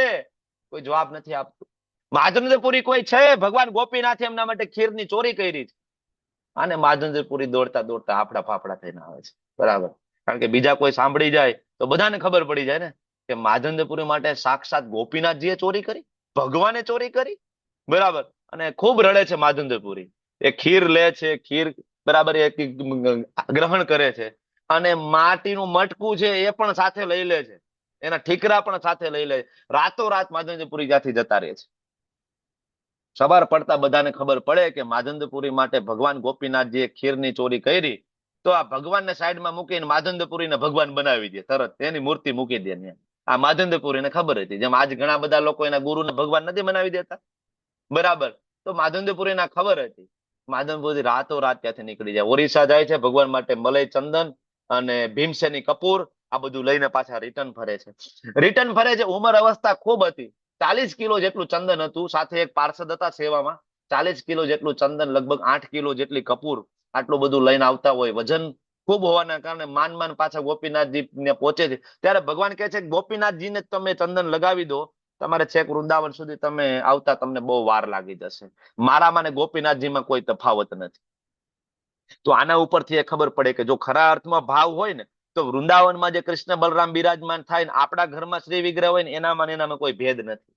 [SPEAKER 2] કોઈ જવાબ નથી આપતું. માધવેન્દ્રપુરી કોઈ છે? ભગવાન ગોપીનાથે એમના માટે ખીરની ચોરી કરી છે. અને માધવેન્દ્રપુરી દોડતા દોડતા હાફડા ફાફડા થઈને આવે છે, બરાબર. કારણ કે બીજા કોઈ સાંભળી જાય તો બધાને ખબર પડી જાય ને કે માધંદેપુરી માટે સાક્ષાત ગોપીનાથજીએ ચોરી કરી, ભગવાને ચોરી કરી. બરાબર. અને ખૂબ રડે છે માધંદેપુરી. એ ખીર લે છે, ખીર બરાબર એ ગ્રહણ કરે છે, અને માટીનું મટકું છે એ પણ સાથે લઈ લે છે, એના ઠીકરા પણ સાથે લઈ લે. રાતોરાત માધંદેપુરી ત્યાંથી જતા રહે છે. સવાર પડતા બધાને ખબર પડે કે માધંદેપુરી માટે ભગવાન ગોપીનાથજીએ ખીરની ચોરી કરી, તો આ ભગવાનને સાઈડમાં મૂકીને માધંદેપુરીને ભગવાન બનાવી દે, તરત એની મૂર્તિ મૂકી દે ત્યાં. આ માધંદેપુરીને ખબર હતી, જેમ આજ ઘણા બધા લોકો એના ગુરુને ભગવાન નથી બનાવી દેતા, બરાબર. તો માધંદેપુરીને ખબર હતી. માધંદેપુરી રાતોરાત ત્યાંથી નીકળી જાય, ઓરિસ્સા જાય છે, ભગવાન માટે મલય ચંદન અને ભીમસેની કપૂર આ બધું લઈને પાછા રિટર્ન ફરે છે. રિટર્ન ફરે છે, ઉંમર અવસ્થા ખૂબ હતી, 40 કિલો જેટલું ચંદન હતું, સાથે એક પાર્ષદ હતા સેવામાં, 40 કિલો જેટલું ચંદન, લગભગ 8 કિલો જેટલી કપૂર, આટલું બધું લઈને આવતા હોય. વજન ખૂબ હોવાના કારણે માન પાછા ગોપીનાથજી ને પહોંચે છે. ત્યારે ભગવાન કહે છે કે ગોપીનાથજીને તમે ચંદન લગાવી દો, તમારે છેક વૃંદાવન સુધી તમે આવતા તમને બહુ વાર લાગી જશે. મારામાં ને ગોપીનાથજીમાં કોઈ તફાવત નથી. તો આના ઉપરથી એ ખબર પડે કે જો ખરા અર્થમાં ભાવ હોય ને તો વૃંદાવનમાં જે કૃષ્ણ બલરામ બિરાજમાન થાય ને આપણા ઘરમાં શ્રી વિગ્રહ હોય ને એનામાં કોઈ ભેદ નથી.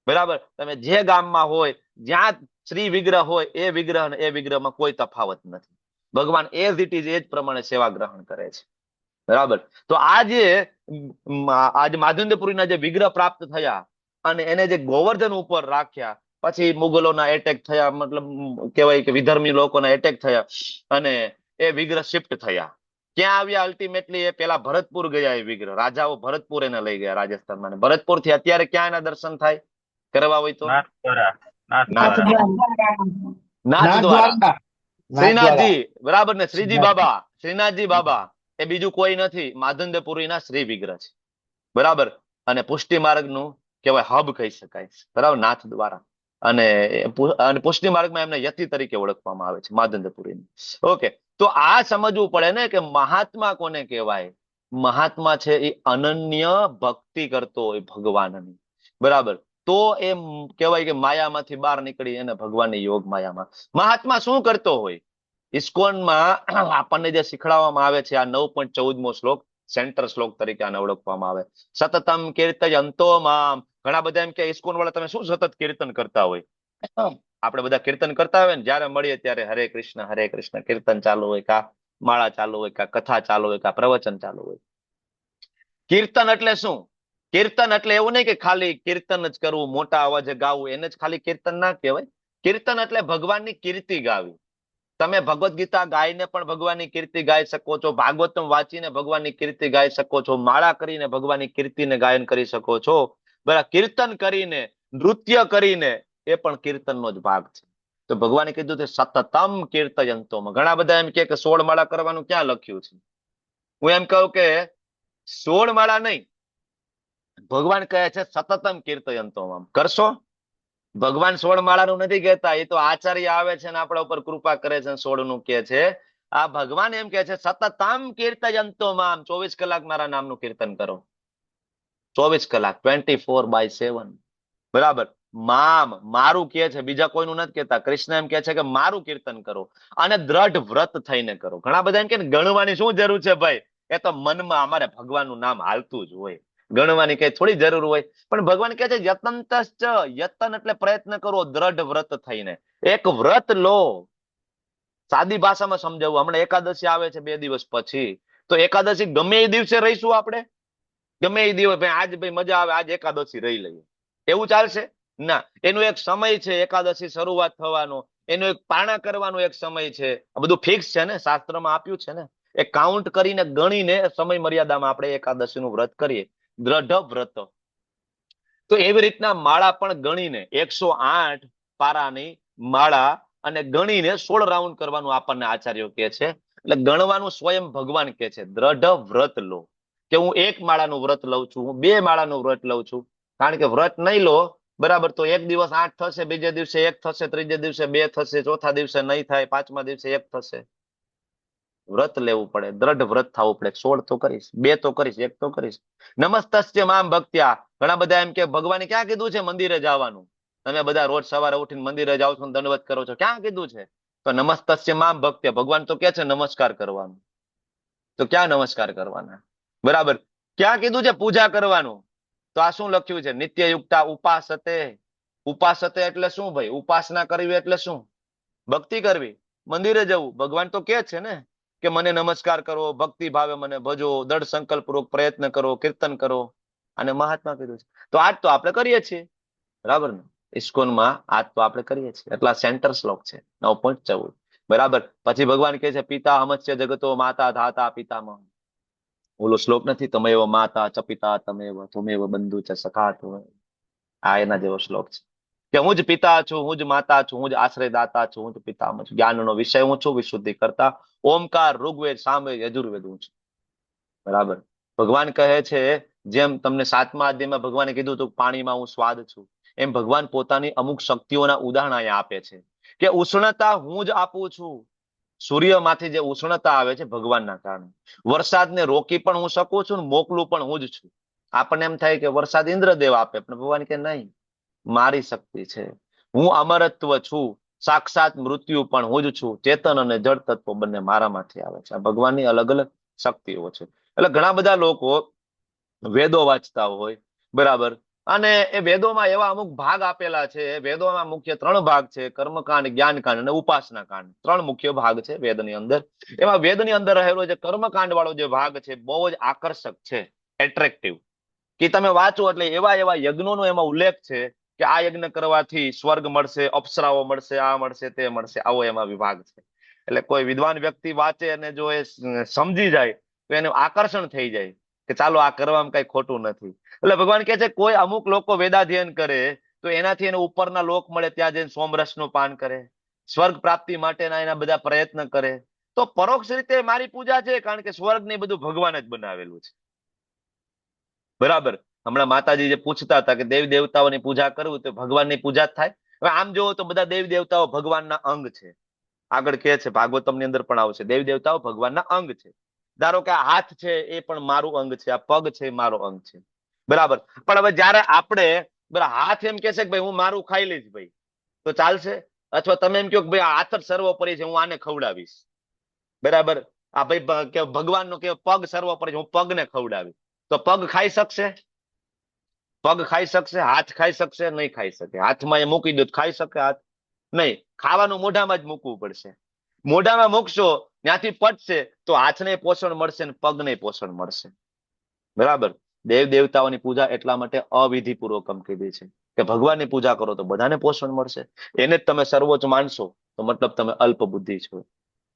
[SPEAKER 2] બરાબર. તમે જે ગામમાં હોય જ્યાં શ્રી વિગ્રહ હોય એ વિગ્રહ ને એ વિગ્રહમાં કોઈ તફાવત નથી. ભગવાન એઝ ઇટ ઇઝ એ જ પ્રમાણે સેવા ગ્રહણ કરે છે. બરાબર. તો આજે માધંદેપુરીના જે વિગ્રહ પ્રાપ્ત થયા અને એને જે ગોવર્ધન ઉપર રાખ્યા, પછી મુગલોના એટેક થયા, મતલબ કહેવાય કે વિધર્મી લોકોના એટેક થયા અને એ વિગ્રહ શિફ્ટ થયા. ક્યાં આવ્યા અલ્ટિમેટલી? એ પેલા ભરતપુર ગયા. એ વિગ્રહ રાજાઓ ભરતપુર એને લઈ ગયા રાજસ્થાનમાં. ભરતપુર થી અત્યારે ક્યાં એના દર્શન થાય કરવા હોય તો નાથદ્વારા, શ્રીનાથજી. બરાબર ને? શ્રીજી બાબા, શ્રીનાથજી બાબા એ બીજું કોઈ નથી, માધંદેપુરીના શ્રી વિગ્રહ છે. બરાબર. અને પુષ્ટિ માર્ગનું કહેવાય હબ કહી શકાય. બરાબર. નાથ દ્વારા. અને પુષ્ટિ માર્ગમાં એમને યતિ તરીકે ઓળખવામાં આવે છે માધંદેપુરીને. ઓકે. તો આ સમજવું પડે ને કે મહાત્મા કોને કહેવાય? મહાત્મા છે એ અનન્ય ભક્તિ કરતો હોય ભગવાનની. બરાબર. તો એમ કહેવાય કે માયામાંથી બહાર નીકળી એને ભગવાનની યોગ માયામાં. મહાત્મા શું કરતો હોય? ઇસ્કોનમાં આપણને જે શીખવાડવામાં આવે છે, આ 9.14મો શ્લોક સેન્ટર શ્લોક તરીકે આને ઓળખવામાં આવે. સતતમ કીર્તયંતો મામ. ઘણા બધા એમ કે ઇસ્કોન વાળા તમે શું સતત કીર્તન કરતા હોય? આપણે બધા કીર્તન કરતા હોય ને, જયારે મળીએ ત્યારે હરે કૃષ્ણ કીર્તન ચાલુ હોય, કા માળા ચાલુ હોય, કા કથા ચાલુ હોય, કા પ્રવચન ચાલુ હોય. કીર્તન એટલે શું? કીર્તન એટલે એવું નહીં કે ખાલી કીર્તન જ કરવું, મોટા અવાજે ગાવું, એને જ ખાલી કીર્તન ના કહેવાય. કીર્તન એટલે ભગવાનની કીર્તિ ગાવી. તમે ભગવદ્ ગીતા ગાઈને પણ ભગવાનની કીર્તિ ગાઈ શકો છો, ભાગવતમ વાંચીને ભગવાનની કીર્તિ ગાઈ શકો છો, માળા કરીને ભગવાનની કીર્તિને ગાયન કરી શકો છો. બરાબર. કીર્તન કરીને, નૃત્ય કરીને, એ પણ કીર્તનનો જ ભાગ છે. તો ભગવાને કીધું છે સતતમ કીર્તયંતોમાં. ઘણા બધા એમ કે 16 માળા કરવાનું ક્યાં લખ્યું છે? હું એમ કહું કે 16 માળા નહીં, ભગવાન કહે છે સતતમ કીર્તયંતોમાં. કરશો? ભગવાન 16 માળાનું નથી કહેતા, એ તો આચાર્ય આવે છે ને આપણા ઉપર કૃપા કરે છે 16 નું કે છે. આ ભગવાન એમ કે છે સતતમ કીર્તયંતોમાં, 24 કલાક મારા નામનું કીર્તન કરો. 24 કલાક, 24/7. બરાબર. મારું કે છે, બીજા કોઈનું નથી કહેતા. કૃષ્ણ એમ કે છે કે મારું કીર્તન કરો અને દ્રઢ વ્રત થઈને કરો. ઘણા બધા એમ કે ગણવાની શું જરૂર છે ભાઈ? એ તો મનમાં અમારે ભગવાનનું નામ હાલતું જ હોય, ગણવાની કઈ થોડી જરૂર હોય. પણ ભગવાન કહે છે યતંતશ્ચ, યતન એટલે પ્રયત્ન કરો, દ્રઢ વ્રત થઈને. એક વ્રત લો. સાદી ભાષામાં સમજાવવું, હમણાં એકાદશી આવે છે 2 દિવસ પછી, તો એકાદશી ગમે એ દિવસે રહીશું આપણે? ગમે એ દિવસ ભાઈ આજ ભાઈ મજા આવે, આજ એકાદશી રહી લઈએ, એવું ચાલશે? ના. એનું એક સમય છે એકાદશી શરૂઆત થવાનો, એનું એક પારણા કરવાનો એક સમય છે. આ બધું ફિક્સ છે ને, શાસ્ત્રમાં આપ્યું છે ને. એ કાઉન્ટ કરીને ગણીને સમય મર્યાદામાં આપણે એકાદશીનું વ્રત કરીએ, દ્રઢ વ્રત. તો એવી રીતના માળા પણ ગણીને 108 પારાની માળા અને ગણીને 16 રાઉન્ડ કરવાનું આપણને આચાર્યો કહે છે. એટલે ગણવાનું સ્વયં ભગવાન કહે છે દ્રઢ વ્રત લો. કે હું 1 માળાનું વ્રત લઉં છું, હું 2 માળાનું વ્રત લઉં છું. કારણ કે વ્રત નહીં લો, બરાબર, તો એક દિવસ 8 થશે, બીજે દિવસે 1 થશે, ત્રીજે દિવસે 2 થશે, ચોથા દિવસે નહીં થાય, 5મા દિવસે 1 થશે. વ્રત લેવું પડે, દ્રઢ વ્રત થવું પડે. 16 તો કરીશ, 2 તો કરીશ, 1 તો કરીશ. નમસ્તસ્ય મામ ભક્ત્યા. ઘણા બધા એમ કે ભગવાને ક્યાં કીધું છે મંદિરે જવાનું? તમે બધા રોજ સવારે ઉઠીને મંદિરે જાઓ છો, દંડવત કરો છો, ક્યાં કીધું છે? તો નમસ્તસ્ય મામ ભક્ત્યા, ભગવાન તો કે છે નમસ્કાર કરવાનું.
[SPEAKER 16] તો ક્યાં નમસ્કાર કરવાના? બરાબર. ક્યાં કીધું છે પૂજા કરવાનું? તો આ શું લખ્યું છે? નિત્યયુક્તા ઉપાસતે. ઉપાસતે એટલે શું ભાઈ? ઉપાસના કરવી એટલે શું? ભક્તિ કરવી, મંદિરે જવું. ભગવાન તો કે છે ને કે મને નમસ્કાર કરો, ભક્તિ ભાવે મને ભજો, દૃઢ સંકલ્પ પૂર્વક પ્રયત્ન કરો, કીર્તન કરો. અને મહાત્મા કીધું છે. તો આજ તો આપણે કરીએ છીએ, બરાબર ને? ઇસ્કોનમાં આજ તો આપણે કરીએ છીએ. એટલા સેન્ટર શ્લોક છે 9.14. બરાબર. પછી ભગવાન કહે છે પિતા અમસ્ય જગતો માતા ધાતા પિતામહ. ઓલો શ્લોક નથી તમેવ માતા ચ પિતા તુમેવ બંધુ ચ સખા. આ એના જેવો શ્લોક છે કે હું જ પિતા છું, હું જ માતા છું, હું જ આશ્રયદાતા છું, હું જ પિતામહ છું, જ્ઞાનનો વિષય હું છું, વિશુદ્ધિ કરતા ઓમકાર, ઋગ્વેદ, સામવેદ, યજુર્વેદ હું છું. બરાબર. ભગવાન કહે છે જેમ તમને 7મા અધ્યાયમાં ભગવાને કીધું હતું પાણીમાં હું સ્વાદ છું, એમ ભગવાન પોતાની અમુક શક્તિઓના ઉદાહરણ અહીંયા આપે છે કે ઉષ્ણતા હું જ આપું છું. સૂર્યમાંથી જે ઉષ્ણતા આવે છે ભગવાનના કારણે. વરસાદને રોકી પણ હું શકું છું, મોકલું પણ હું જ છું. આપણને એમ થાય કે વરસાદ ઇન્દ્રદેવ આપે, પણ ભગવાન કે નહીં, મારી શક્તિ છે. હું અમરત્વ છું, સાક્ષાત મૃત્યુ પણ હું જ છું. ચેતન અને જળ તત્વો બંને મારામાંથી આવે છે. આ ભગવાનની અલગ અલગ શક્તિઓ છે. એટલે ઘણા બધા લોકો વેદો વાંચતા હોય, બરાબર, અને એ વેદોમાં એવા અમુક ભાગ આપેલા છે. વેદોમાં મુખ્ય 3 ભાગ છે: કર્મકાંડ, જ્ઞાનકાંડ અને ઉપાસના કાંડ. 3 મુખ્ય ભાગ છે વેદની અંદર. એમાં વેદની અંદર રહેલો જે કર્મકાંડ વાળો જે ભાગ છે બહુ જ આકર્ષક છે, એટ્રેક્ટિવ. કે તમે વાંચો એટલે એવા એવા યજ્ઞોનો એમાં ઉલ્લેખ છે કે આ યજ્ઞ કરવાથી સ્વર્ગ મળશે, અપ્સરાઓ મળશે, આ મળશે, તે મળશે. આવો એમાં વિભાગ છે. એટલે કોઈ વિદ્વાન વ્યક્તિ વાંચે અને જો એ સમજી જાય તો એને આકર્ષણ થઈ જાય કે ચાલો આ કરવામાં કઈ ખોટું નથી. એટલે ભગવાન કહે છે કોઈ અમુક લોકો વેદાધ્યયન કરે તો એનાથી એને ઉપરના લોક મળે, ત્યાં જઈને સોમરસનું પાન કરે, સ્વર્ગ પ્રાપ્તિ માટેના એના બધા પ્રયત્ન કરે. તો પરોક્ષ રીતે મારી પૂજા છે, કારણ કે સ્વર્ગ ને બધું ભગવાન જ બનાવેલું છે. બરાબર. હમણાં માતાજી જે પૂછતા હતા કે દેવી દેવતાઓની પૂજા કરવું તો ભગવાનની પૂજા જ થાય. હવે આમ જોવો તો બધા દેવી દેવતાઓ ભગવાનના અંગ છે. આગળ કહે છે ભાગવતમની અંદર પણ આવશે, દેવી દેવતાઓ ભગવાનના અંગ છે. ધારો કે આ હાથ છે એ પણ મારું અંગ છે, આ પગ છે મારો અંગ છે, બરાબર. પણ હવે જયારે આપણે હાથ એમ કે છે કે ભાઈ હું મારું ખાઈ લઈશ ભાઈ, તો ચાલશે? અથવા તમે એમ કહો કે ભાઈ આ હાથ જ સર્વોપરી છે, હું આને ખવડાવીશ, બરાબર. આ ભાઈ કે ભગવાનનો કે પગ સર્વોપરી છે, હું પગને ખવડાવીશ, તો પગ ખાઈ શકશે? પગ ખાઈ શકશે? હાથ ખાઈ શકશે? નહીં ખાઈ શકે. હાથમાં એ મૂકી દો ખાઈ શકે હાથ? નહીં. ખાવાનું મોઢામાં જ મૂકવું પડશે. મોઢામાં મૂકશો ત્યાંથી પચશે તો હાથને પોષણ મળશે ને પગને પોષણ મળશે, બરાબર. દેવ દેવતાઓની પૂજા એટલા માટે અવિધિપૂર્વક કીધી છે કે ભગવાનની પૂજા કરો તો બધાને પોષણ મળશે. એને જ તમે સર્વોચ્ચ માનશો તો મતલબ તમે અલ્પ બુદ્ધિ છો,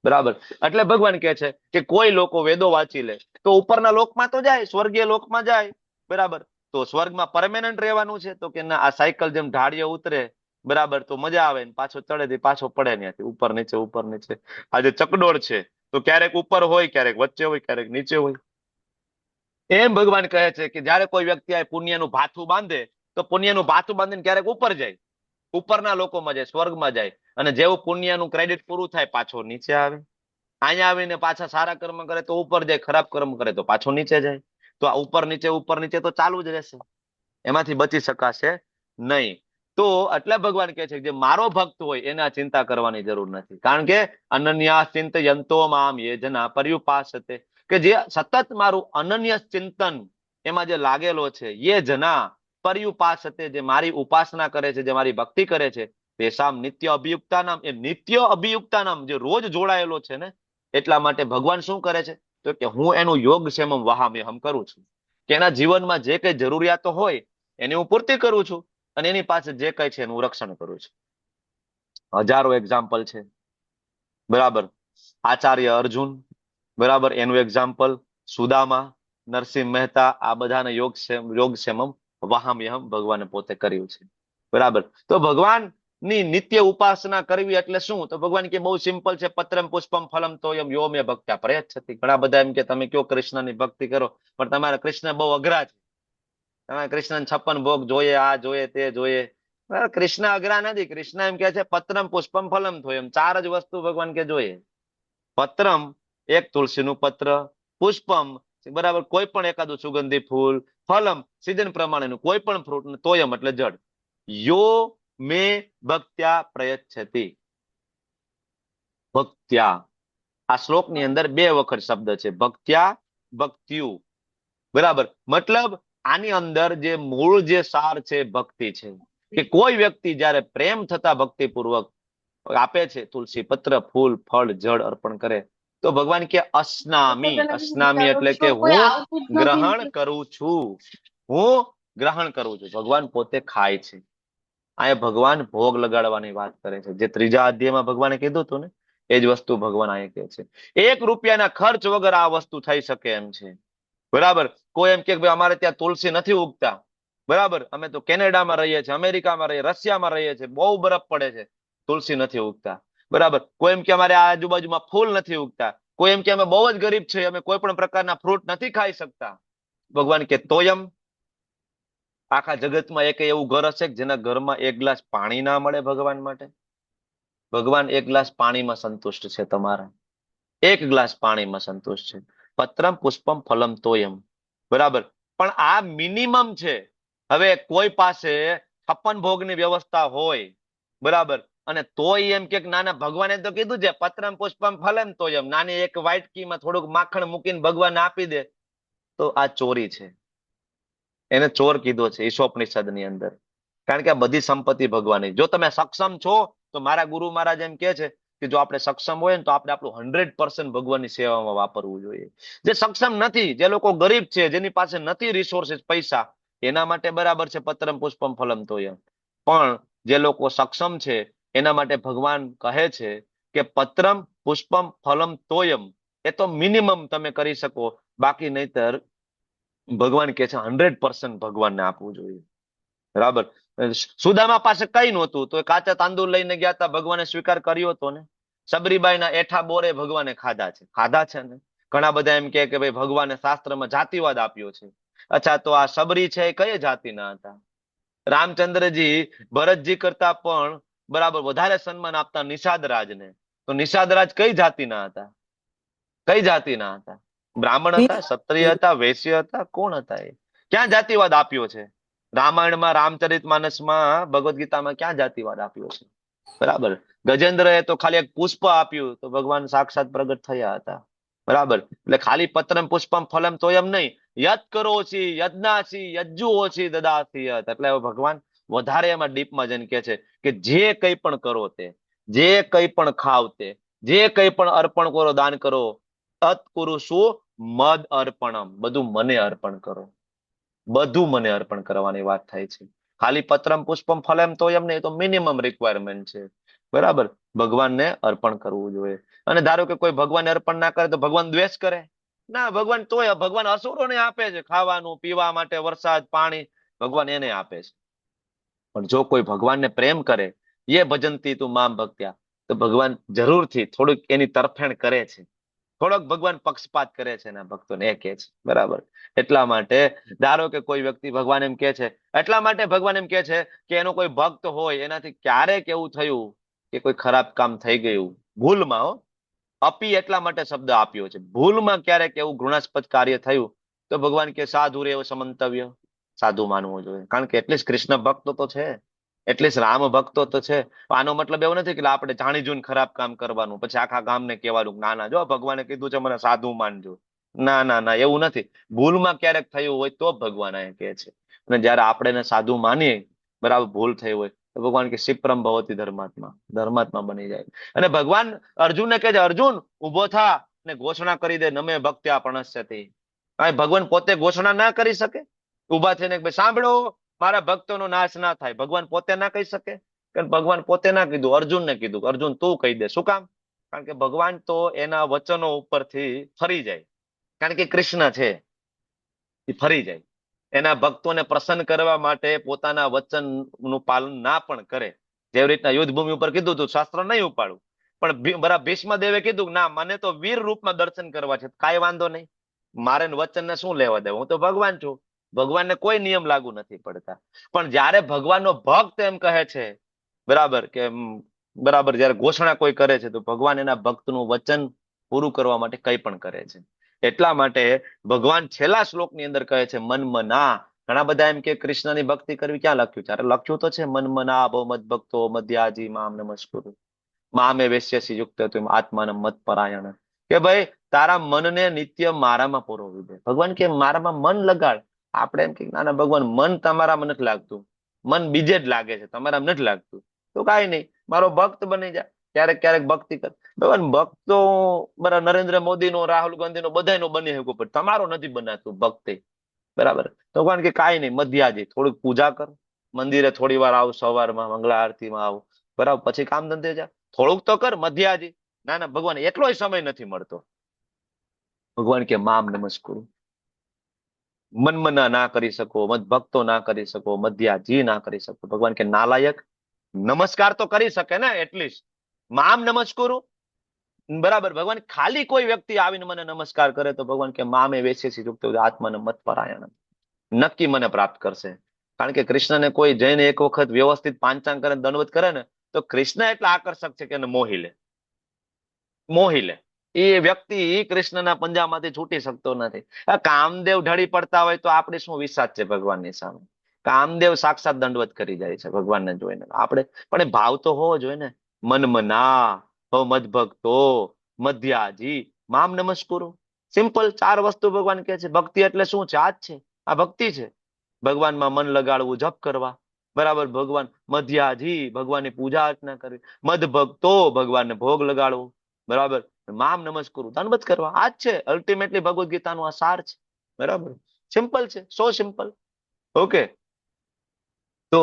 [SPEAKER 16] બરાબર. એટલે ભગવાન કહે છે કે કોઈ લોકો વેદો વાંચી લે તો ઉપરના લોકમાં તો જાય, સ્વર્ગીય લોકમાં જાય, બરાબર. તો સ્વર્ગમાં પરમેનન્ટ રહેવાનું છે? તો કે ના, આ સાયકલ જેમ ઢાળીએ ઉતરે, બરાબર, તો મજા આવે ને પાછો ચડે પાછો પડે ત્યાંથી ઉપર નીચે ઉપર નીચે. આ જે ચકડોળ છે તો ક્યારેક ઉપર હોય, ક્યારેક વચ્ચે હોય, ક્યારેક નીચે હોય. એમ ભગવાન કહે છે કે જયારે કોઈ વ્યક્તિ આ પુણ્યનું ભાથું બાંધે તો પુણ્યનું ભાથું બાંધીને ક્યારેક ઉપર જાય, ઉપરના લોકોમાં જાય, સ્વર્ગમાં જાય, અને જેવું પુણ્યનું ક્રેડિટ પૂરું થાય પાછો નીચે આવે. અહીંયા આવીને પાછા સારા કર્મ કરે તો ઉપર જાય, ખરાબ કર્મ કરે તો પાછો નીચે જાય. તો આ ઉપર નીચે તો ચાલુ જ રહેશે, એમાંથી બચી શકાશે નહીં. તો એટલે ભગવાન કહે છે કે જે મારો ભક્ત હોય એને આ ચિંતા કરવાની જરૂર નથી, કારણ કે અનન્યા ચિંતયંતો મામ યે જના પર્યુપાસતે, કે જે સતત મારું અનન્ય ચિંતન એમાં જે લાગેલો છે, યે જના પર્યુપાસતે, જે મારી ઉપાસના કરે છે, જે મારી ભક્તિ કરે છે, તેસામ નિત્ય અભિયુક્તા નામ, એ નિત્ય અભિયુક્તા નામ જે રોજ જોડાયેલો છે ને, એટલા માટે ભગવાન શું કરે છે તો કે હું એનું યોગ ક્ષેમમ વહામ્યહમ કરું છું, કે એના જીવનમાં જે કઈ જરૂરિયાતો હોય એની હું પૂર્તિ કરું છું, અને એની પાસે જે કઈ છે એનું રક્ષણ કરું છું. હજારો એક્ઝામ્પલ છે, બરાબર. આચાર્ય અર્જુન, બરાબર, એનું એક્ઝામ્પલ, સુદામા, નરસિંહ મહેતા, આ બધાને યોગ ક્ષેમમ વહામ્યહમ ભગવાને પોતે કર્યું છે, બરાબર. તો ભગવાનની નિત્ય ઉપાસના કરવી એટલે શું? તો ભગવાન કે બહુ સિમ્પલ છે, પત્રમ પુષ્પમ ફલમ તોયમ યો મે ભક્ત્યા પ્રયચ્છતિ. ઘણા બધા એમ કે તમે કયો કૃષ્ણની ભક્તિ કરો, પણ તમારા કૃષ્ણ બહુ અઘરા છે, તમારે કૃષ્ણ 56 ભોગ જોઈએ, આ જોઈએ, તે જોઈએ. કૃષ્ણ અઘરા નથી. કૃષ્ણ એમ કે છે પત્રમ પુષ્પમ ફલમ તોયમ, 4 જ વસ્તુ ભગવાન કે જોઈએ. પત્રમ એક તુલસીનું પત્ર, પુષ્પમ બરાબર કોઈ પણ એકાદું સુગંધી ફૂલ, ફલમ સીઝન પ્રમાણેનું કોઈ પણ ફ્રૂટ, તોયમ એટલે જળ. યો મે ભક્ત્યા પ્રયચ્છતિ, ભક્ત્યા આ શ્લોકની અંદર 2 વખત શબ્દ છે, ભક્ત્યા ભક્ત્યુ, બરાબર. મતલબ આની અંદર જે મૂળ જે સાર છે ભક્તિ છે, કે કોઈ વ્યક્તિ જયારે પ્રેમ થતા ભક્તિપૂર્વક આપે છે, તુલસી પત્ર, ફૂલ, ફળ, જળ અર્પણ કરે, તો ભગવાન કે અસ્નામી, અસ્નામી એટલે કે હું ગ્રહણ કરું છું, હું ગ્રહણ કરું છું. ભગવાન પોતે ખાય છે. અહીંયા ભગવાન ભોગ લગાડવાની વાત કરે છે, જે 3જા અધ્યાયમાં ભગવાને કીધું હતું ને, એ જ વસ્તુ ભગવાન અહીંયા કહે છે. 1 રૂપિયાના ખર્ચ વગર આ વસ્તુ થઈ શકે એમ છે, બરાબર. કોઈ એમ કે ભાઈ અમારે ત્યાં તુલસી નથી ઉગતા, બરાબર, અમે તો કેનેડામાં રહીએ છીએ, અમેરિકામાં રહીએ, રશિયામાં રહીએ છીએ, બહુ બરફ પડે છે, તુલસી નથી ઉગતા, બરાબર. કોઈ એમ કે અમારે આજુબાજુમાં ફૂલ નથી ઉગતા, કોઈ એમ કે અમે બહુ જ ગરીબ છે, અમે કોઈ પણ પ્રકારના ફ્રૂટ નથી ખાઈ શકતા. ભગવાન કે તોયમ, આખા જગતમાં એક એવું ઘર હશે કે જેના ઘરમાં 1 ગ્લાસ પાણી ના મળે ભગવાન માટે? ભગવાન 1 ગ્લાસ પાણીમાં સંતુષ્ટ છે, તમારા 1 ગ્લાસ પાણીમાં સંતુષ્ટ છે. પત્રમ પુષ્પમ ફલમ તોયમ, બરાબર. પણ આ મિનિમમ છે. હવે કોઈ પાસે 56 ભોગની વ્યવસ્થા હોય, બરાબર, અને તોય એમ કે ના ના, ભગવાને તો કીધું છે પત્રમ પુષ્પમ ફલમ તોયમ, નાની એક વાટકીમાં થોડુંક માખણ મૂકીને ભગવાન આપી દે, તો આ ચોરી છે. એને ચોર કીધો છે ઈશોપનિષદની અંદર. કારણ કે આ બધી સંપત્તિ ભગવાનની. જો તમે સક્ષમ છો, તો મારા ગુરુ મહારાજ એમ કે છે કે જો આપણે સક્ષમ હોય ને તો આપણે આપણું 100% ભગવાનની સેવામાં વાપરવું જોઈએ. જે સક્ષમ નથી, જે લોકો ગરીબ છે, જેની પાસે નથી રિસોર્સિસ, પૈસા, એના માટે બરાબર છે પત્રમ પુષ્પમ ફલમ તોયમ. પણ જે લોકો સક્ષમ છે એના માટે ભગવાન કહે છે કે પત્રમ પુષ્પમ ફલમ તોયમ, એ તો મિનિમમ તમે કરી શકો, બાકી નહીતર ભગવાન કે છે 100% ભગવાનને આપવું જોઈએ, બરાબર. સુદામા પાસે કઈ નહોતું, તો કાચા તાંદુર લઈને ગયા હતા, ભગવાને સ્વીકાર કર્યો હતો ને. સબરીબાઈના એઠા બોરે ભગવાને ખાધા છે ને. ઘણા બધા એમ કે ભાઈ ભગવાને શાસ્ત્રમાં જાતિવાદ આપ્યો છે. અચ્છા, તો આ સબરી છે એ કઈ જાતિના હતા? રામચંદ્રજી ભરતજી કરતા પણ બરાબર વધારે સન્માન આપતા નિષાદ રાજને. તો નિષાદ રાજ કઈ જાતિના હતા? કઈ જાતિના હતા? બ્રાહ્મણ હતા, ક્ષત્રિય હતા, વૈશ્ય હતા, કોણ હતા? એ ક્યાં જાતિવાદ આપ્યો છે? રામાયણમાં, રામચરિતમાનસમાં, ભગવદ્ ગીતામાં ક્યાં જાતિવાદ આપ્યો છે? બરાબર. ગજેન્દ્રએ તો ખાલી એક પુષ્પ આપ્યું તો ભગવાન સાક્ષાત પ્રગટ થયા હતા, બરાબર. એટલે ખાલી પત્રમ પુષ્પમ ફલમ તોયમ નહીં, યત કરોસી યજ્ઞાસી યજ્જુઓસી દદાસી યત. એટલે ભગવાન વધારે એમાં ડીપમાં જઈને કહે છે કે જે કંઈ પણ કરો તે, જે કંઈ પણ ખાવ તે, જે કંઈ પણ અર્પણ કરો, દાન કરો, તત કુરુષુ મદ અર્પણમ, બધું મને અર્પણ કરો, બધું મને અર્પણ કરવાની વાત થાય છે. ખાલી પત્રમ પુષ્પમ ફલમ તોયમ નહીં, તો મિનિમમ રિક્વાયરમેન્ટ છે, બરાબર. ભગવાનને અર્પણ કરવું જોઈએ. અને ધારો કે કોઈ ભગવાનને અર્પણ ના કરે તો ભગવાન દ્વેષ કરે? ના, ભગવાન તોય ભગવાન અસુરોને આપે છે ખાવાનું, પીવા માટે, વરસાદ, પાણી, ભગવાન એને આપે છે. પણ જો કોઈ ભગવાનને પ્રેમ કરે, યે ભજંતી તું મામ ભક્ત્યા, તો ભગવાન જરૂરથી થોડુંક એની તરફેણ કરે છે, થોડોક ભગવાન પક્ષપાત કરે છે એના ભક્તોને, એ કે છે, બરાબર. એટલા માટે ધારો કે કોઈ વ્યક્તિ ભગવાન એમ કે છે, એટલા માટે ભગવાન એમ કે છે કે એનો કોઈ ભક્ત હોય, એનાથી ક્યારેક એવું થયું કે કોઈ ખરાબ કામ થઈ ગયું ભૂલમાં, હો, અપી એટલા માટે શબ્દ આપ્યો છે, ભૂલમાં ક્યારેક એવું ઘૃણાસ્પદ કાર્ય થયું, તો ભગવાન કે સાધુ રેવ સમંતવ્ય, સાધુ માનવું જોઈએ. કારણ કે એટલીસ્ટ કૃષ્ણ ભક્તો તો છે, એટલીસ્ટ રામ ભક્તો તો છે. આનો મતલબ એવું નથી કે આપણે જાણી જોઈને ખરાબ કામ કરવાનું, પછી આખા ગામને કહેવાનું ના ના, જો ભગવાને કીધું છે મને સાધુ માનજો. ના ના ના, એવું નથી. ભૂલમાં ક્યારેક થયું હોય તો ભગવાન આ કહે છે. અને જયારે આપણે એને સાધુ માનીએ, બરાબર, ભૂલ થઈ હોય, તો ભગવાન કે ક્ષિપ્રમ ભવતી ધર્માત્મા, ધર્માત્મા બની જાય. અને ભગવાન અર્જુનને કહે છે, અર્જુન ઉભો થા ને ઘોષણા કરી દે, નમે ભક્ત્યા પ્રણશ્યતિ. ભગવાન પોતે ઘોષણા ના કરી શકે? ઉભા થઈને ભાઈ સાંભળો, મારા ભક્તોનો નાશ ના થાય, ભગવાન પોતે ના કહી શકે? ભગવાન પોતે ના કીધું, અર્જુનને કીધું, અર્જુન તું કહી દે. શું કામ? કારણ કે ભગવાન તો એના વચનો ઉપરથી ફરી જાય. કારણ કે કૃષ્ણ છે, એ ફરી જાય. એના ભક્તોને પ્રસન્ન કરવા માટે પોતાના વચનનું પાલન ના પણ કરે. જેવી રીતના યુદ્ધ ભૂમિ ઉપર કીધું તું શાસ્ત્ર નહીં ઉપાડું, પણ બરાબર ભીષ્મ દેવે કીધું ના, મને તો વીર રૂપમાં દર્શન કરવા છે, કાંઈ વાંધો નહીં, મારે વચનને શું લેવા દે, હું તો ભગવાન છું. ભગવાનને કોઈ નિયમ લાગુ નથી પડતા. પણ જયારે ભગવાનનો ભક્ત એમ કહે છે, બરાબર, કે બરાબર જયારે ઘોષણા કોઈ કરે છે, તો ભગવાન એના ભક્તનું વચન પૂરું કરવા માટે કંઈ પણ કરે છે. એટલા માટે ભગવાન છેલ્લા શ્લોકની અંદર કહે છે મન મના. ઘણા બધા એમ કે કૃષ્ણની ભક્તિ કરવી, ક્યાં લખ્યું છે? અરે લખ્યું તો છે, મન મના ભવ મદ ભક્તો મધ્યાજી મામ નમસ્કુરુ મામે વેશ્યસી યુક્ત તુમ આત્માન મત પરાયણ. કે ભાઈ તારા મનને નિત્ય મારામાં પરોવી દે. ભગવાન કે મારામાં મન લગાડ. આપણે એમ કે ના ના ભગવાન મન તમારામાં નથી લાગતું, મન બીજે જ લાગે છે, તમારામાં નથી લાગતું. તો કાંઈ નહીં, મારો ભક્ત બની જા. ક્યારેક ક્યારેક ભક્તિ કર. ભગવાન ભક્ત તો બરાબર નરેન્દ્ર મોદીનો, રાહુલ ગાંધીનો, બધાનો બની શકો, પણ તમારો નથી બનાતું ભક્તિ. બરાબર. તો ભગવાન કે કાંઈ નહીં, મધ્યાજી થોડીક પૂજા કર, મંદિરે થોડી વાર આવ, સવારમાં મંગળા આરતીમાં આવ, બરાબર, પછી કામ ધંધે જા, થોડુંક તો કર મધ્યાજી. ના ના ભગવાન એટલોય સમય નથી મળતો. ભગવાન કે મામ નમસ્કુરુ. મનમના ના કરી શકો, મત ભક્તો ના કરી શકો, મધ્યાજી ના કરી શકો. ભગવાન કે નાલાયક, નમસ્કાર તો કરી શકે ને એટલીસ્ટ. મામ નમસ્કુરુ. બરાબર. ભગવાન ખાલી કોઈ વ્યક્તિ આવીને મને નમસ્કાર કરે તો ભગવાન કે મામે વેચેસી યુક્ત આત્માને મત પરાયણ, નક્કી મને પ્રાપ્ત કરશે. કારણ કે કૃષ્ણને કોઈ જઈને એક વખત વ્યવસ્થિત પાંચાંગ કરે, દંડવત કરે ને, તો કૃષ્ણ એટલા આકર્ષક છે કે એને મોહી લે. મોહી લે. એ વ્યક્તિ કૃષ્ણના પંજામાંથી છૂટી શકતો નથી. કામદેવ ઢળી પડતા હોય તો આપણે શું વિશ્વાસ છે ભગવાનની સામે? કામદેવ સાક્ષાત દંડવત કરી જાય છે ભગવાનને જોઈને. આપણે પણ એ ભાવ તો હોવો જોઈએ ને. મનમના હો મદભક્તો મધ્યાજી મામ નમસ્કુરુ. સિમ્પલ 4 વસ્તુ ભગવાન કહે છે. ભક્તિ એટલે શું છે? આ જ છે, આ ભક્તિ છે. ભગવાનમાં મન લગાડવું, જપ કરવા, બરાબર. ભગવાન મધ્યાજી, ભગવાનની પૂજા અર્ચના કરવી. મદભક્તો, ભગવાનને ભોગ લગાડવો, બરાબર. મામ નમસ્કુરુ, દંડવત કરવા. આ જ છે અલ્ટિમેટલી ભગવદ્ ગીતાનો આ સાર છે. બરાબર. સિમ્પલ છે, સો સિમ્પલ. ઓકે. તો